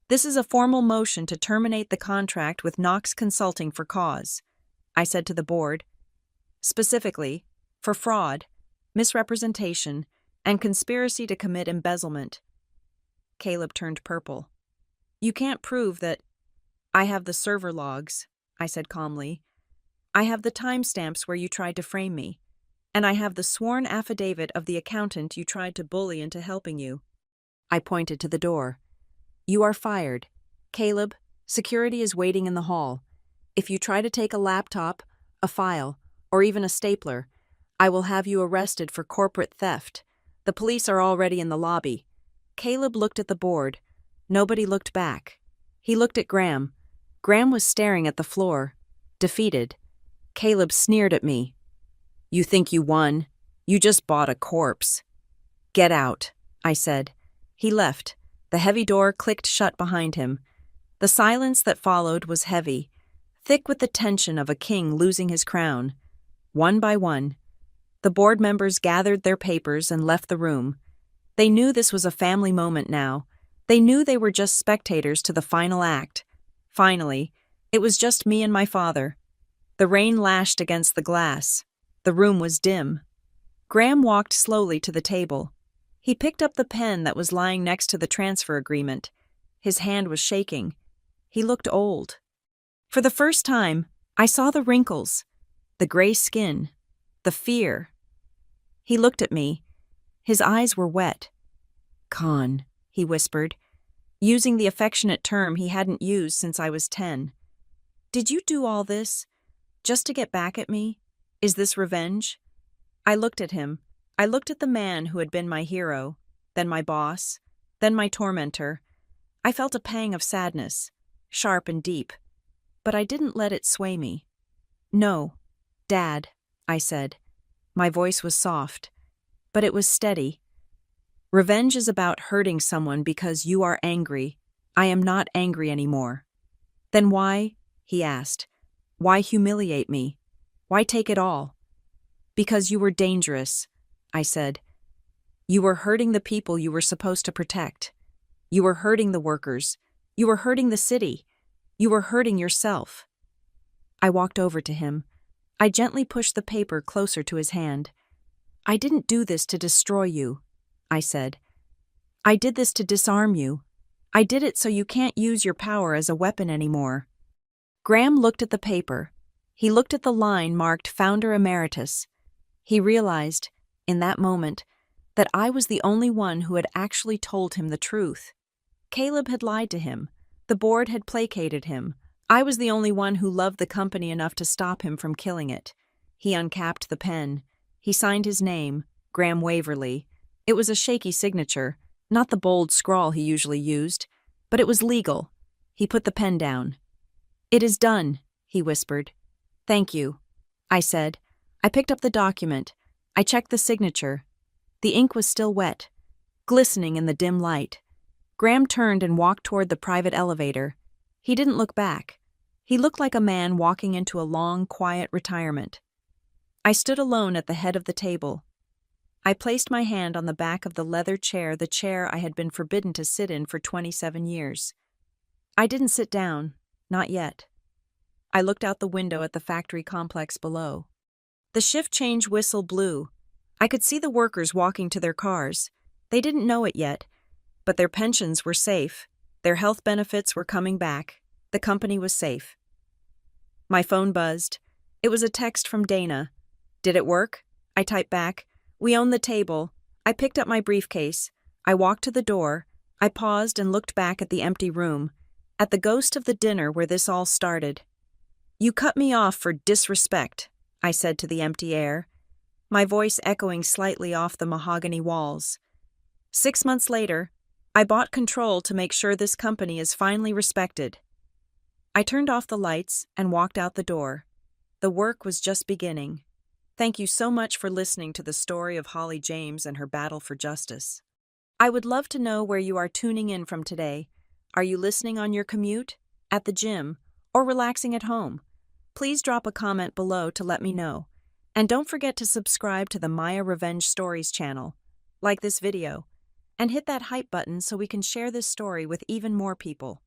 Speaker 1: This is a formal motion to terminate the contract with Knox Consulting for cause, I said to the board. Specifically, for fraud, misrepresentation, and conspiracy to commit embezzlement. Caleb turned purple. You can't prove that. I have the server logs, I said calmly. I have the timestamps where you tried to frame me. And I have the sworn affidavit of the accountant you tried to bully into helping you. I pointed to the door. You are fired. Caleb, security is waiting in the hall. If you try to take a laptop, a file, or even a stapler, I will have you arrested for corporate theft. The police are already in the lobby. Caleb looked at the board. Nobody looked back. He looked at Graham. Graham was staring at the floor, defeated. Caleb sneered at me. You think you won? You just bought a corpse. Get out, I said. He left. The heavy door clicked shut behind him. The silence that followed was heavy, thick with the tension of a king losing his crown. One by one, the board members gathered their papers and left the room. They knew this was a family moment now. They knew they were just spectators to the final act. Finally, it was just me and my father. The rain lashed against the glass. The room was dim. Graham walked slowly to the table. He picked up the pen that was lying next to the transfer agreement. His hand was shaking. He looked old. For the first time, I saw the wrinkles, the gray skin, the fear. He looked at me. His eyes were wet. Con, he whispered, using the affectionate term he hadn't used since I was 10. Did you do all this just to get back at me? Is this revenge? I looked at him. I looked at the man who had been my hero, then my boss, then my tormentor. I felt a pang of sadness, sharp and deep, but I didn't let it sway me. No, Dad, I said. My voice was soft, but it was steady. Revenge is about hurting someone because you are angry. I am not angry anymore. Then why? He asked. Why humiliate me? Why take it all? Because you were dangerous, I said. You were hurting the people you were supposed to protect. You were hurting the workers. You were hurting the city. You were hurting yourself. I walked over to him. I gently pushed the paper closer to his hand. I didn't do this to destroy you, I said. I did this to disarm you. I did it so you can't use your power as a weapon anymore. Graham looked at the paper. He looked at the line marked Founder Emeritus. He realized, in that moment, that I was the only one who had actually told him the truth. Caleb had lied to him. The board had placated him. I was the only one who loved the company enough to stop him from killing it. He uncapped the pen. He signed his name, Graham Waverly. It was a shaky signature, not the bold scrawl he usually used, but it was legal. He put the pen down. It is done, he whispered. Thank you, I said. I picked up the document. I checked the signature. The ink was still wet, glistening in the dim light. Graham turned and walked toward the private elevator. He didn't look back. He looked like a man walking into a long, quiet retirement. I stood alone at the head of the table. I placed my hand on the back of the leather chair, the chair I had been forbidden to sit in for 27 years. I didn't sit down, not yet. I looked out the window at the factory complex below. The shift change whistle blew. I could see the workers walking to their cars. They didn't know it yet, but their pensions were safe. Their health benefits were coming back. The company was safe. My phone buzzed. It was a text from Dana. Did it work? I typed back. We own the table. I picked up my briefcase. I walked to the door. I paused and looked back at the empty room, at the ghost of the dinner where this all started. You cut me off for disrespect, I said to the empty air, my voice echoing slightly off the mahogany walls. 6 months later, I bought control to make sure this company is finally respected. I turned off the lights and walked out the door. The work was just beginning. Thank you so much for listening to the story of Holly James and her battle for justice. I would love to know where you are tuning in from today. Are you listening on your commute, at the gym, or relaxing at home? Please drop a comment below to let me know. And don't forget to subscribe to the Maya Revenge Stories channel, like this video, and hit that hype button so we can share this story with even more people.